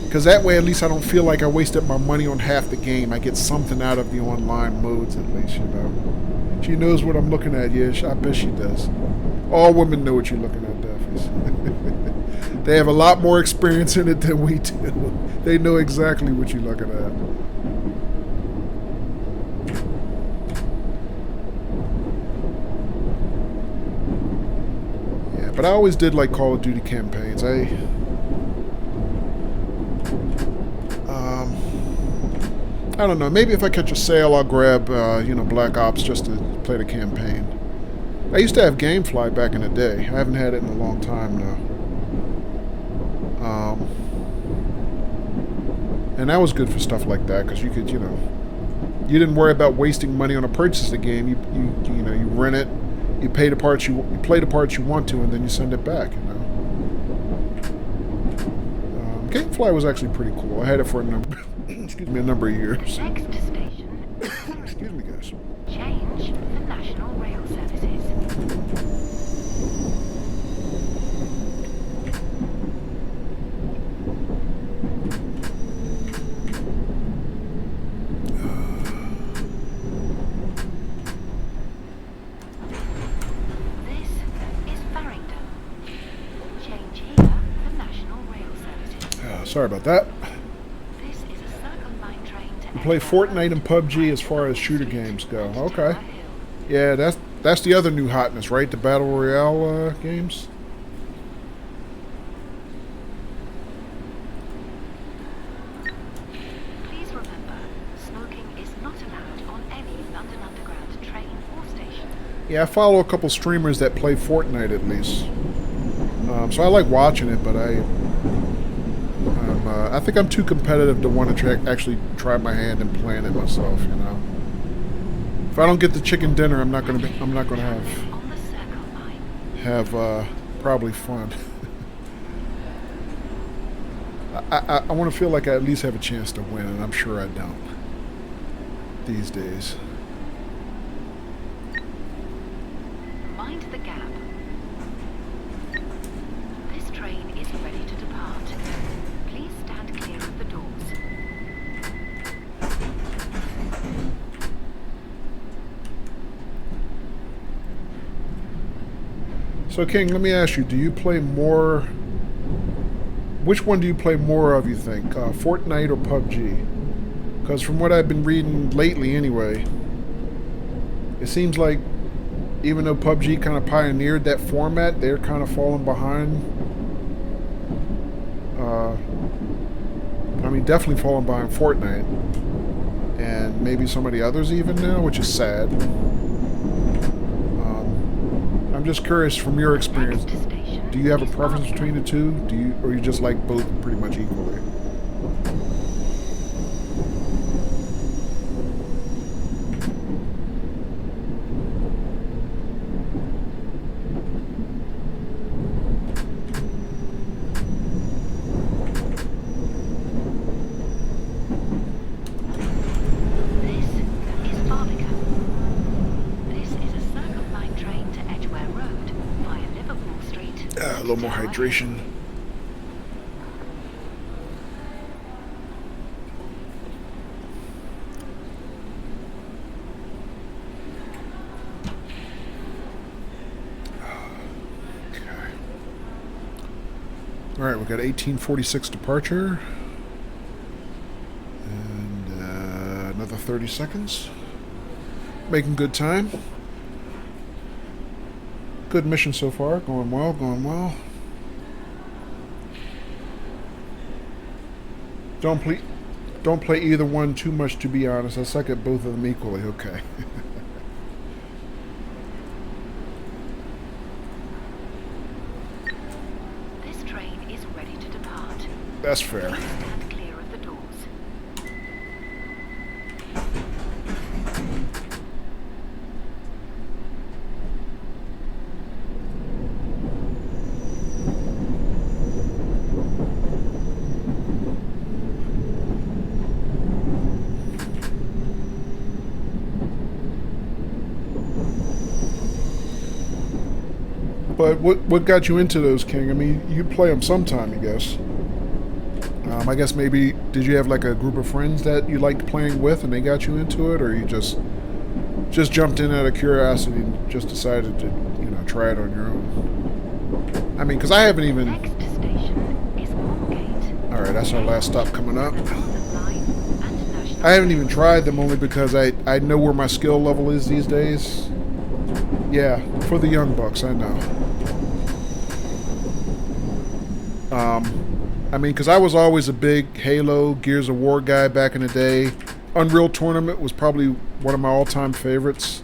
Because that way, at least I don't feel like I wasted my money on half the game. I get something out of the online modes, at least, you know. She knows what I'm looking at, yeah, I bet she does. All women know what you're looking at, Def. trophies. They have a lot more experience in it than we do. They know exactly what you're looking at. Yeah, but I always did like Call of Duty campaigns. I don't know. Maybe if I catch a sale, I'll grab, Black Ops just to play the campaign. I used to have GameFly back in the day. I haven't had it in a long time now. And that was good for stuff like that because you could, you didn't worry about wasting money on a purchase of the game. You rent it, you pay the parts you play the parts you want to, and then you send it back. GameFly was actually pretty cool. I had it for a number of years. Next station. Excuse me, guys. Change the national rail services. This is Farringdon. Change here for national rail services. Sorry about that. This is a Circle Line train to You play Fortnite and PUBG as far as shooter games go. Okay. Yeah, that's the other new hotness, right? The Battle Royale games. Please remember, smoking is not allowed on any London Underground train or station. Yeah, I follow a couple streamers that play Fortnite at least. So I like watching it, but I think I'm too competitive to want to actually try my hand in playing it myself. If I don't get the chicken dinner, I'm not gonna have On the Circle Line. Probably fun. I want to feel like I at least have a chance to win, and I'm sure I don't these days. Mind the gap. This train is ready to depart. Please stand clear of the doors. So, King, let me ask you: do you play more? Which one do you play more of? You think Fortnite or PUBG? Because from what I've been reading lately, anyway, it seems like even though PUBG kind of pioneered that format, they're kind of falling behind. Definitely falling behind Fortnite, and maybe some of the others even now, which is sad. I'm just curious from your experience. Do you have a preference between the two? Or you just like both pretty much equally? A little more hydration. All right, we got 1846 departure, and another 30 seconds. Making good time. Good mission so far. Going well, going well. Don't play either one too much, to be honest. I suck at both of them equally. Okay. This train is ready to depart. That's fair. Please stand clear of the doors. But what got you into those, King? I mean, you play them sometime, I guess. I guess maybe, did you have like a group of friends that you liked playing with and they got you into it, or you just jumped in out of curiosity and just decided to, try it on your own? I mean, because I haven't The even... next station is Moorgate. Alright, that's our last stop coming up. The Northern Line and National I haven't even Rail. tried them only because I know where my skill level is these days. Yeah, for the young bucks, I know. I mean, because I was always a big Halo, Gears of War guy back in the day. Unreal Tournament was probably one of my all-time favorites.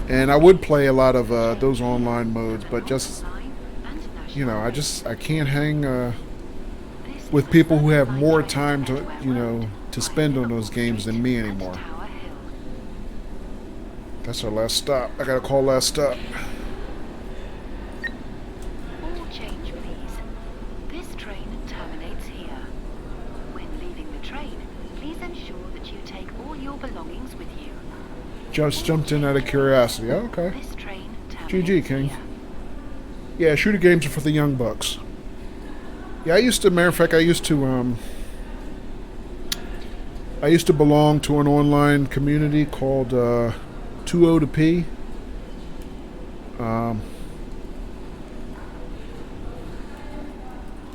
And I would play a lot of those online modes, but just, you know, I can't hang with people who have more time to, you know, to spend on those games than me anymore. That's our last stop. I gotta call last stop. All change, please. This train terminates here. When leaving the train, please ensure that you take all your belongings with you. Just jumped in out of curiosity. Oh, okay. This train GG, terminates King. here. Yeah, shooter games are for the young bucks. Yeah, matter of fact, I used to belong to an online community called 20 to P.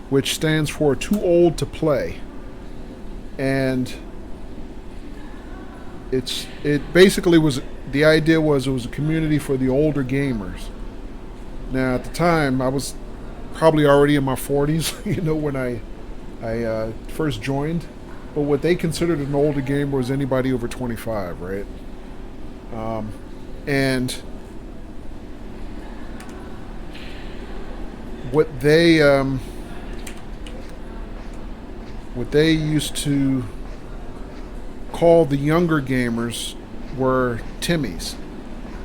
Which stands for Too Old to Play. And it basically was, the idea was it was a community for the older gamers. Now at the time I was probably already in my 40s, you know, when I first joined. But what they considered an older gamer was anybody over 25, right? And what they used to call the younger gamers were Timmies.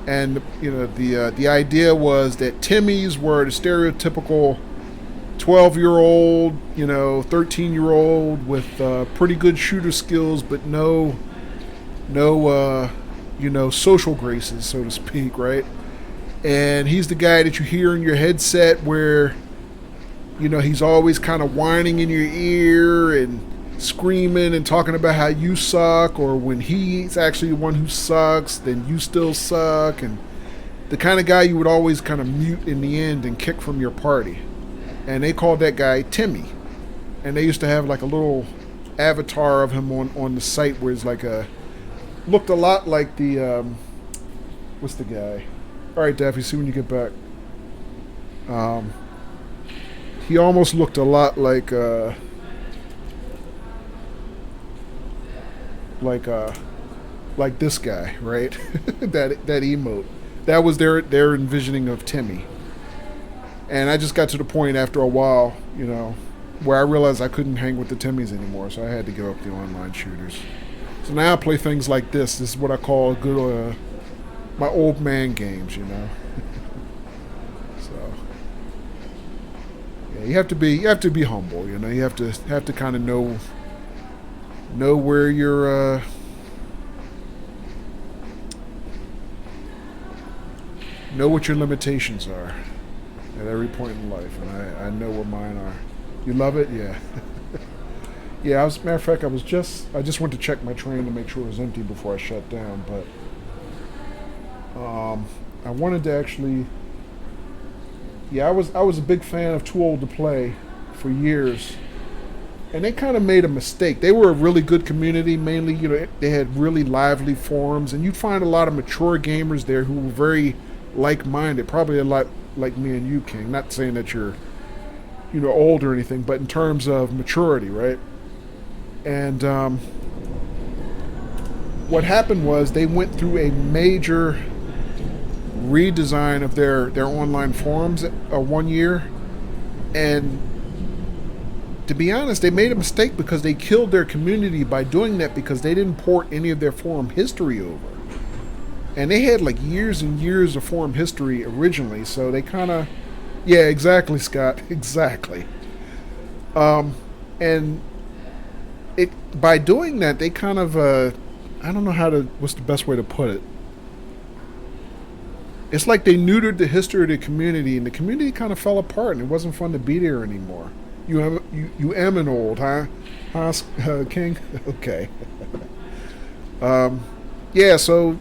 And you know, the idea was that Timmies were the stereotypical 12-year-old, you know, 13-year-old with pretty good shooter skills, but no, you know, social graces, so to speak, right? And he's the guy that you hear in your headset where, you know, he's always kind of whining in your ear and screaming and talking about how you suck, or when he's actually the one who sucks, then you still suck, and the kind of guy you would always kind of mute in the end and kick from your party. And they called that guy Timmy. And they used to have like a little avatar of him on the site where it's like looked a lot like the what's the guy? Alright, Daffy, see when you get back. He almost looked a lot like this guy, right? that emote. That was their envisioning of Timmy. And I just got to the point after a while, you know, where I realized I couldn't hang with the Timmies anymore, so I had to give up the online shooters. So now I play things like this. This is what I call good, my old man games, you know. So yeah, you have to be humble, you know. You have to kind of know where your know what your limitations are at every point in life, and I know what mine are. You love it? Yeah. Yeah, matter of fact, I just went to check my train to make sure it was empty before I shut down, but I wanted to actually, yeah, I was a big fan of Too Old to Play for years, and they kind of made a mistake. They were a really good community, mainly, you know, they had really lively forums, and you'd find a lot of mature gamers there who were very like-minded, probably a lot like me and you, King. Not saying that you're, you know, old or anything, but in terms of maturity, right? And what happened was they went through a major redesign of their online forums 1 year, and to be honest, they made a mistake because they killed their community by doing that, because they didn't port any of their forum history over. And they had like years and years of forum history originally, so they kind of, yeah, exactly, Scott, exactly. And it, by doing that, they kind of, I don't know what's the best way to put it. It's like they neutered the history of the community, and the community kind of fell apart, and it wasn't fun to be there anymore. You am an old, huh? King? Okay. Yeah, so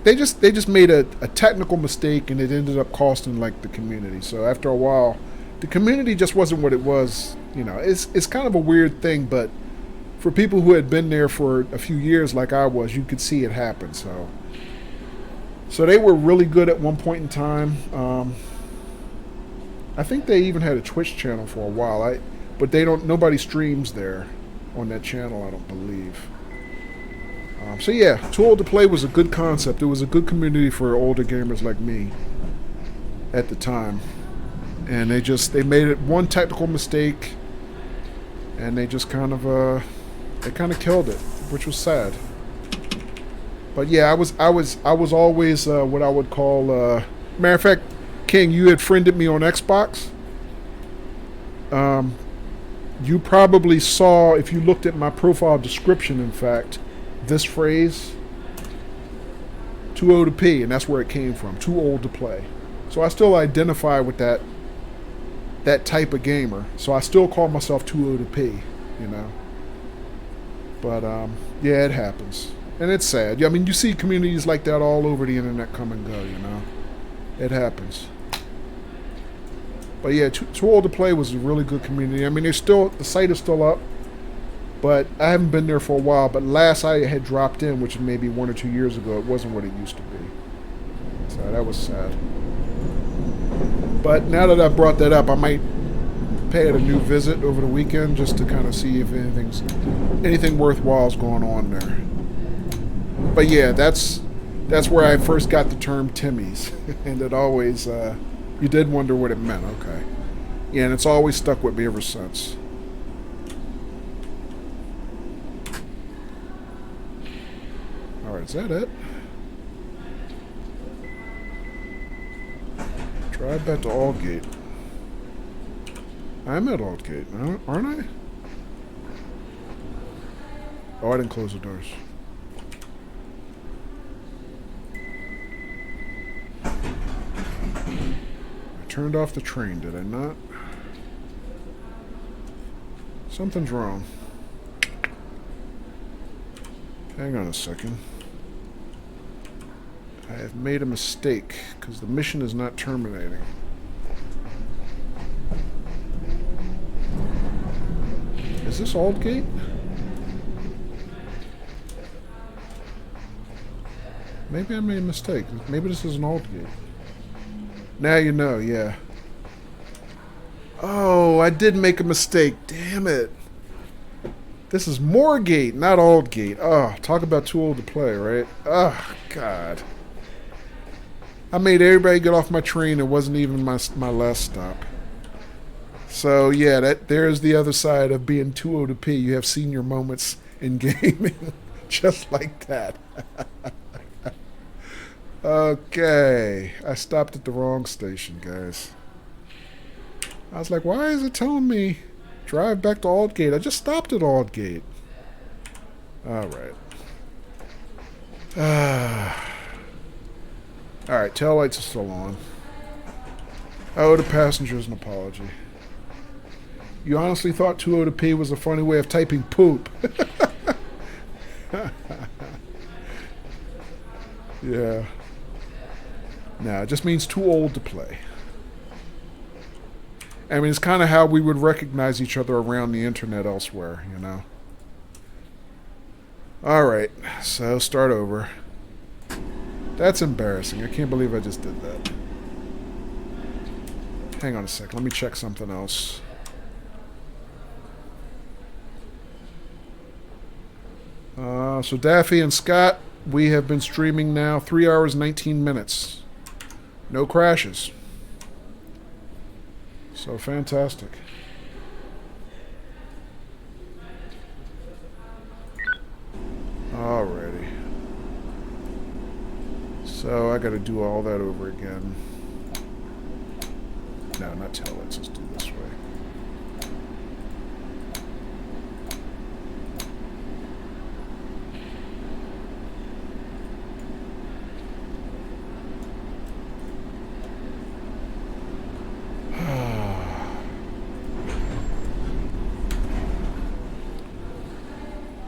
they just made a technical mistake, and it ended up costing like the community. So after a while, the community just wasn't what it was. You know, it's kind of a weird thing, but for people who had been there for a few years, like I was, you could see it happen. So they were really good at one point in time. I think they even had a Twitch channel for a while. But they don't. Nobody streams there on that channel, I don't believe. So yeah, Too Old to Play was a good concept. It was a good community for older gamers like me at the time, and they made it one technical mistake, and they just kind of killed it, which was sad. But yeah, I was always what I would call. Matter of fact, King, you had friended me on Xbox. You probably saw, if you looked at my profile description, in fact, this phrase, too old to pee, and that's where it came from, too old to play. So I still identify with that type of gamer. So I still call myself too old to pee, you know. But yeah, it happens. And it's sad. I mean, you see communities like that all over the internet come and go, you know. It happens. But yeah, Too Old to Play was a really good community. I mean, the site is still up, but I haven't been there for a while. But last I had dropped in, which was maybe 1 or 2 years ago, it wasn't what it used to be. So that was sad. But now that I brought that up, I might pay it a new visit over the weekend just to kind of see if anything worthwhile is going on there. But yeah, that's where I first got the term Timmy's, and it always you did wonder what it meant. Okay, yeah, and it's always stuck with me ever since. All right, is that it? Drive back to Aldgate. I'm at Aldgate, aren't I? Oh, I didn't close the doors. Turned off the train, did I not? Something's wrong. Hang on a second. I have made a mistake, because the mission is not terminating. Is this Aldgate? Maybe I made a mistake. Maybe this is an Aldgate. Now you know, yeah. Oh, I did make a mistake. Damn it. This is Moorgate, not Aldgate. Oh, talk about Too Old to Play, right? Oh, God. I made everybody get off my train. It wasn't even my last stop. So, yeah, there's the other side of being too old to pee. You have senior moments in gaming. Just like that. Okay, I stopped at the wrong station, guys. I was like, why is it telling me drive back to Aldgate? I just stopped at Aldgate. Alright. Alright, taillights are still on. I owe the passengers an apology. You honestly thought 2O2P was a funny way of typing poop. Yeah. No, it just means too old to play. I mean, it's kind of how we would recognize each other around the internet elsewhere, you know. Alright, so start over. That's embarrassing. I can't believe I just did that. Hang on a sec. Let me check something else. So Daffy and Scott, we have been streaming now 3 hours, 19 minutes. No crashes. So fantastic. Alrighty. So I gotta do all that over again. No, not tell. Let's just do this way.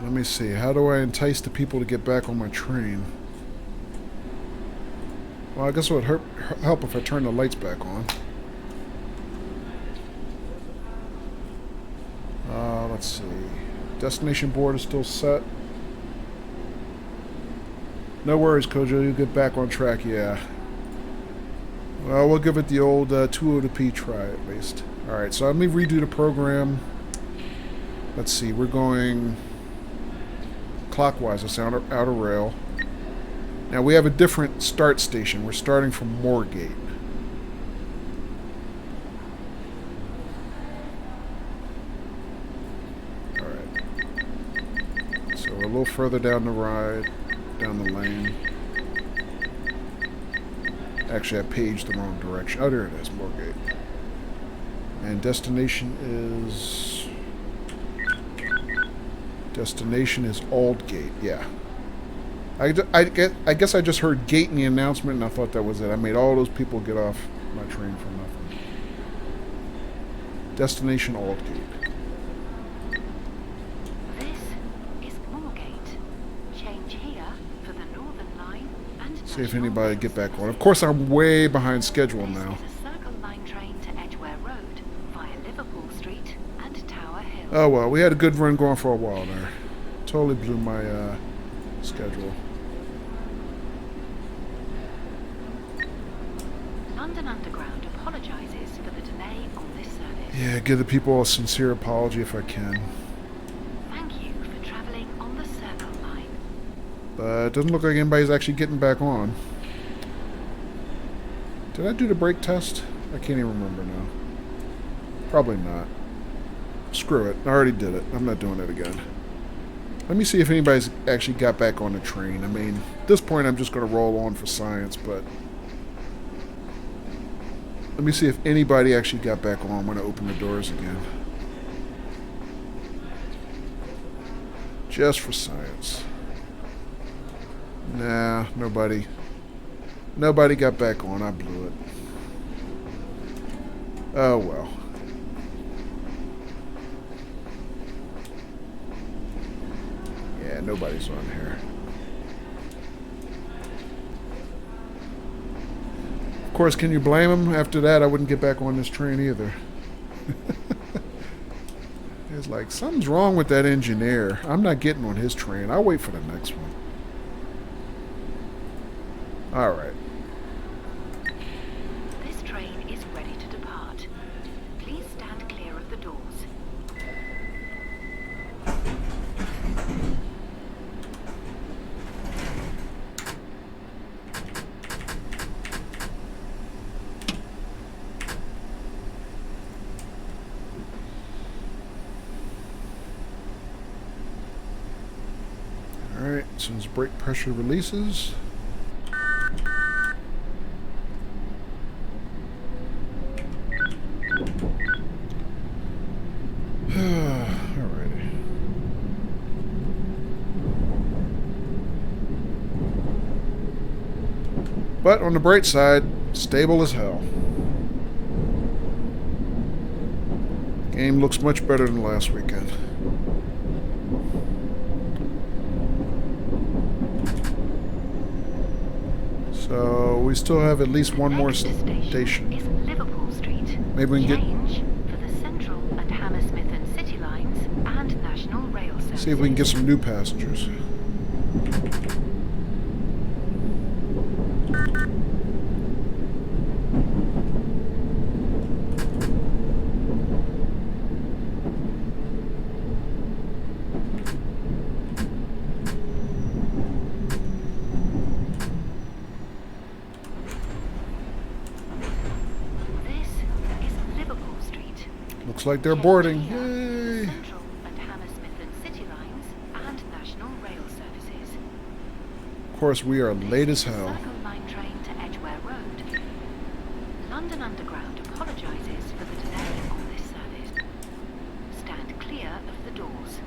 Let me see. How do I entice the people to get back on my train? Well, I guess it would help if I turn the lights back on. Let's see. Destination board is still set. No worries, Kojo. You'll get back on track, yeah. Well, we'll give it the old 202p try at least. Alright, so let me redo the program. Let's see, we're going clockwise. It's outer rail. Now we have a different start station. We're starting from Moorgate. Alright. So we're a little further down the ride, down the lane. Actually, I paged the wrong direction. Oh, there it is, Moorgate. And destination is... Destination is Aldgate, yeah. I guess I just heard gate in the announcement and I thought that was it. I made all those people get off my train for nothing. Destination Aldgate. This is Moorgate. Change here for the Northern Line and See if anybody get back on. Of course, I'm way behind schedule now. This is a Circle Line train to Edgware Road via Liverpool Street and Tower Hill. Oh well, we had a good run going for a while there. Totally blew my schedule. London Underground apologises for the delay on this service. Yeah, give the people a sincere apology if I can. Thank you for travelling on the Circle Line. But it doesn't look like anybody's actually getting back on. Did I do the brake test? I can't even remember now. Probably not. Screw it. I already did it. I'm not doing it again. Let me see if anybody's actually got back on the train. I mean, at this point I'm just going to roll on for science, but... Let me see if anybody actually got back on when I open the doors again. Just for science. Nah, nobody. Nobody got back on. I blew it. Oh well. Yeah, nobody's on here. Of course, can you blame him? After that, I wouldn't get back on this train either. It's like, something's wrong with that engineer. I'm not getting on his train. I'll wait for the next one. Alright. This train is ready to depart. Please stand clear of the doors. Alright, as soon as brake pressure releases. Alrighty. But on the bright side, stable as hell. Game looks much better than last weekend. So we still have at least one more station. Is Liverpool Street. Maybe we can Change for the Central and Hammersmith and City lines and National Rail services. see if we can get some new passengers. Looks like they're boarding. Yay! Central and Hammersmith and City lines and National Rail services. Of course, we are late as hell. Circle Line train to Edgware Road. London Underground apologises for the delay on this service. Stand clear of the doors.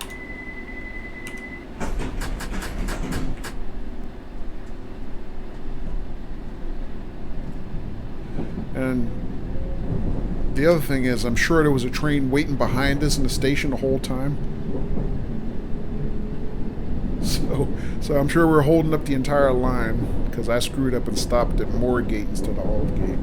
And the other thing is, I'm sure there was a train waiting behind us in the station the whole time. So, So I'm sure we're holding up the entire line because I screwed up and stopped at Moorgate instead of Aldgate.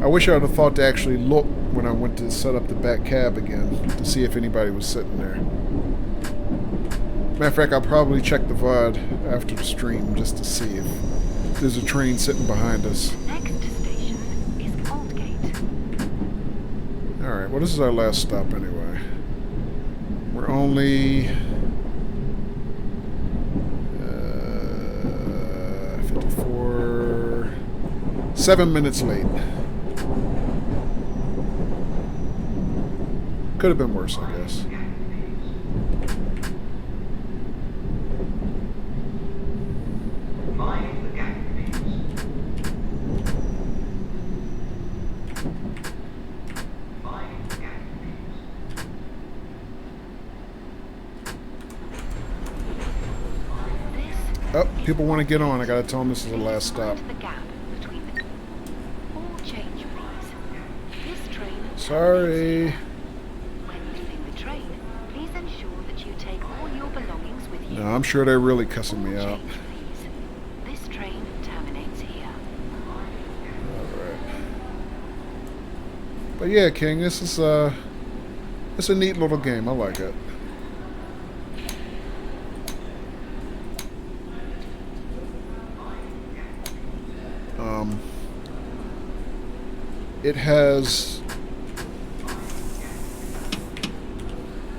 I wish I would have thought to actually look when I went to set up the back cab again to see if anybody was sitting there. Matter of fact, I'll probably check the VOD after the stream just to see if there's a train sitting behind us. Next station is Aldgate. Alright, well this is our last stop anyway. We're only 54... 7 minutes late. Could have been worse, I guess. Oh, people want to get on. I gotta tell them this is the last stop. The gap between the all change, please. This train. Sorry. When leaving the train, please ensure that you take all your belongings with you. No, I'm sure they're really cussing me out. Change, please. This train terminates here. Alright. But yeah, King, this is it's a neat little game. I like it. It has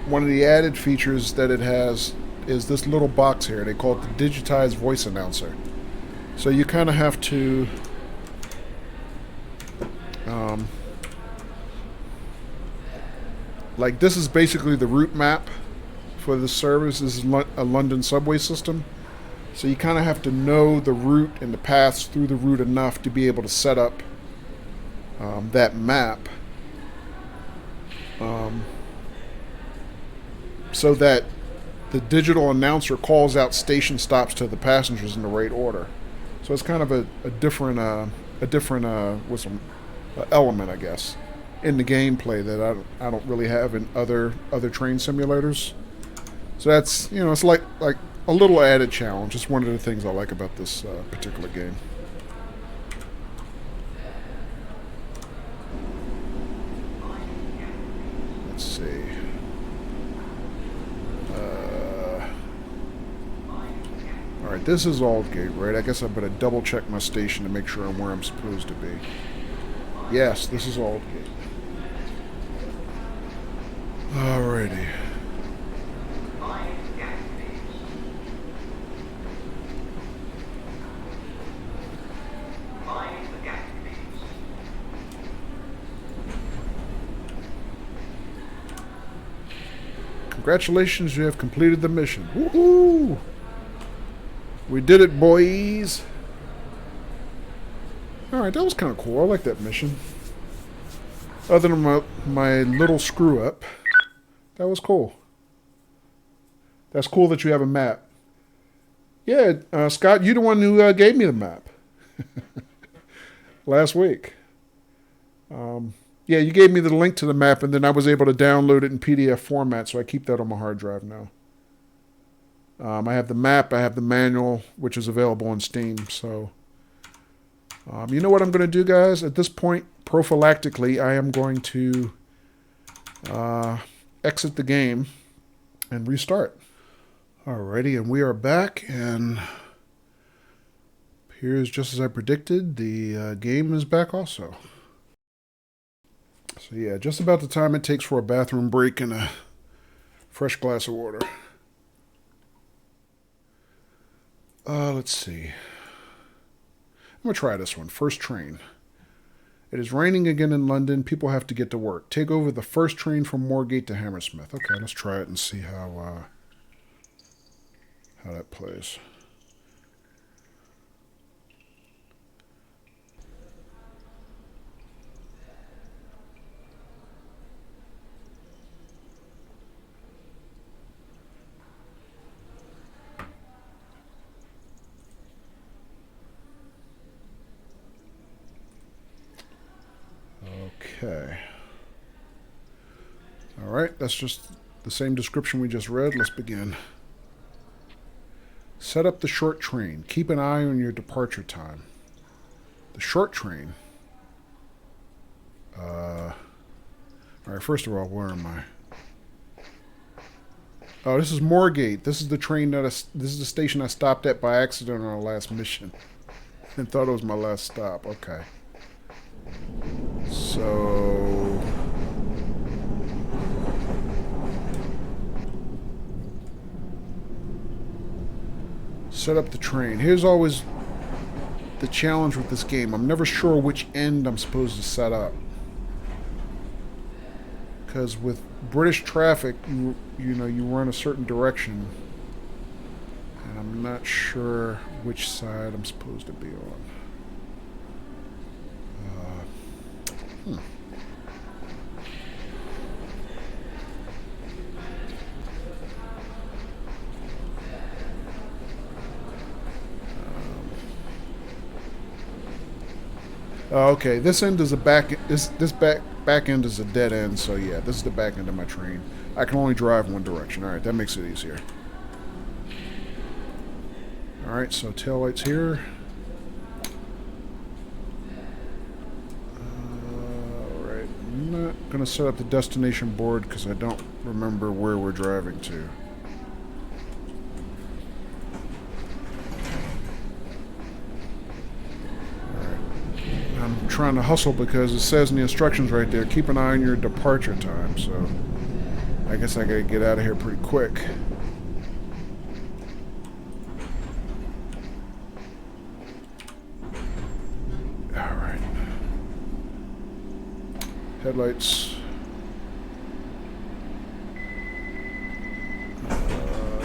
one of the added features that it has is this little box here. They call it the digitized voice announcer. So you kind of have to like this is basically the route map for the service. This is a London subway system. So you kind of have to know the route and the paths through the route enough to be able to set up that map so that the digital announcer calls out station stops to the passengers in the right order. So it's kind of a different element, I guess, in the gameplay that I don't really have in other train simulators. So that's, you know, it's like a little added challenge. It's one of the things I like about this particular game. Let's see. Alright, this is Aldgate, right? I guess I better double check my station to make sure I'm where I'm supposed to be. Yes, this is Aldgate. Alrighty. Congratulations, you have completed the mission. Woohoo! We did it, boys! Alright, that was kind of cool. I like that mission. Other than my little screw-up, that was cool. That's cool that you have a map. Yeah, Scott, you're the one who gave me the map. Last week. Yeah, you gave me the link to the map, and then I was able to download it in PDF format, so I keep that on my hard drive now. I have the map, I have the manual, which is available on Steam, so... you know what I'm going to do, guys? At this point, prophylactically, I am going to exit the game and restart. Alrighty, and we are back, and here's just as I predicted, the game is back also. So yeah, just about the time it takes for a bathroom break and a fresh glass of water. Let's see. I'm going to try this one. First train. It is raining again in London. People have to get to work. Take over the first train from Moorgate to Hammersmith. Okay, let's try it and see how that plays. Okay. Alright, that's just the same description we just read. Let's begin. Set up the short train. Keep an eye on your departure time. The short train? Alright, first of all, where am I? Oh, this is Moorgate. This is the train that this is the station I stopped at by accident on our last mission. And thought it was my last stop. Okay. So... set up the train. Here's always the challenge with this game. I'm never sure which end I'm supposed to set up. Because with British traffic, you know, you run a certain direction. And I'm not sure which side I'm supposed to be on. Okay, this end is a back. This back end is a dead end. So yeah, this is the back end of my train. I can only drive one direction. All right, that makes it easier. All right, so taillights here. All right, I'm not gonna set up the destination board because I don't remember where we're driving to. I'm trying to hustle because it says in the instructions right there, keep an eye on your departure time, so I guess I gotta get out of here pretty quick. Alright. Headlights.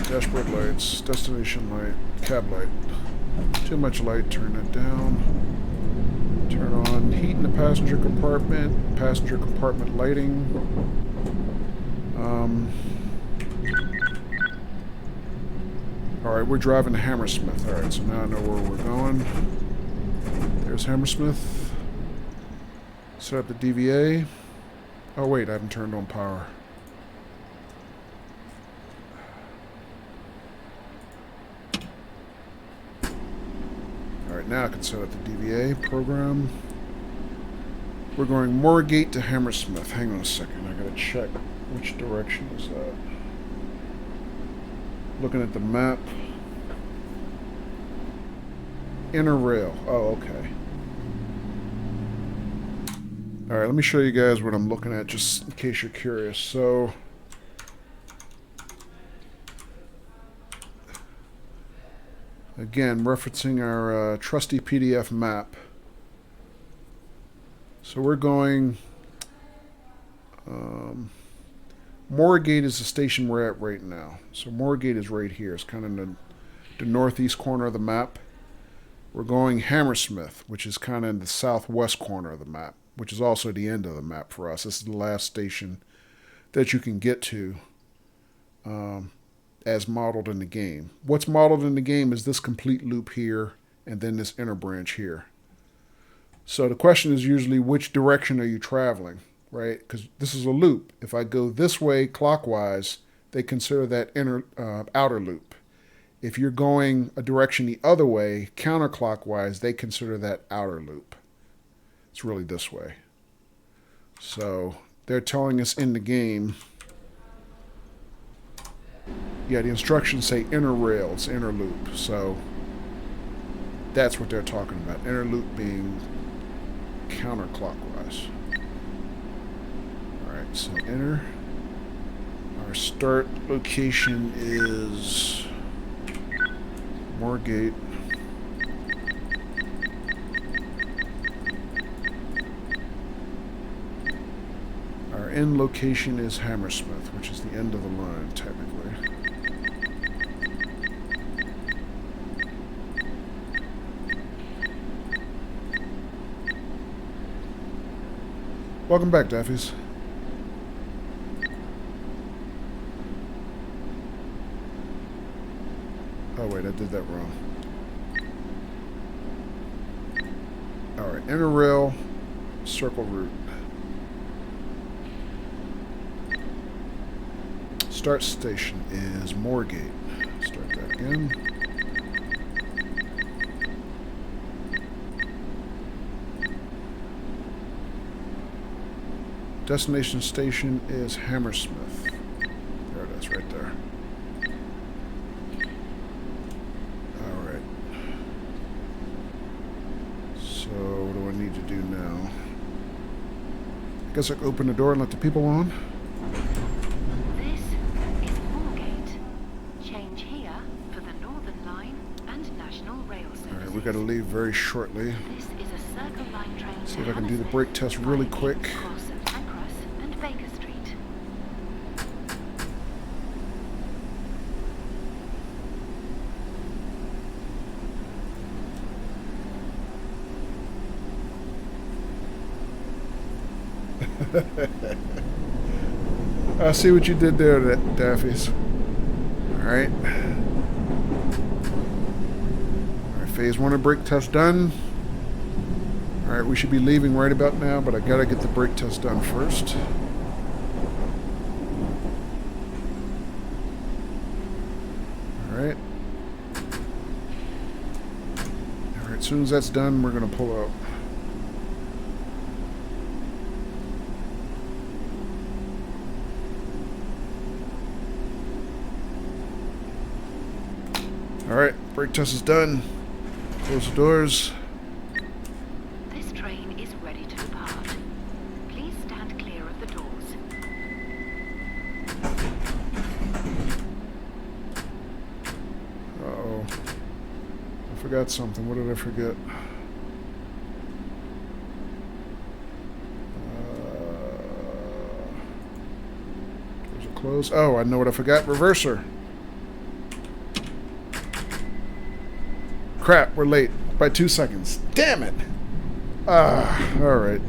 Dashboard lights, destination light, cab light. Too much light, turn it down. Turn on heat in the passenger compartment lighting. Alright, we're driving to Hammersmith. Alright, so now I know where we're going. There's Hammersmith. Set up the DVA. Oh wait, I haven't turned on power. Alright, now I can set up the DVA program. We're going Moorgate to Hammersmith. Hang on a second, I gotta check which direction is that. Looking at the map. Inner rail. Oh, okay. Alright, let me show you guys what I'm looking at just in case you're curious. So... again, referencing our trusty PDF map. So we're going... Moorgate is the station we're at right now. So Moorgate is right here. It's kind of in the northeast corner of the map. We're going Hammersmith, which is kind of in the southwest corner of the map, which is also the end of the map for us. This is the last station that you can get to as modeled in the game. What's modeled in the game is this complete loop here and then this inner branch here. So the question is usually which direction are you traveling, right? Because this is a loop. If I go this way clockwise, they consider that outer loop. If you're going a direction the other way, counterclockwise, they consider that outer loop. It's really this way. So they're telling us in the game, yeah, the instructions say inner rail, it's inner loop. So that's what they're talking about. Inner loop being counterclockwise. Alright, so inner. Our start location is Moorgate. Our end location is Hammersmith, which is the end of the line, technically. Welcome back, Daffies. Oh wait, I did that wrong. Alright, inner rail, circle route. Start station is Moorgate. Start that again. Destination station is Hammersmith. There it is, right there. Alright. So, what do I need to do now? I guess I can open the door and let the people on. This is Moorgate. Change here for the Northern Line and National Rail Services. Alright, we gotta leave very shortly. This is a Circle Line train. See if I can do the brake test really quick. Cross at Pancras and Baker Street. I see what you did there, Daffies. Alright. Alright, phase 1 of brake test done. Alright, we should be leaving right about now, but I gotta get the brake test done first. Alright. Alright, as soon as that's done, we're gonna pull out. Alright, brake test is done. Close the doors. This train is ready to depart. Please stand clear of the doors. Uh-oh. I forgot something. What did I forget? Doors are closed. Oh, I know what I forgot. Reverser. Crap, we're late by 2 seconds. Damn it! Alright.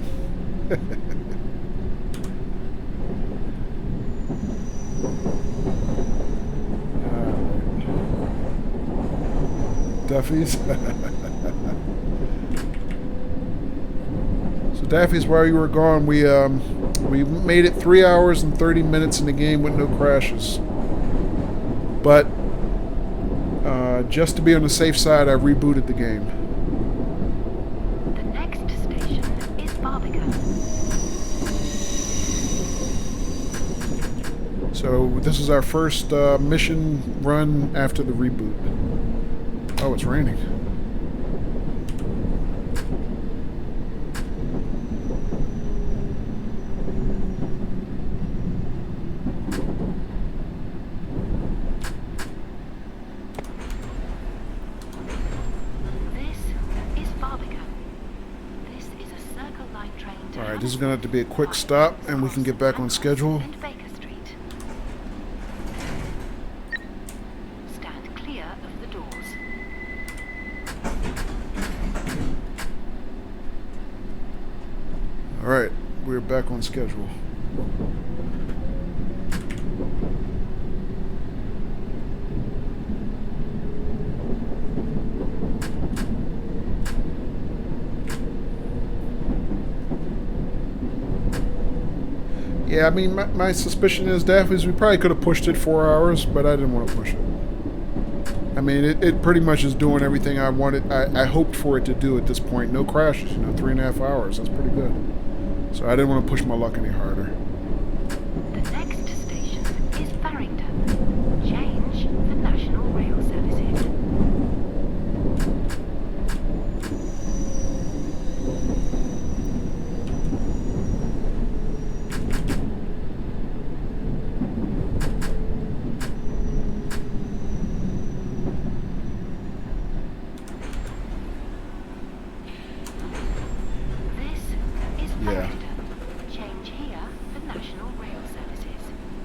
Duffy's. So Daffy's, while you were gone, we made it 3 hours and 30 minutes in the game with no crashes. But just to be on the safe side, I rebooted the game. The next station is Barbican. So this is our first mission run after the reboot. Oh, it's raining. Alright, this is going to have to be a quick stop, and we can get back on schedule. Stand clear of the doors. Alright, we're back on schedule. Yeah, I mean, my suspicion is, Daffy's, we probably could have pushed it 4 hours, but I didn't want to push it. I mean, it pretty much is doing everything I wanted. I hoped for it to do at this point. No crashes, 3.5 hours. That's pretty good. So I didn't want to push my luck any harder. The next station is Farringdon. Change for National Rail Services.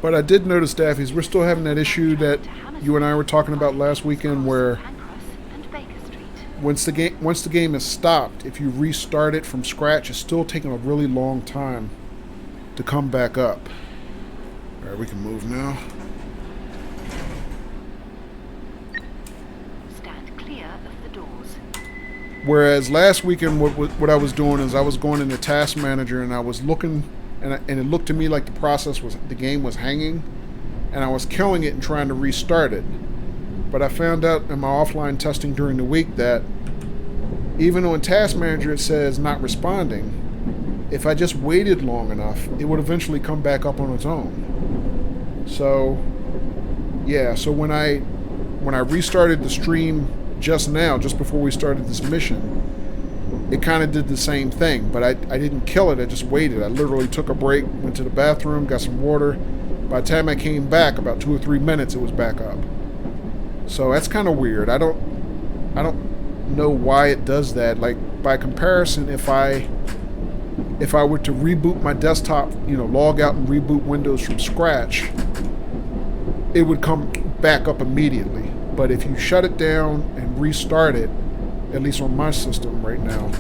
But I did notice, Daffy's, we're still having that issue that you and I were talking about last weekend, where once the game is stopped, if you restart it from scratch, it's still taking a really long time to come back up. All right, we can move now. Stand clear of the doors. Whereas last weekend, what I was doing is I was going into Task Manager and I was looking. And it looked to me like the game was hanging, and I was killing it and trying to restart it. But I found out in my offline testing during the week that even though in Task Manager it says not responding, if I just waited long enough, it would eventually come back up on its own. So, yeah, so when I restarted the stream just now, just before we started this mission, it kind of did the same thing, but I didn't kill it, I just waited. I literally took a break, went to the bathroom, got some water. By the time I came back, about 2 or 3 minutes, it was back up. So that's kind of weird. I don't know why it does that. Like, by comparison, if I were to reboot my desktop, log out and reboot Windows from scratch, it would come back up immediately. But if you shut it down and restart it, at least on my system right now,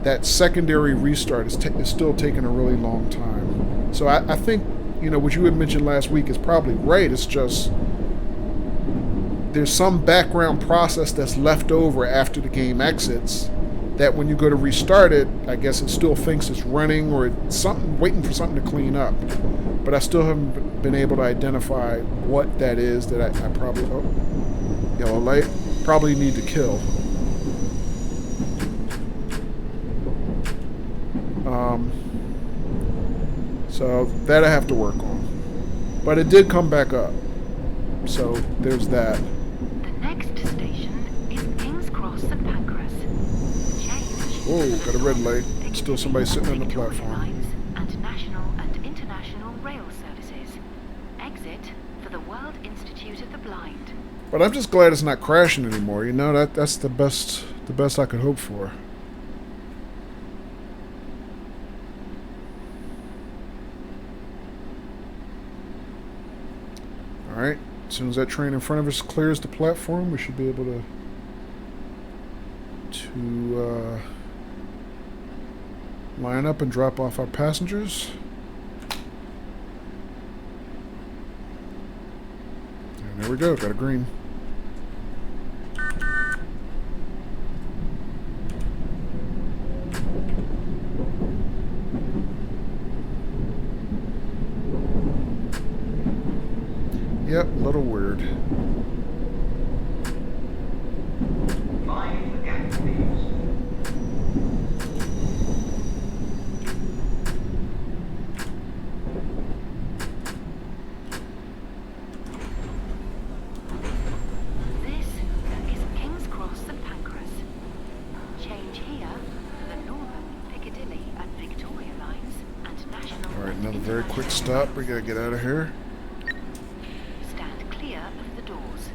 that secondary restart is still taking a really long time. So I think, what you had mentioned last week is probably right. It's just there's some background process that's left over after the game exits that when you go to restart it, I guess it still thinks it's running or it's waiting for something to clean up. But I still haven't been able to identify what that is that I probably... Oh, yellow light. Probably need to kill. So that I have to work on. But it did come back up. So there's that. The next station is King's Cross St Pancras. Change. Whoa, got a red light. Still somebody sitting on the platform. Lines and national and international rail services. Exit for the World Institute of the Blind. But I'm just glad it's not crashing anymore. That's the best I could hope for. Alright, as soon as that train in front of us clears the platform, we should be able to line up and drop off our passengers. And there we go, got a green. Yep, a little weird. This is King's Cross St Pancras. Change here for the Northern, Piccadilly and Victoria lines and national... Alright, another very quick stop. We gotta get out of here. Stand clear of the doors.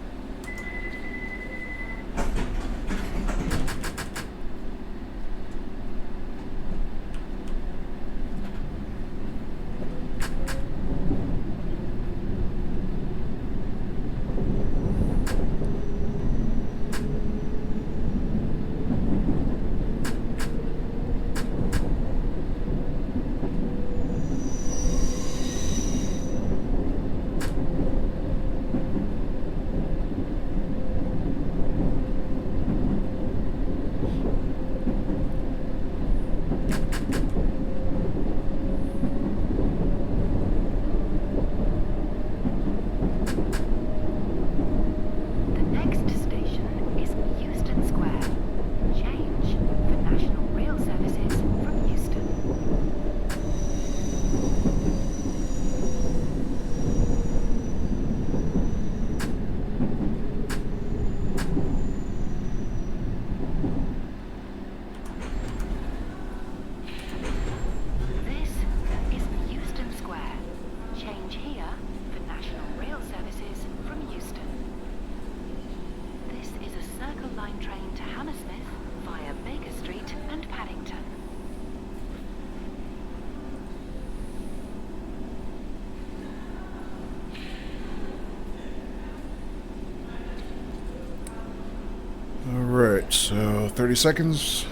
Alright, so 30 seconds.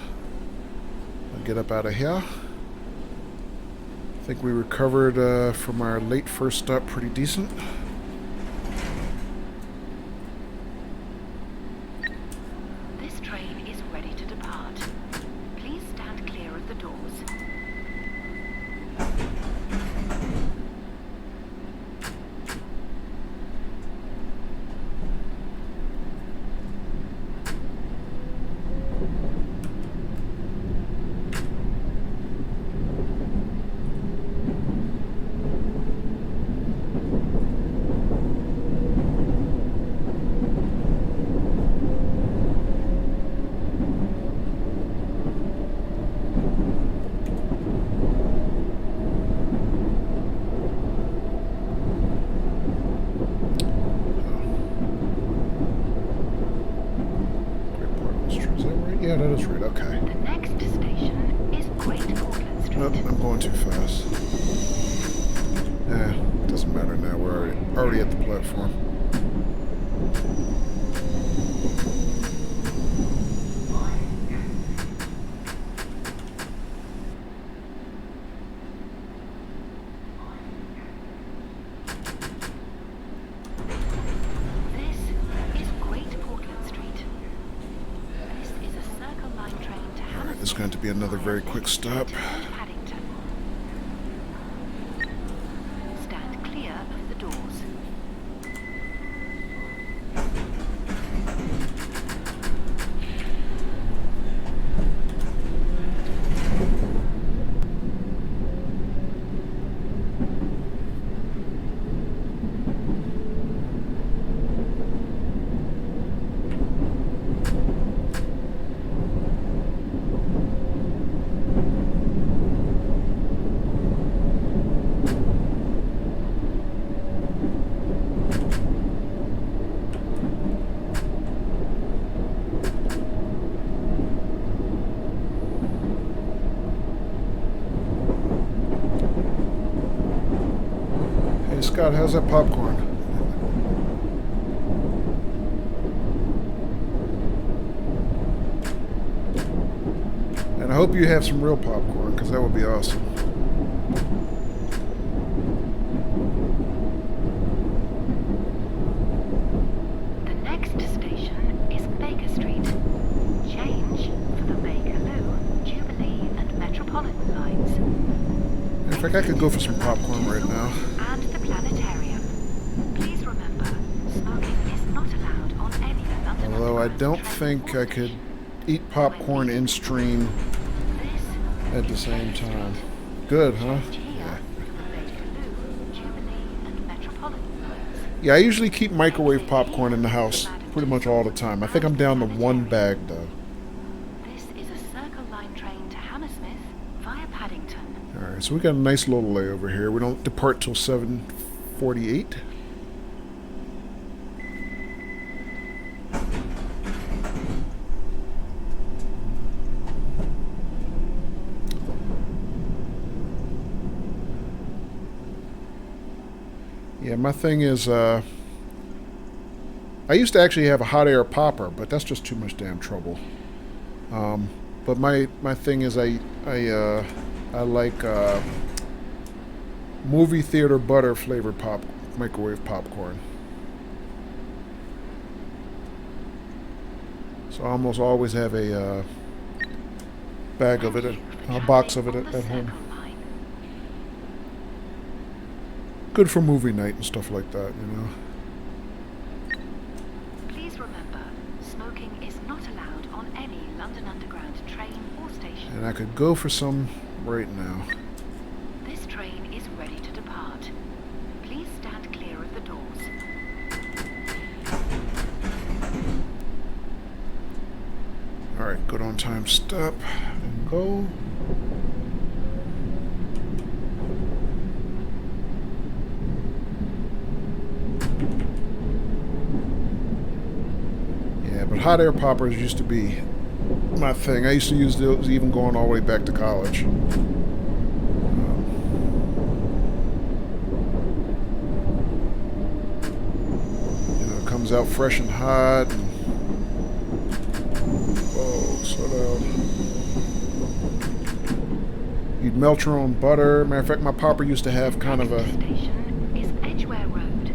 I'll get up out of here. I think we recovered from our late first stop pretty decent. This train is ready to depart. Please stand clear of the doors. Yeah, that is right. Okay. The next station is Great Portland Street. Nope, I'm going too fast. Doesn't matter now. We're already at the platform. This is Great Portland Street. This is a Circle Line train to Hammersmith. There's going to be another very quick stop. Paddington. Stand clear of the doors. Hey, Scott, how's that popcorn? And I hope you have some real popcorn, because that would be awesome. The next station is Baker Street. Change for the Bakerloo, Jubilee and Metropolitan lines. In fact, I could go for some popcorn right now. And the planetarium. Please remember, smoking is not allowed on any London Although I Underground don't train think or I could station. eat popcorn in stream This at the same time. Good, huh? change here Yeah. for the Bakerloo, Jubilee and Metropolitan lines. Yeah, I usually keep microwave popcorn in the house pretty much all the time. I think I'm down to one bag, though. This is a Circle Line train to Hammersmith via Paddington. Alright, so we got a nice little layover here. We don't depart till 7:48. Yeah, my thing is, I used to actually have a hot air popper, but that's just too much damn trouble. But my thing is, I like movie theater butter flavored microwave popcorn. So I almost always have a bag of it, a box of it at home. Good for movie night and stuff like that, you know. Please remember, smoking is not allowed on any London Underground train or station. And I could go for some right now. This train is ready to depart. Please stand clear of the doors. Alright, good on time stop and go. Yeah, but hot air poppers used to be my thing. I used to use those even going all the way back to college. You know, it comes out fresh and hot. And whoa, slow down. You'd melt your own butter. Matter of fact, my popper used to have kind of a... Next station is Edgware Road.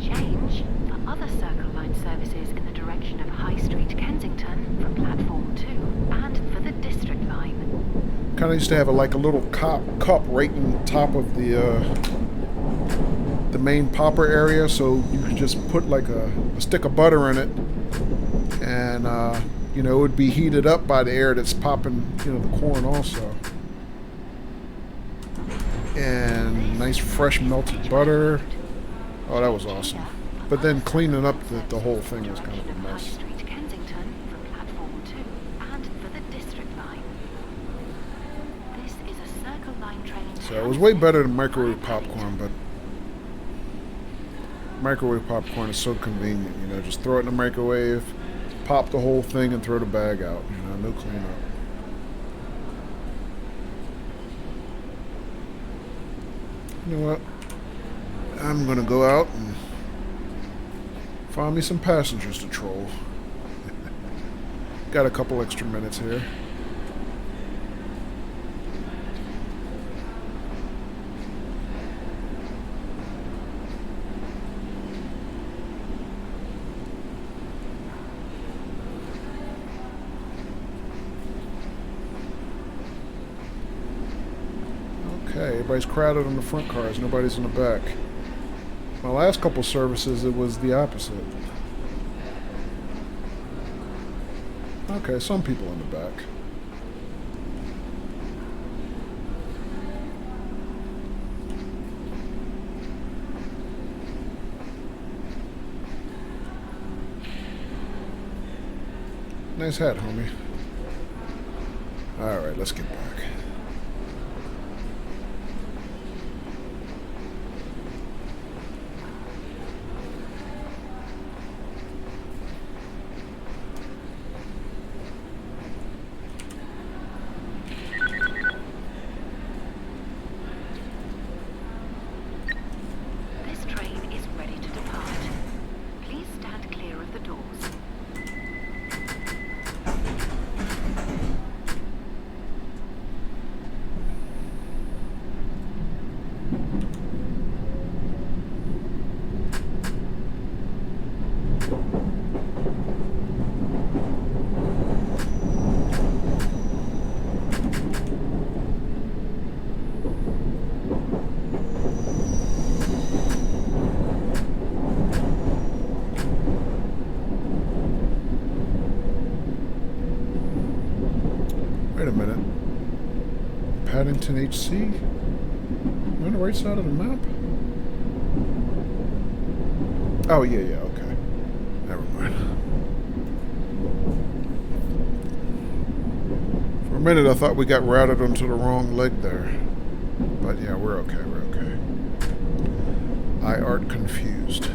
Change for other Circle Line services in the direction of High Street, Kensington from platform 2 and for the District Line. Kind of used to have like a little cup right in top of the main popper area, so you could just put like a stick of butter in it, and you know, it would be heated up by the air that's popping, you know, the corn also. And nice fresh melted butter. Oh, that was awesome. But then cleaning up the whole thing was kind of a High mess. Street, Kensington from platform 2 and for the District Line. This is a Circle Line train. So it was way better than microwave popcorn, but microwave popcorn is so convenient, you know, just throw it in the microwave, just pop the whole thing and throw the bag out. You know, no cleanup. You know what? I'm gonna go out and find me some passengers to troll. Got a couple extra minutes here. Okay, everybody's crowded on the front cars. Nobody's in the back. My last couple services, it was the opposite. Okay, some people in the back. Nice hat, homie. Alright, let's get back. Wait a minute. Paddington HC? Am I on the right side of the map? Oh, yeah, okay. Never mind. For a minute, I thought we got routed onto the wrong leg there. But yeah, we're okay. I art confused.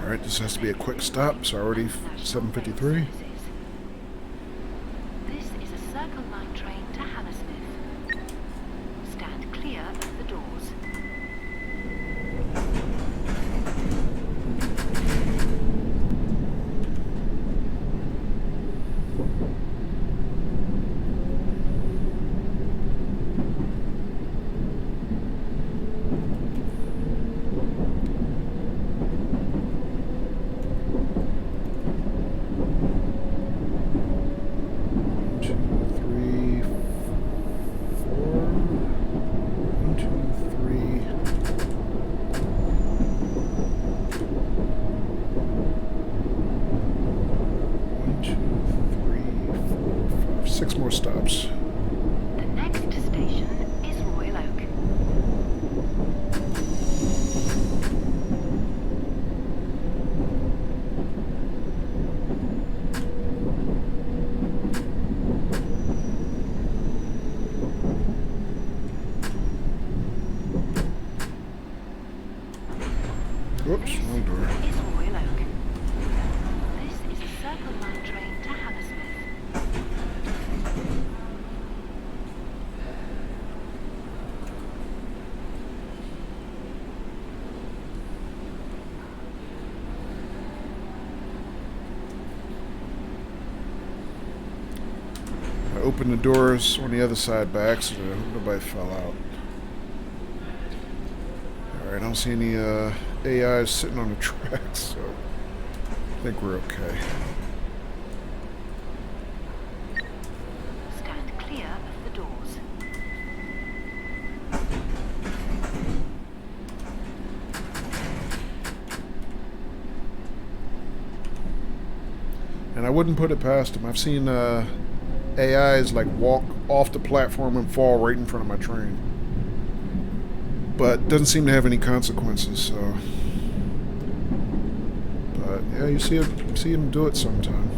Alright, this has to be a quick stop. It's already 7:53. This is a Circle Line train to Hammersmith. Stand clear of the doors. Six more stops. The next station is Royal Oak. Oops, wrong door. Is Royal Oak. This is a Circle Line train to Hammersmith. opened the doors on the other side by accident. I hope nobody fell out. Alright, I don't see any AIs sitting on the tracks, so I think we're okay. Stand clear of the doors. And I wouldn't put it past them. I've seen AIs like walk off the platform and fall right in front of my train. But doesn't seem to have any consequences, so. But yeah, you see him do it sometime.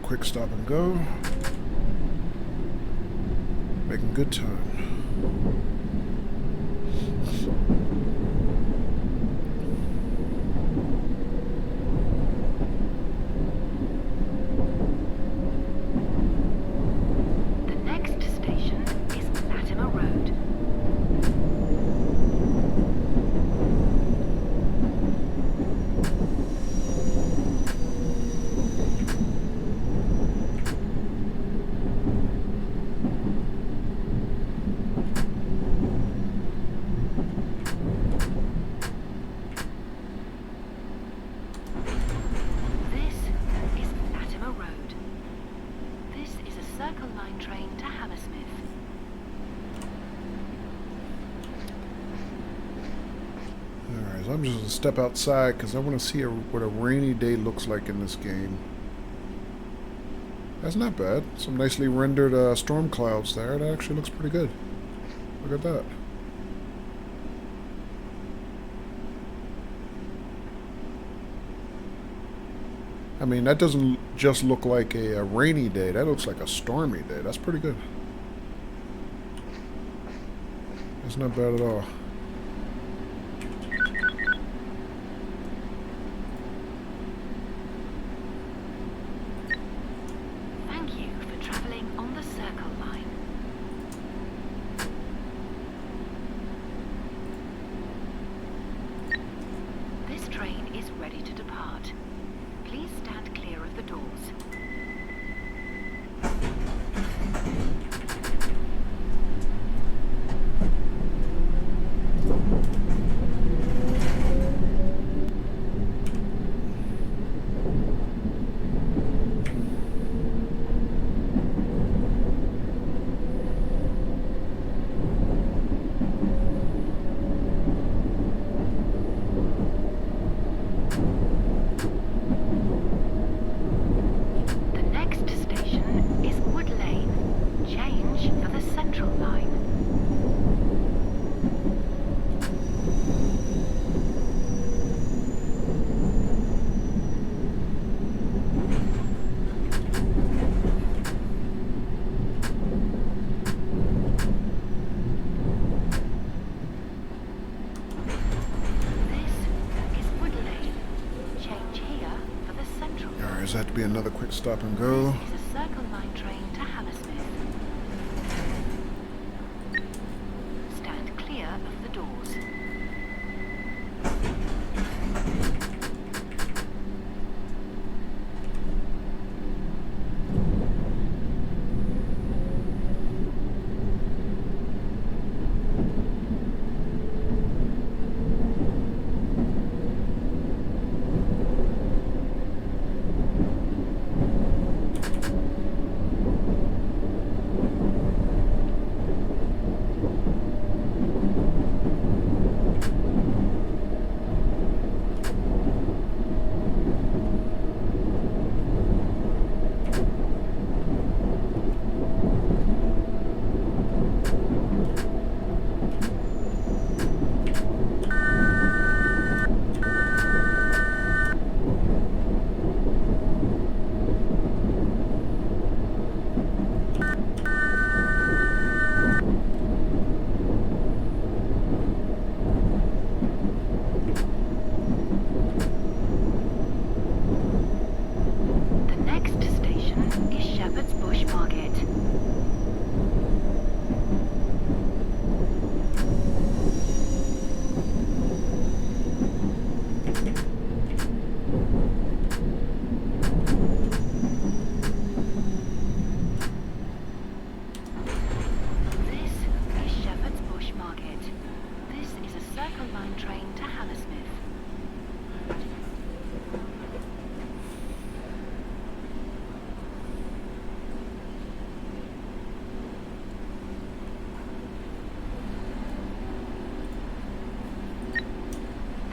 Quick stop and go. Making good time. I'm just going to step outside because I want to see what a rainy day looks like in this game. That's not bad. Some nicely rendered storm clouds there. That actually looks pretty good. Look at that. I mean, that doesn't just look like a rainy day. That looks like a stormy day. That's pretty good. That's not bad at all. depart. Please stand clear of the doors. The next station is Wood Lane. Change for the Central Line. This is Wood Lane. Change here for the Central Line. Alright, does that have to be another quick stop and go? This is a Circle Line train to Hammersmith. Stand clear of the doors. The next station is Shepherd's Bush Market. This is Shepherd's Bush Market. This is a Circle Line train to Hammersmith.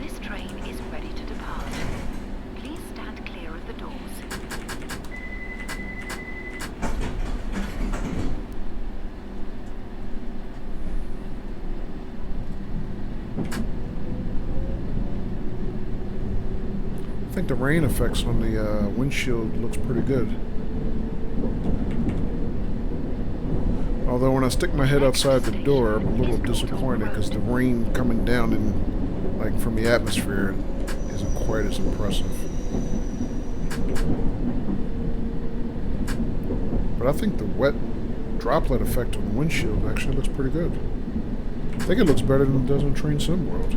This train is ready to depart. Please stand clear of the doors. I think the rain effects on the windshield looks pretty good. Although when I stick my head outside the door, I'm a little disappointed because the rain coming down and like from the atmosphere isn't quite as impressive. But I think the wet droplet effect on the windshield actually looks pretty good. I think it looks better than it does on Train Sim World.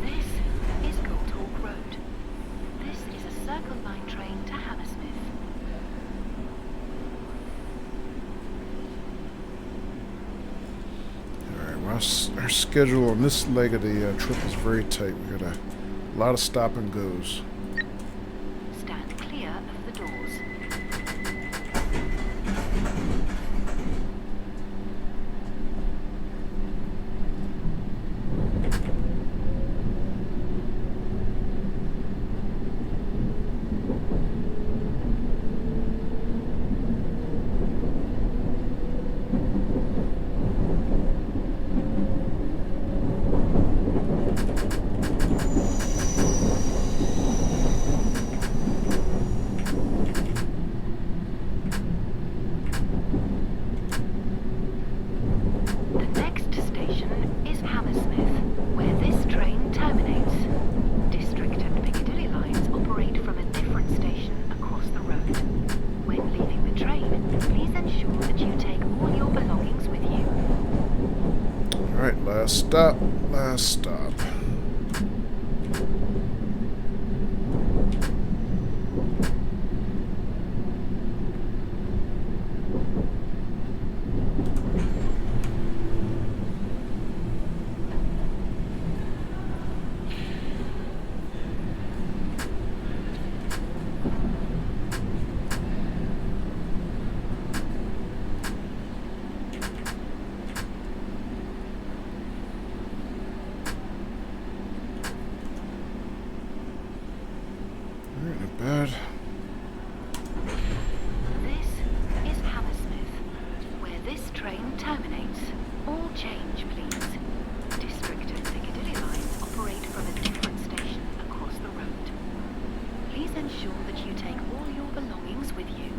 This is Goldhawk Road. This is a Circle Line train to Hammersmith. Alright, well, our schedule on this leg of the trip is very tight. We got a lot of stop and goes. Stand clear of the doors. Alright, last stop. Last stop. Not bad. This is Hammersmith, where this train terminates. All change, please. District and Piccadilly lines operate from a different station across the road. Please ensure that you take all your belongings with you.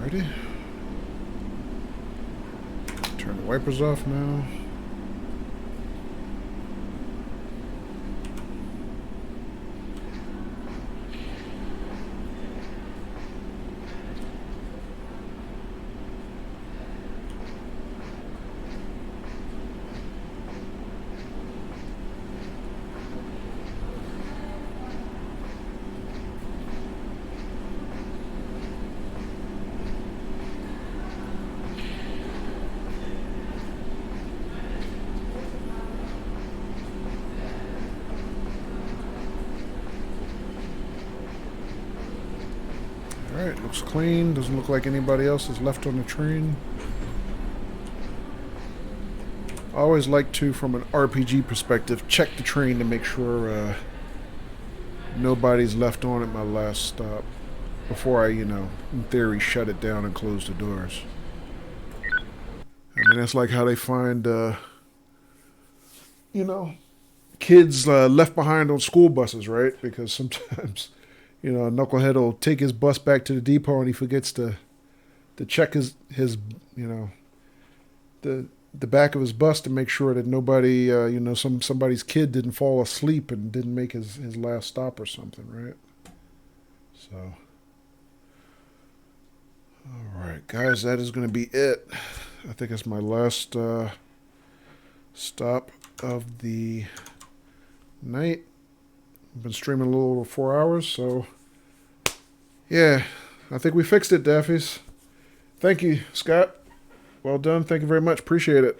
Alrighty. Turn the wipers off now. Alright, looks clean. Doesn't look like anybody else is left on the train. I always like to, from an RPG perspective, check the train to make sure nobody's left on at my last stop before I, in theory, shut it down and close the doors. I mean, that's like how they find, kids left behind on school buses, right? Because sometimes, a knucklehead will take his bus back to the depot and he forgets to check his the back of his bus to make sure that nobody, somebody's kid didn't fall asleep and didn't make his last stop or something, right? So, all right, guys, that is going to be it. I think it's my last stop of the night. I've been streaming a little over 4 hours, so yeah, I think we fixed it, Daffies. Thank you, Scott. Well done. Thank you very much. Appreciate it.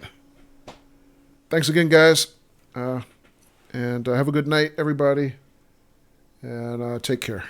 Thanks again, guys. And have a good night, everybody. And take care.